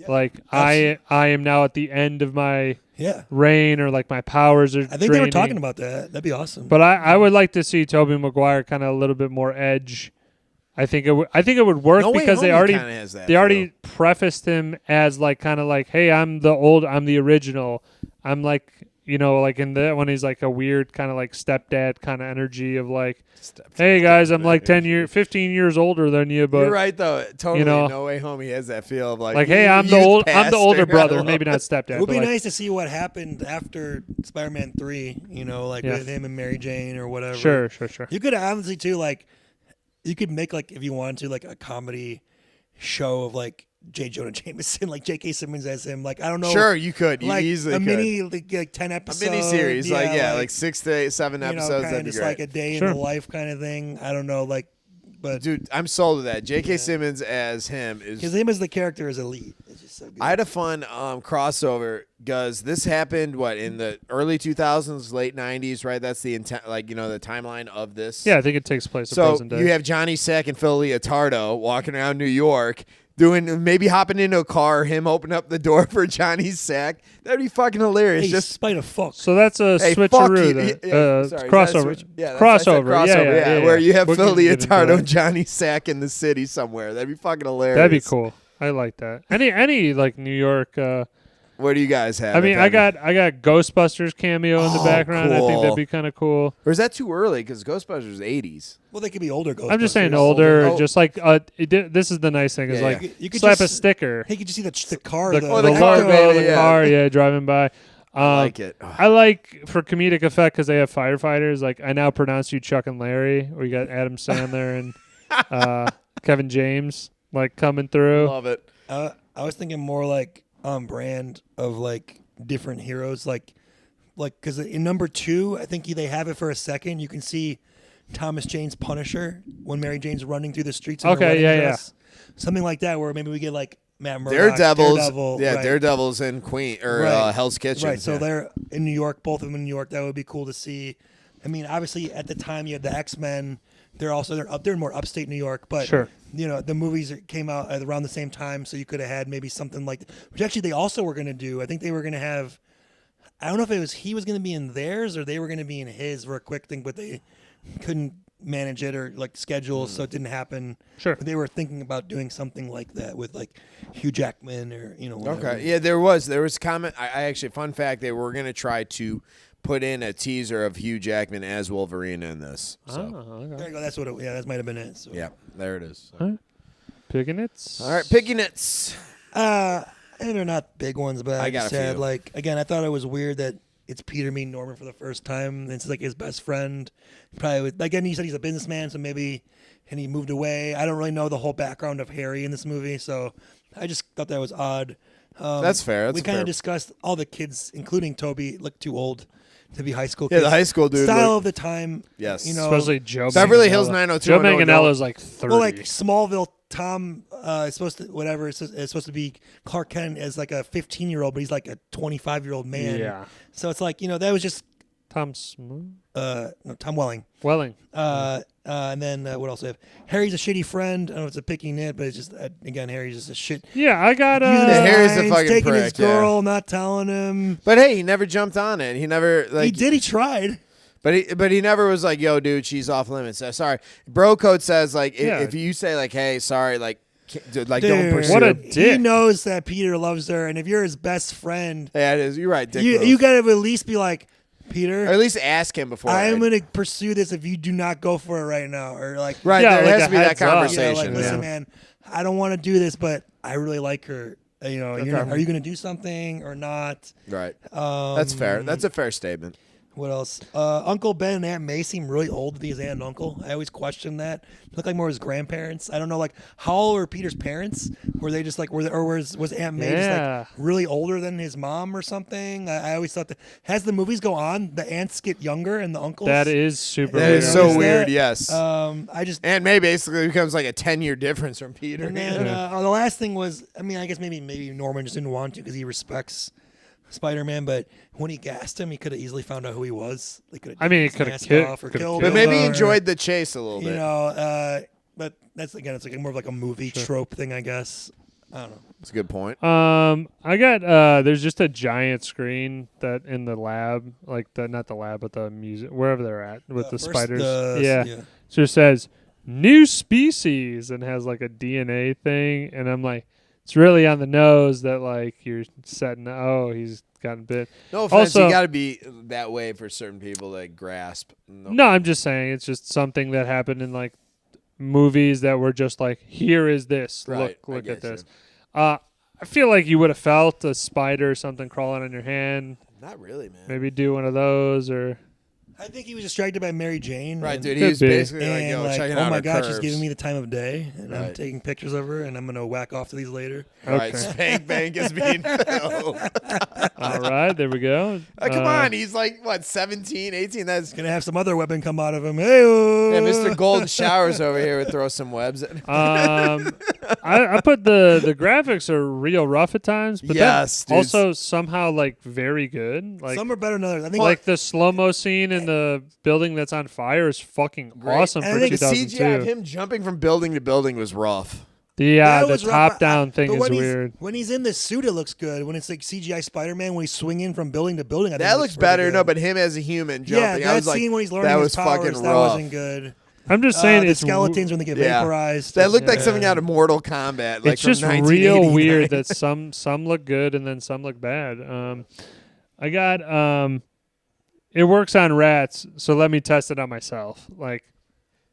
like I am now at the end of my Yeah. reign or like my powers are. I think they were draining. talking about that. That'd be awesome. But I would like to see Tobey Maguire kind of a little bit more edge. I think it would work No Way because they Home already kinda has that they already feel. prefaced him as like kind of like, hey, I'm the original. I'm like like in that one he's like a weird kind of like stepdad kind of energy of like, hey guys, I'm like 15 years older than you, but You're right though. Totally. know, No Way Home. He has that feel of like, hey, I'm the youth I'm the pastor. older I brother, love maybe not it. stepdad. It would but be like, nice to see what happened after Spider-Man 3, like Yeah. with him and Mary Jane or whatever. Sure. You could honestly too, like, you could make like if you wanted to like a comedy show of like J. Jonah Jameson, like J.K. Simmons as him. Like I don't know, Sure, you could. You like easily a could. mini like 10 A episodes, mini series, like 6 to 7 episodes. kind That'd of be just great. like a day Sure. in the life kind of thing. I don't know, like, but Dude, I'm sold to that. J.K. Simmons as him is. because him as the character is elite. It's just so good. I had a fun crossover because this happened in the early 2000s, late 90s, right? That's the intent, the timeline of this. yeah, I think it takes place in So present day. you have Johnny Sack and Phil Leotardo walking around New York, maybe hopping into a car, him open up the door for Johnny Sack. That'd be fucking hilarious. hey, Just Spider fuck. So that's a hey, fuck switcheroo you. then. Yeah, sorry, is that a Crossover. switch? Yeah, that's- I said Crossover. Yeah, Where you have We Phil can get into Leotardo that. and Johnny Sack in the city somewhere. That'd be fucking hilarious. That'd be cool. I like that. Any like New York. What do you guys have? I mean, if I any? got Ghostbusters cameo in the Oh, background. I think cool. that'd be kind of cool. Or is that too early? Because Ghostbusters 80s. Well, they could be older. I'm just saying Ghostbusters. older. Oh. Just like this is the nice thing is Yeah, like yeah. You could slap a just- sticker. Hey, could you see the car? The, the, Oh, the the car, logo, baby, the yeah. car, driving by. I like it. I like for comedic effect because they have firefighters. Like I now pronounce you Chuck and Larry, or you got Adam Sandler and Kevin James like coming through. Love it. I was thinking more like on brand of like different heroes, like because in number 2, I think they have it for a second. You can see Thomas Jane's Punisher when Mary Jane's running through the streets. In her Okay, wedding yeah, dress. Something like that, where maybe we get like Matt Murdock, Daredevils. Daredevil, Yeah, right. Daredevil's in Queen or Right. Hell's Kitchen. Right, so yeah. they're in New York, both of them in New York. That would be cool to see. I mean, obviously, at the time you had the X-Men. They're in more upstate New York, but Sure. the movies came out at around the same time, so you could have had maybe something like, which actually they also were going to do. I think they were going to have. I don't know if it was he was going to be in theirs or they were going to be in his for a quick thing, but they couldn't manage it or like schedule, so it didn't happen. Sure. But they were thinking about doing something like that with like Hugh Jackman or whatever. Okay. Yeah, there was comment. I actually, fun fact, they were going to try to put in a teaser of Hugh Jackman as Wolverine in this. So. Oh, okay. There you go. That's what. That might have been it. So. Yeah, there it is. So. All right. Picking it. All right, picking it. And they're not big ones, but I I got just a had few. like again. I thought it was weird that it's Peter meeting Norman for the first time. And it's like his best friend. Probably again. He said he's a businessman, so maybe and he moved away. I don't really know the whole background of Harry in this movie, so I just thought that was odd. That's fair. We kind of discussed all the kids, including Toby, look too old to be high school Yeah, kids. the high school dude. Style of the time. Yes. You know, Especially Joe. Beverly Manganiello. Hills 90210. Joe Manganiello's like 30. well, like Smallville, Tom is supposed to whatever. It's supposed to be Clark Kent as like a 15-year-old, but he's like a 25-year-old man. Yeah. So it's like that was just Tom Smoot? no, Tom Welling. Welling. And then what else? I have Harry's a shitty friend. I don't know if it's a picky nit, but it's just again Harry's just a shit. Yeah, I got Using his Yeah, Harry's a lines, fucking taking his prick, yeah. girl, not telling him. But hey, he never jumped on it. He never like. He did. He tried. But he never was like, "Yo, dude, she's off limits." Sorry, bro code says like Yeah. if you say like, "Hey, sorry," like don't Dude, pursue. What a it. He dick. knows that Peter loves her, and if you're his best friend, Yeah, it is. You're right, Dick. you Rose. gotta at least be like, Peter, or at least ask him before. I am going to pursue this if you do not go for it right now. Or like, Right, Yeah, there like has a to be that heads up. conversation. like, listen, yeah. man, I don't want to do this, but I really like her. You're Okay. not, are you going to do something or not? Right. That's fair. That's a fair statement. What else? Uncle Ben and Aunt May seem really old to be his aunt and uncle. I always question that. Look like more his grandparents. I don't know, like how old were Peter's parents? Were they just like was Aunt May just Yeah. like really older than his mom or something? I always thought that as the movies go on, the aunts get younger and the uncles. That is super That weird. is so Is weird. that- Yes. I just Aunt May basically becomes like a 10-year difference from Peter. and then the last thing was, I mean, I guess maybe Norman just didn't want to because he respects Spider-Man, but when he gassed him, he could have easily found out who he was. They could. I mean, he his coulda mask ki- off or coulda killed killed but him maybe he or- enjoyed the chase a little You bit. know, but that's again, it's like more of like a movie trope thing, I guess. I don't know. That's a good point. I got there's just a giant screen that in the lab, like not the lab, but the music wherever they're at with the First, spiders. Yeah. yeah. So it says new species and has like a DNA thing, and I'm like, it's really on the nose that like you're setting. Oh, he's gotten bit. No offense, Also- you got to be that way for certain people to grasp. No, I'm just saying it's just something that happened in like movies that were just like, here is this. Right, I Look get at this. you. I feel like you would have felt a spider or something crawling on your hand. Not really, man. Maybe do one of those or. I think he was distracted by Mary Jane. Right, and, dude. Could He was be. basically like, And yo, like, checking oh out my her God, she's curves. giving me the time of day, and I'm Right. taking pictures of her, and I'm gonna whack off to these later. Right, Okay. Spank Bank is being filled. All right, there we go. Come on, he's like, what, 17, 18? That's Gonna have some other weapon come out of him. Hey, yeah, Mr. Golden Showers over here would throw some webs at him. I put the graphics are real rough at times, but Yes, then dude. also somehow like very good. Like Some are better than others. I think like the slow mo scene in the building that's on fire is fucking awesome And I for think The CGI of 2002. him jumping from building to building was rough. The that the was rough. top down thing But is when he's- weird. When he's in the suit, it looks good. When it's like CGI Spider-Man, when he's swinging from building to building, I think That it looks pretty better, good. no, but him as a human Yeah, jumping, that I was like, scene when he's learning that his was powers, fucking that rough. wasn't good. I'm just saying The it's skeletons when they get Yeah. vaporized. That looked like Yeah. something out of Mortal Kombat. Like it's from just real 1989. weird that some look good and then some look bad. I got it works on rats, so let me test it on myself. Like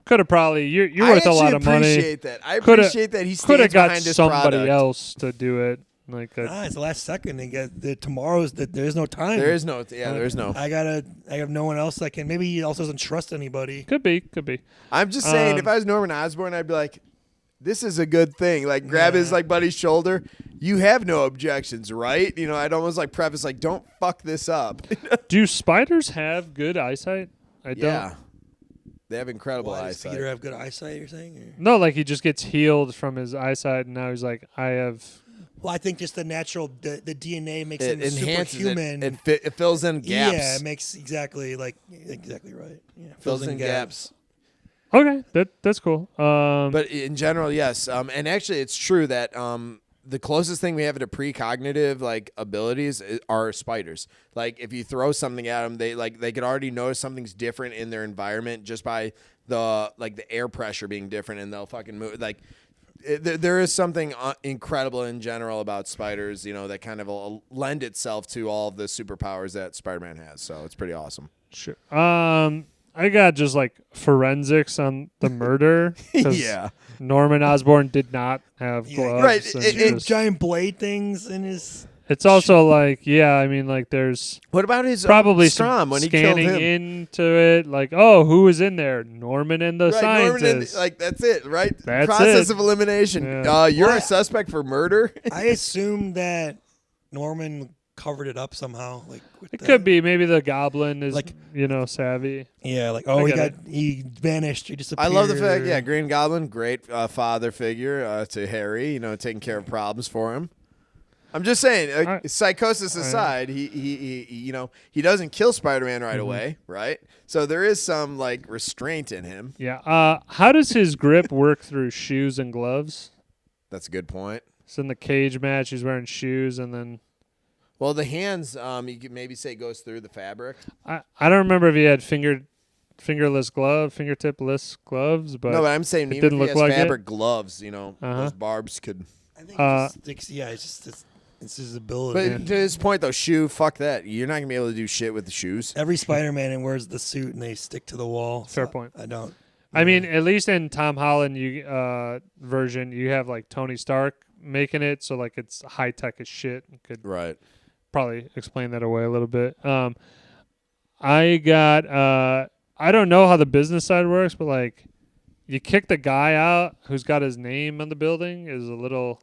could have probably you're I worth a lot actually of money. appreciate that. I Coulda- appreciate that he Could have stands got behind his somebody product. else to do it. Like it's the last second. They get tomorrow's. There is no time. There is no. Yeah, there is no. I have no one else that can. Maybe he also doesn't trust anybody. could be. I'm just saying, if I was Norman Osborn, I'd be like, this is a good thing. Like, grab his like buddy's shoulder. You have no objections, right? You know, I'd almost like preface like, don't fuck this up. Do spiders have good eyesight? I don't. Yeah. They have incredible Does eyesight. Peter have good eyesight? You're saying? Or? No, like he just gets healed from his eyesight, and now he's like, I have. Well, I think just the natural the DNA makes him enhances superhuman. It fills in gaps. Yeah, it makes exactly right. Yeah, fills in gaps. Okay, that's cool. But in general, yes. And actually, it's true that the closest thing we have to precognitive like abilities are spiders. Like if you throw something at them, they could already notice something's different in their environment just by the air pressure being different, and they'll fucking move. Like there is something incredible in general about spiders, you know, that kind of lend itself to all of the superpowers that Spider-Man has. So it's pretty awesome. Sure. I got just like forensics on the murder. Yeah. Norman Osborn did not have gloves. Right. and giant blade things in his. it's also like, yeah, I mean, like there's What about his probably Strom some when he killed scanning him? into it. Like, oh, who was in there? Norman and the Right, Norman scientist. like that's it, right? That's Process it. of elimination. Yeah. You're What? a suspect for murder. I assume that Norman covered it up somehow. Like with It could be. Maybe the goblin is, Like- savvy. Yeah, like I he get he vanished. He I disappeared. love the fact, yeah, Green Goblin, great father figure to Harry, you know, taking care of problems for him. I'm just saying, psychosis aside, he you know, he doesn't kill Spider-Man right away, right? So there is some like restraint in him. Yeah. How does his grip work through shoes and gloves? That's a good point. So in the cage match, he's wearing shoes, and then Well, the hands, you could maybe say goes through the fabric. I don't remember if he had fingertipless gloves, but No, but I'm saying it even didn't if he look has like fabric gloves, you know, Uh-huh. those barbs could. I think he just sticks. Yeah, it's his ability. But to his point, though, shoe, fuck that. You're not gonna be able to do shit with the shoes. Every Spider-Man wears the suit and they stick to the wall. Fair so point. I don't. I mean, at least in Tom Holland version, you have like Tony Stark making it, so like it's high tech as shit. Could Right. probably explain that away a little bit. I got I don't know how the business side works, but like you kick the guy out who's got his name on the building is a little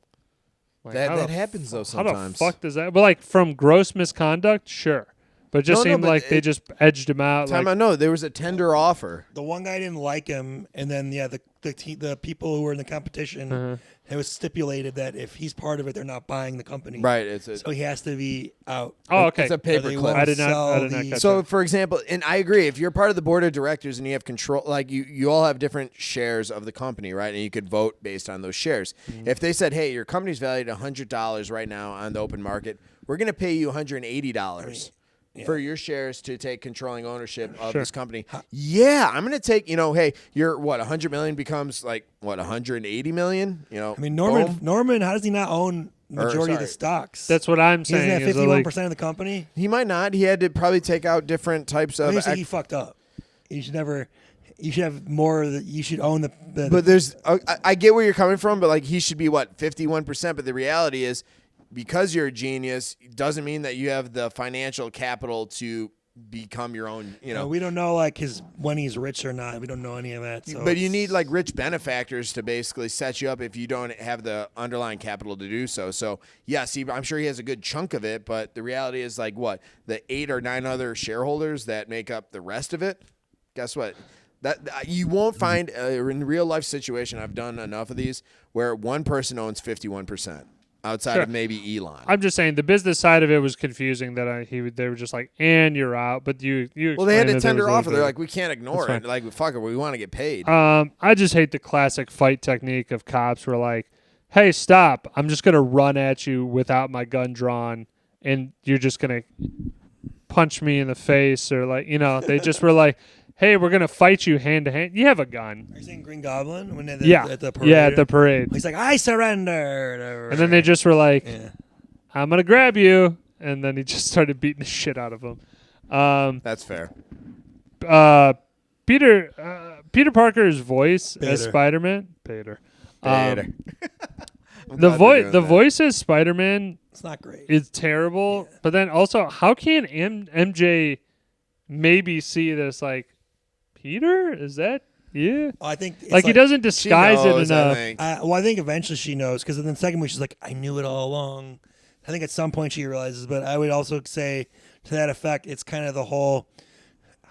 like, how That the happens though How sometimes. the fuck does that? But like from gross misconduct, sure. But it just No, seemed but like they just edged him out. Time Like, I know there was a tender offer. The one guy didn't like him, and then the people who were in the competition, Uh-huh. it was stipulated that if he's part of it, they're not buying the company. Right. So he has to be out. oh, okay. It's a Or they paperclip. won't I did not sell catch the- So, for example, and I agree, if you're part of the board of directors and you have control, like you all have different shares of the company, right? And you could vote based on those shares. Mm-hmm. If they said, hey, your company's valued at $100 right now on the open market, we're going to pay you $180 for your shares to take controlling ownership of Sure. this company. Yeah, I'm going to take, hey, your, 100 million becomes like, 180 million? I mean, Norman. boom. Norman, how does he not own majority of the sorry. stocks? That's what I'm he doesn't saying. have is that, like, 51% of the company. He might not. He had to probably take out different types I of. mean, he fucked up. You should never. You should have more. You should own the. But there's, I get where you're coming from, but like he should be 51%. But the reality is, because you're a genius, doesn't mean that you have the financial capital to become your own. we don't know like when he's rich or not. We don't know any of that. So But you need like rich benefactors to basically set you up if you don't have the underlying capital to do so. So yes, I'm sure he has a good chunk of it, but the reality is like the 8 or 9 other shareholders that make up the rest of it. Guess what? That you won't find in real life situation. I've done enough of these where one person owns 51%. Outside Sure. of maybe Elon. I'm just saying the business side of it was confusing. That they were just like, and you're out. But you Well, they had explained a that there tender was offer. bit They're of- like, we can't ignore That's it. Like, fuck it, we want to get paid. I just hate the classic fight technique of cops where like, hey, stop. I'm just going to run at you without my gun drawn. And you're just going to punch me in the face or like, they just were like, hey, we're going to fight you hand to hand. You have a gun. Are you saying Green Goblin when at the parade? Yeah, at the parade. He's like, I surrender. And then they just were like, Yeah. I'm going to grab you. And then he just started beating the shit out of him. That's fair. Peter Parker's voice as Peter. Spider-Man. Peter. The voice as Spider-Man It's not great. is terrible. Yeah. But then also, how can MJ maybe see this like, Peter? Is that you? I think it's like he doesn't disguise knows, it enough. I think eventually she knows, because in the second movie she's like, I knew it all along. I think at some point she realizes, but I would also say to that effect, it's kind of the whole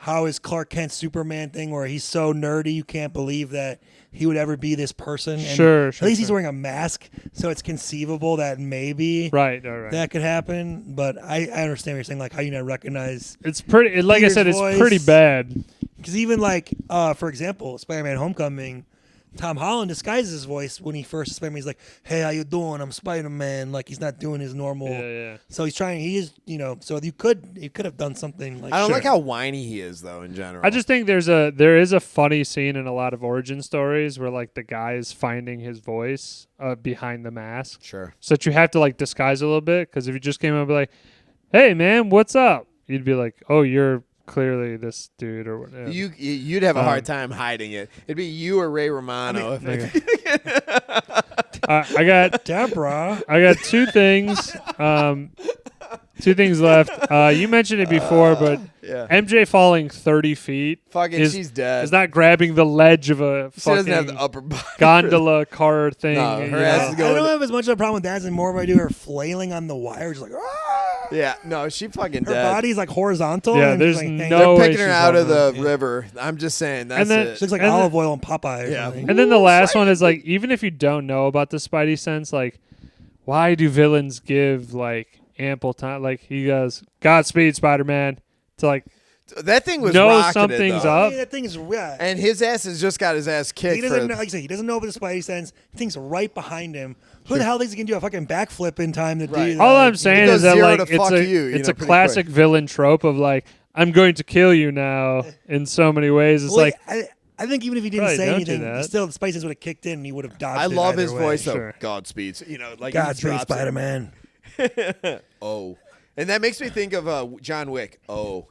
how is Clark Kent Superman thing where he's so nerdy you can't believe that he would ever be this person. And sure. At least he's wearing a mask, so it's conceivable that maybe right. that could happen. But I understand what you're saying, like how you not recognize. It's pretty. Like Peter's I said, voice. it's pretty bad. Because even like, for example, Spider-Man: Homecoming, Tom Holland disguises his voice when he first Spider-Man. He's like, "Hey, how you doing? I'm Spider-Man." Like he's not doing his normal. Yeah. So he's trying. He is, So you could have done something like. I don't like how whiny he is, though. In general, I just think there is a funny scene in a lot of origin stories where like the guy is finding his voice behind the mask. Sure. So that you have to like disguise a little bit, because if you just came up and be like, "Hey man, what's up?" You'd be like, "Oh, you're clearly this dude," or whatever. You'd have a hard time hiding it. It'd be you or Ray Romano. I got Deborah. I got two things. Two things left. You mentioned it before, but yeah. MJ falling 30 feet. She's dead. Is not grabbing the ledge of a She fucking doesn't have the upper body. gondola car thing. No, her ass is I going. don't have as much of a problem with that as more of I do her flailing on the wire, just like. Yeah, no, she fucking her dead. body's like horizontal. Yeah, and there's like, no They're way picking her she's out of the hovering. river. I'm just saying. That's then- it. She looks like And olive oil and Popeye. Or Yeah. something. And then the last one is like, even if you don't know about the Spidey sense, like, why do villains give like ample time? Like he goes, "Godspeed, Spider-Man," to like That thing was know rocketed, something's though. up. That thing is And his ass has just got his ass kicked. He doesn't know, like I said, he doesn't know about the Spidey sense. The thing's right behind him. Who the hell thinks he can do a fucking backflip in time to do Right. that? All I'm saying goes is that 0 like to fuck you, it's know, a pretty classic quick. villain trope of like, I'm going to kill you now in so many ways. It's Well, like I think even if he didn't Probably say don't do anything, that. still the Spidey sense would have kicked in and he would have dodged I it love either his way. voice, though. Sure. Godspeed. Like Godspeed, he drops it. Spider-Man. Oh. And that makes me think of John Wick. Oh,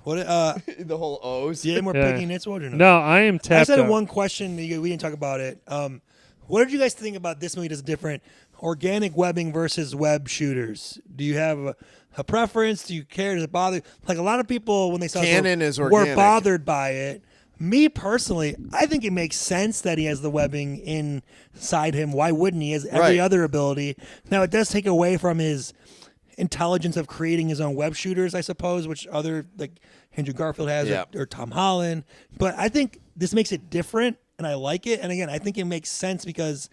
What? the whhole O's. Do you have more Yeah. picking Nits or no? no, I am I tapped just had out. one question. We didn't talk about it. What did you guys think about this movie that's different? Organic webbing versus web shooters. Do you have a preference? Do you care? Does it bother? Like a lot of people, when they saw Canon this, is were organic. bothered by it. Me personally, I think it makes sense that he has the webbing inside him. Why wouldn't he? He has every Right. other ability. Now, it does take away from his intelligence of creating his own web shooters, I suppose, which other, like Andrew Garfield has Yeah. or Tom Holland. But I think this makes it different, and I like it. And again, I think it makes sense because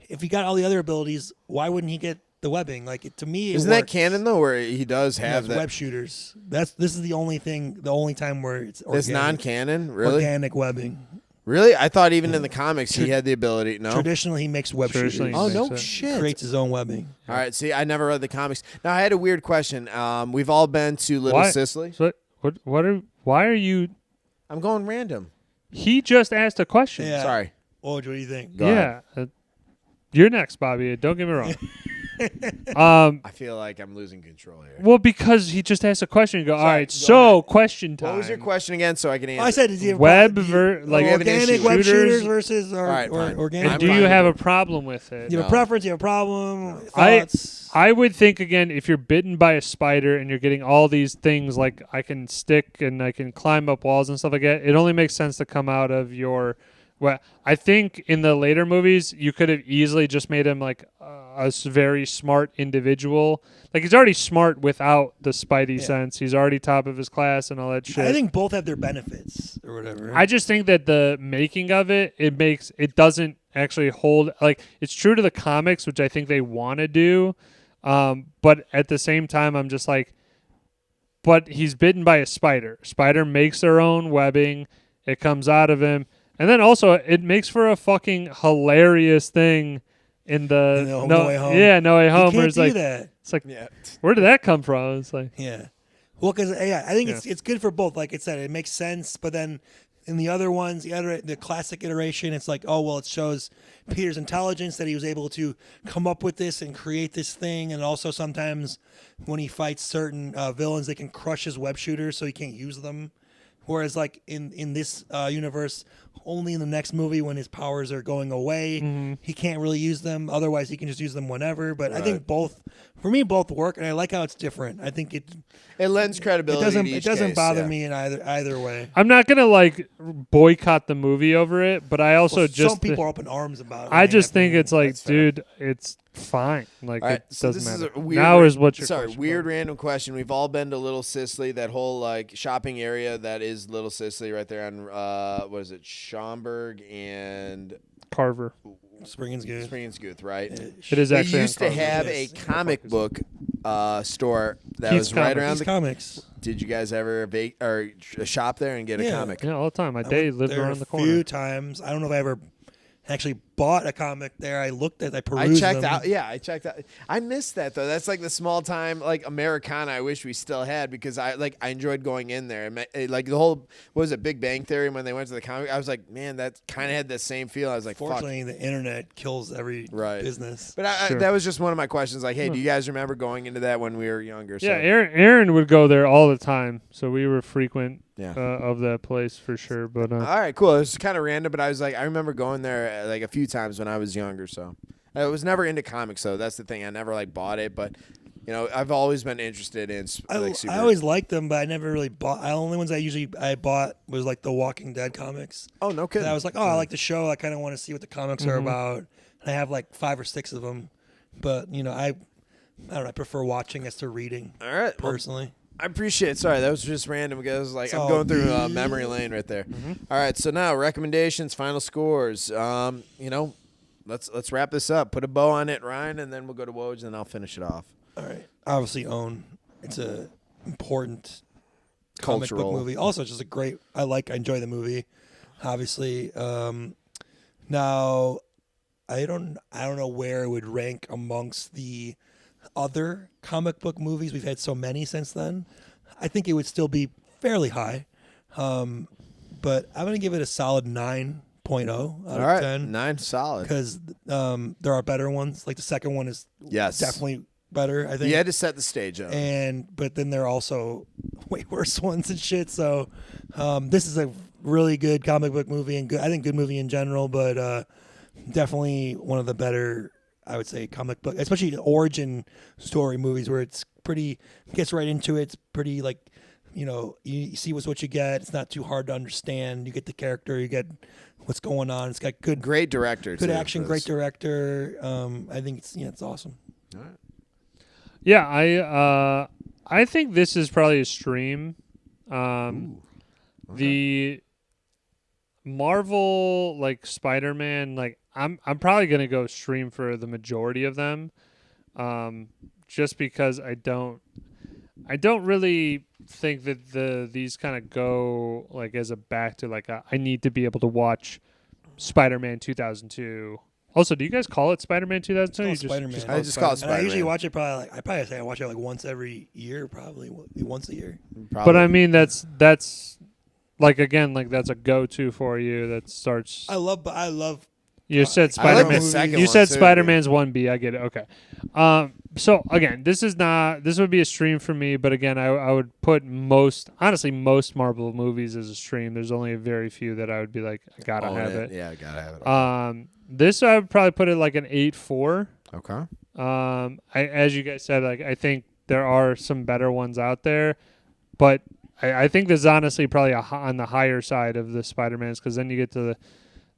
if he got all the other abilities, why wouldn't he get the webbing? Like to me, Isn't that canon, though, where he does have that? web shooters? This is the only time where it's This organic, non-canon? Really? organic webbing. Really? I thought even in the comics he had the ability. No? Traditionally, he makes web Traditionally, shooters. he Oh, makes no it. shit. Creates his own webbing. All right, see, I never read the comics. Now, I had a weird question. We've all been to Little Why- Sicily. So why are you? I'm going random. He just asked a question. Yeah. Sorry. Oh, what do you think? Go ahead. Yeah. You're next, Bobby. Don't get me wrong. I feel like I'm losing control here. Well, because he just asked a question. You go, all Sorry, right, go so ahead. question time. What was your question again so I can answer? I said, is he Web do you- like organic web shooters? shooters versus All right, fine. organic. And do I'm you fine have with a problem with it? You have a No. preference? You have a problem? I- Thoughts? I would think again, if you're bitten by a spider and you're getting all these things like I can stick and I can climb up walls and stuff like that, it only makes sense to come out of your. Well, I think in the later movies you could have easily just made him like a very smart individual. Like he's already smart without the Spidey sense. He's already top of his class and all that shit. I think both have their benefits or whatever. I just think that the making of it doesn't actually hold, like it's true to the comics, which I think they want to do, but at the same time I'm just like, but he's bitten by a spider. Spider makes their own webbing, it comes out of him, and then also it makes for a fucking hilarious thing in the No Way Home. Yeah, No Way Home. you Where can't it's do like, that. it's like, Yeah. where did that come from? It's like, Yeah. Well, because I think it's good for both. Like I said, it makes sense. But then in the other ones, the classic iteration, it's like, oh well, it shows Peter's intelligence that he was able to come up with this and create this thing. And also sometimes when he fights certain villains, they can crush his web shooters, so he can't use them. Whereas like in this universe, only in the next movie when his powers are going away. He can't really use them. Otherwise, he can just use them whenever. But I think both work, and I like how it's different. I think it lends credibility. It doesn't bother me in either way. I'm not gonna like boycott the movie over it, but I also some people are up in arms about it. I just think it's like, That's fair. dude, it's fine. Like All right, it so doesn't this matter. is a weird, Now is what your sorry, question weird was. random question. We've all been to Little Sicily, that whole like shopping area that is Little Sicily, right there on what is it, Schaumburg and Carver. Springenskooth, right? It is They actually used to on Carver. have a comic book store that Keith's was right Comics. around These the. comics. Did you guys ever shop there and get a Yeah. comic? Yeah, all the time. My I day went lived there around the a few corner. times. I don't know if I ever actually bought a comic there. I I perused checked them. out. Yeah, I checked out. I missed that though. That's like the small time like Americana. I wish we still had, because I enjoyed going in there. Like the whole, what was it, Big Bang Theory, when they went to the comic. I was like, man, that kind of had the same feel. I was like, fuck. Fortunately, the internet kills every business. But Sure. that was just one of my questions. Like, hey, do you guys remember going into that when we were younger? Yeah, Aaron would go there all the time, so we were frequent Yeah. of that place for sure. But All right, cool. It was kind of random, but I was like, I remember going there like a few times when I was younger. So I was never into comics, though. That's the thing. I never like bought it, but I've always been interested in like super. I always liked them, but I never really bought. The only ones I bought was like the Walking Dead comics. Oh, no kidding. And I was like, I like the show. I kind of want to see what the comics are about. And I have like 5 or 6 of them, but I don't know. I prefer watching as to reading. All right, well, personally. I appreciate it. Sorry, that was just random because like It's I'm all going through good. memory lane right there. All right, so now recommendations, final scores. Let's wrap this up. Put a bow on it, Ryan, and then we'll go to Woj, and then I'll finish it off. All right. Obviously, Own. It's a important comic book Cultural movie. Also, it's just I enjoy the movie. Obviously, now I don't know where it would rank amongst the other comic book movies. We've had so many since then. I think it would still be fairly high, but I'm gonna give it a solid 9.0 out of 10. 9, solid. Because there are better ones. Like the second one is definitely better, I think. You had to set the stage up. But then there are also way worse ones and shit. So this is a really good comic book movie, and good movie in general, but definitely one of the better, I would say, comic book, especially origin story movies, where it's pretty, gets right into it. It's pretty like, you see what you get. It's not too hard to understand. You get the character, you get what's going on. It's got great director, good too, action, great director. I think it's awesome. All right. Yeah, I think this is probably a stream. The Marvel, like Spider-Man, like I'm probably gonna go stream for the majority of them, just because I don't really think that these kind of go like as a back to like I need to be able to watch Spider-Man 2002. Also, do you guys call it Spider-Man 2002? It's called Spider-Man. I just call it And Spider-Man. I usually watch it I say I watch it like once every year, probably once a year. But I mean, that's like, again, like that's a go-to for you. That starts. I love. You said I like Spider-Man. the second You one, said too, Spider-Man's 1B. I get it. Okay. So again, this would be a stream for me. But again, I would put most Marvel movies as a stream. There's only a very few that I would be like, I gotta have it. Yeah, gotta have it. This I would probably put it like an 8.4. Okay. As you guys said, like I think there are some better ones out there, but I think this is honestly probably on the higher side of the Spider-Mans, because then you get to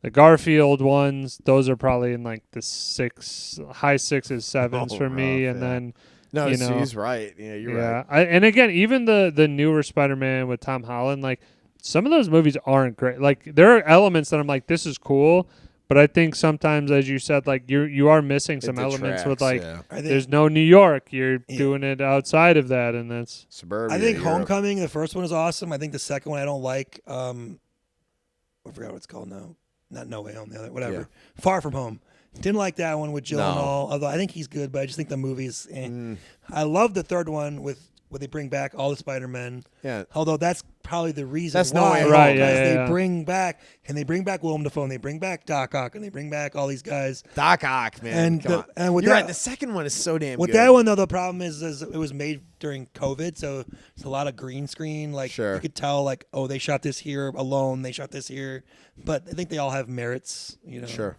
the Garfield ones. Those are probably in like the high 6s, 7s for me, and then No, you know, he's right. Yeah, you're right. And again, even the newer Spider-Man with Tom Holland, like some of those movies aren't great. Like there are elements that I'm like, this is cool. But I think sometimes, as you said, like you are missing some elements with like there's no New York. You're doing it outside of that, and that's suburbia. I think Europe. Homecoming, the first one, is awesome. I think the second one I don't like. I forgot what it's called now. Not No Way Home. The other, whatever. Yeah. Far From Home. Didn't like that one with Gyllenhaal. Although I think he's good, but I just think the movies. I love the third one with where they bring back all the Spider-Men. Yeah. Although that's probably the reason That's No why. Way Home. Right, because yeah, they yeah. bring back, and they bring back Willem Dafoe, and they bring back Doc Ock, and they bring back all these guys. Doc Ock, man. And Come on. and with You're that, right. The second one is so damn with good. that one though, the problem is it was made during COVID, so it's a lot of green screen. Like Sure. you could tell, like, oh, they shot this here alone, they shot this here, but I think they all have merits. You know. Sure.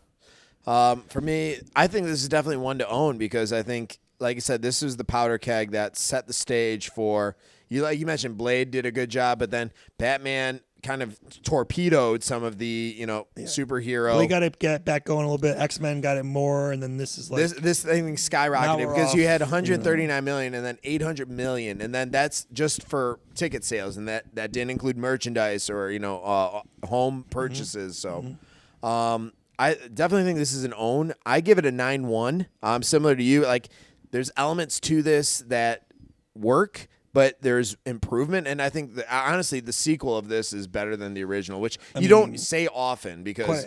For me, I think this is definitely one to own because I think, like I said, this is the powder keg that set the stage for you. Like you mentioned, Blade did a good job, but then Batman kind of torpedoed some of the superhero. Well, they got to get back going a little bit. X-Men got it more, and then this is like this thing Now skyrocketed we're because you off, had 139 million and then 800 million, and then that's just for ticket sales, and that didn't include merchandise or home purchases. So, I definitely think this is an own. I give it a 9-1. Similar to you, like there's elements to this that work, but there's improvement, and I think honestly the sequel of this is better than the original, which you don't say often because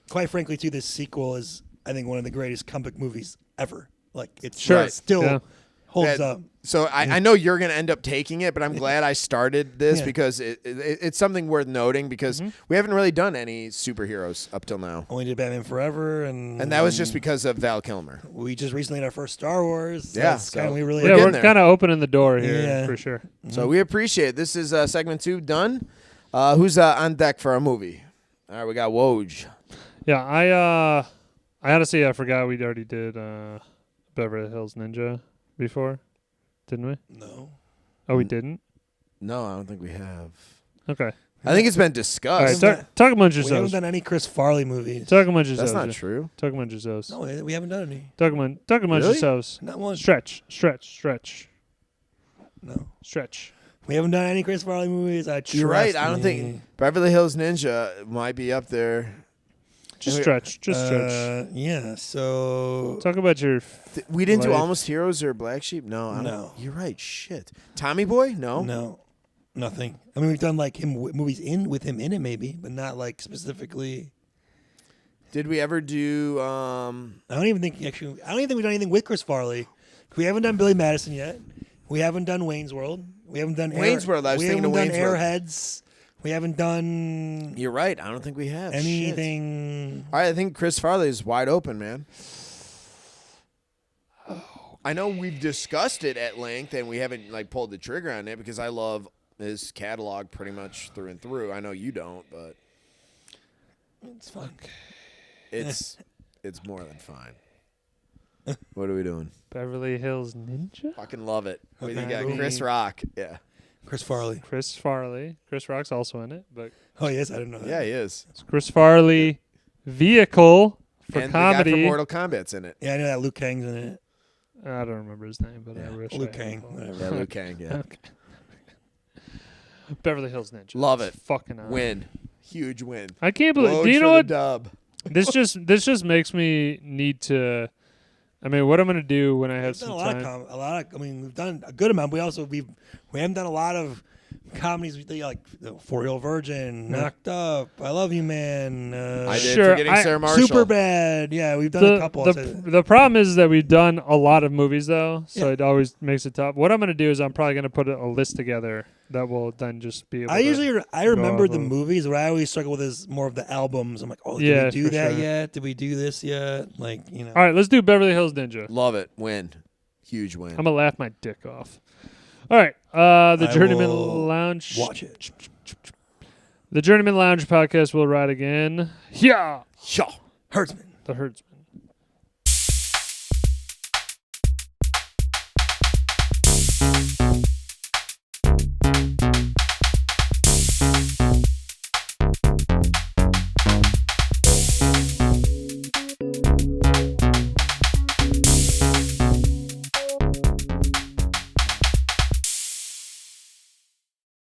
quite frankly, too, this sequel is, I think, one of the greatest comic movies ever. Like it's Sure. still holds up. So I know you're going to end up taking it, but I'm glad I started this Yeah. because it's something worth noting because we haven't really done any superheroes up till now. Only did Batman Forever, and And that was just because of Val Kilmer. we just recently had our first Star Wars. So Yeah, it's kinda- so- we really Yeah, getting we're there. kind of opening the door here Yeah. for sure. So we appreciate it. This is segment 2 done. Who's on deck for our movie? All right, we got Woj. Yeah, I honestly I forgot we already did Beverly Hills Ninja before, didn't we? no. Oh, we didn't. No, I don't think we have. Okay. I think it's been All right, discussed. talk amongst We haven't yourselves. done any Chris Farley movies. Talk amongst yourselves. That's not yeah. true. Talk amongst yourselves. No, we haven't done any. Talk amongst Really? yourselves. Not one. Stretch. No. Stretch. We haven't done any Chris Farley movies. You're right. I don't me. think Beverly Hills Ninja might be up there. Just stretch. Just stretch. Yeah. So Talk about your. We didn't do Life. Almost Heroes or Black Sheep? No. I don't, No. You're right. Shit. Tommy Boy? No. no, nothing. I mean, we've done like movies with him in it, maybe, but not like specifically. Did we ever do I don't even think we've done anything with Chris Farley. We haven't done Billy Madison yet. We haven't done Wayne's World. We haven't done Wayne's World, I was thinking of Wayne's World. Airheads. We haven't done You're right. I don't think we have. Shit. anything. All right, I think Chris Farley is wide open, man. I know we've discussed it at length, and we haven't like pulled the trigger on it because I love his catalog pretty much through and through. I know you don't, but It's fun. it's more than fine. What are we doing? Beverly Hills Ninja? Fucking love it. We Okay. got Chris Rock. Yeah. Chris Farley. Chris Farley. Chris Rock's also in it, but Oh yes, I didn't know that. Yeah, he is. it's Chris Farley vehicle for And the guy comedy. from Mortal Kombat's in it. Yeah, I know that Luke Kang's in it. I don't remember his name, but I wish Luke I Kang. had. Whatever. Yeah, Liu Kang. Yeah. Okay. Beverly Hills Ninja. Love It's it. Fucking awesome. Win. Huge win. I can't believe. Woj Do you for know the what? dub. This just makes me need to. I mean, what I'm gonna do when I have We've done some a lot time. of I mean, we've done a good amount. We haven't done a lot of comedies. We did like For Real Virgin, Knocked Up, I Love You Man, I did. Sure, Forgetting Sarah Marshall. Super Bad. Yeah, we've done a couple. The problem is that we've done a lot of movies though, so Yeah. it always makes it tough. What I'm gonna do is I'm probably gonna put a list together that will then just be able. I remember off the of- movies. What I always struggle with is more of the albums. I'm like, oh, did Yeah, we do for that sure. yet? Did we do this yet? Like, you know. All right, let's do Beverly Hills Ninja. Love it. Win. Huge win. I'm gonna laugh my dick off. All right, the I Journeymen will Lounge. Watch it. The Journeymen Lounge podcast will ride again. Yeah, Shaw. Herdsman. the Herdsman.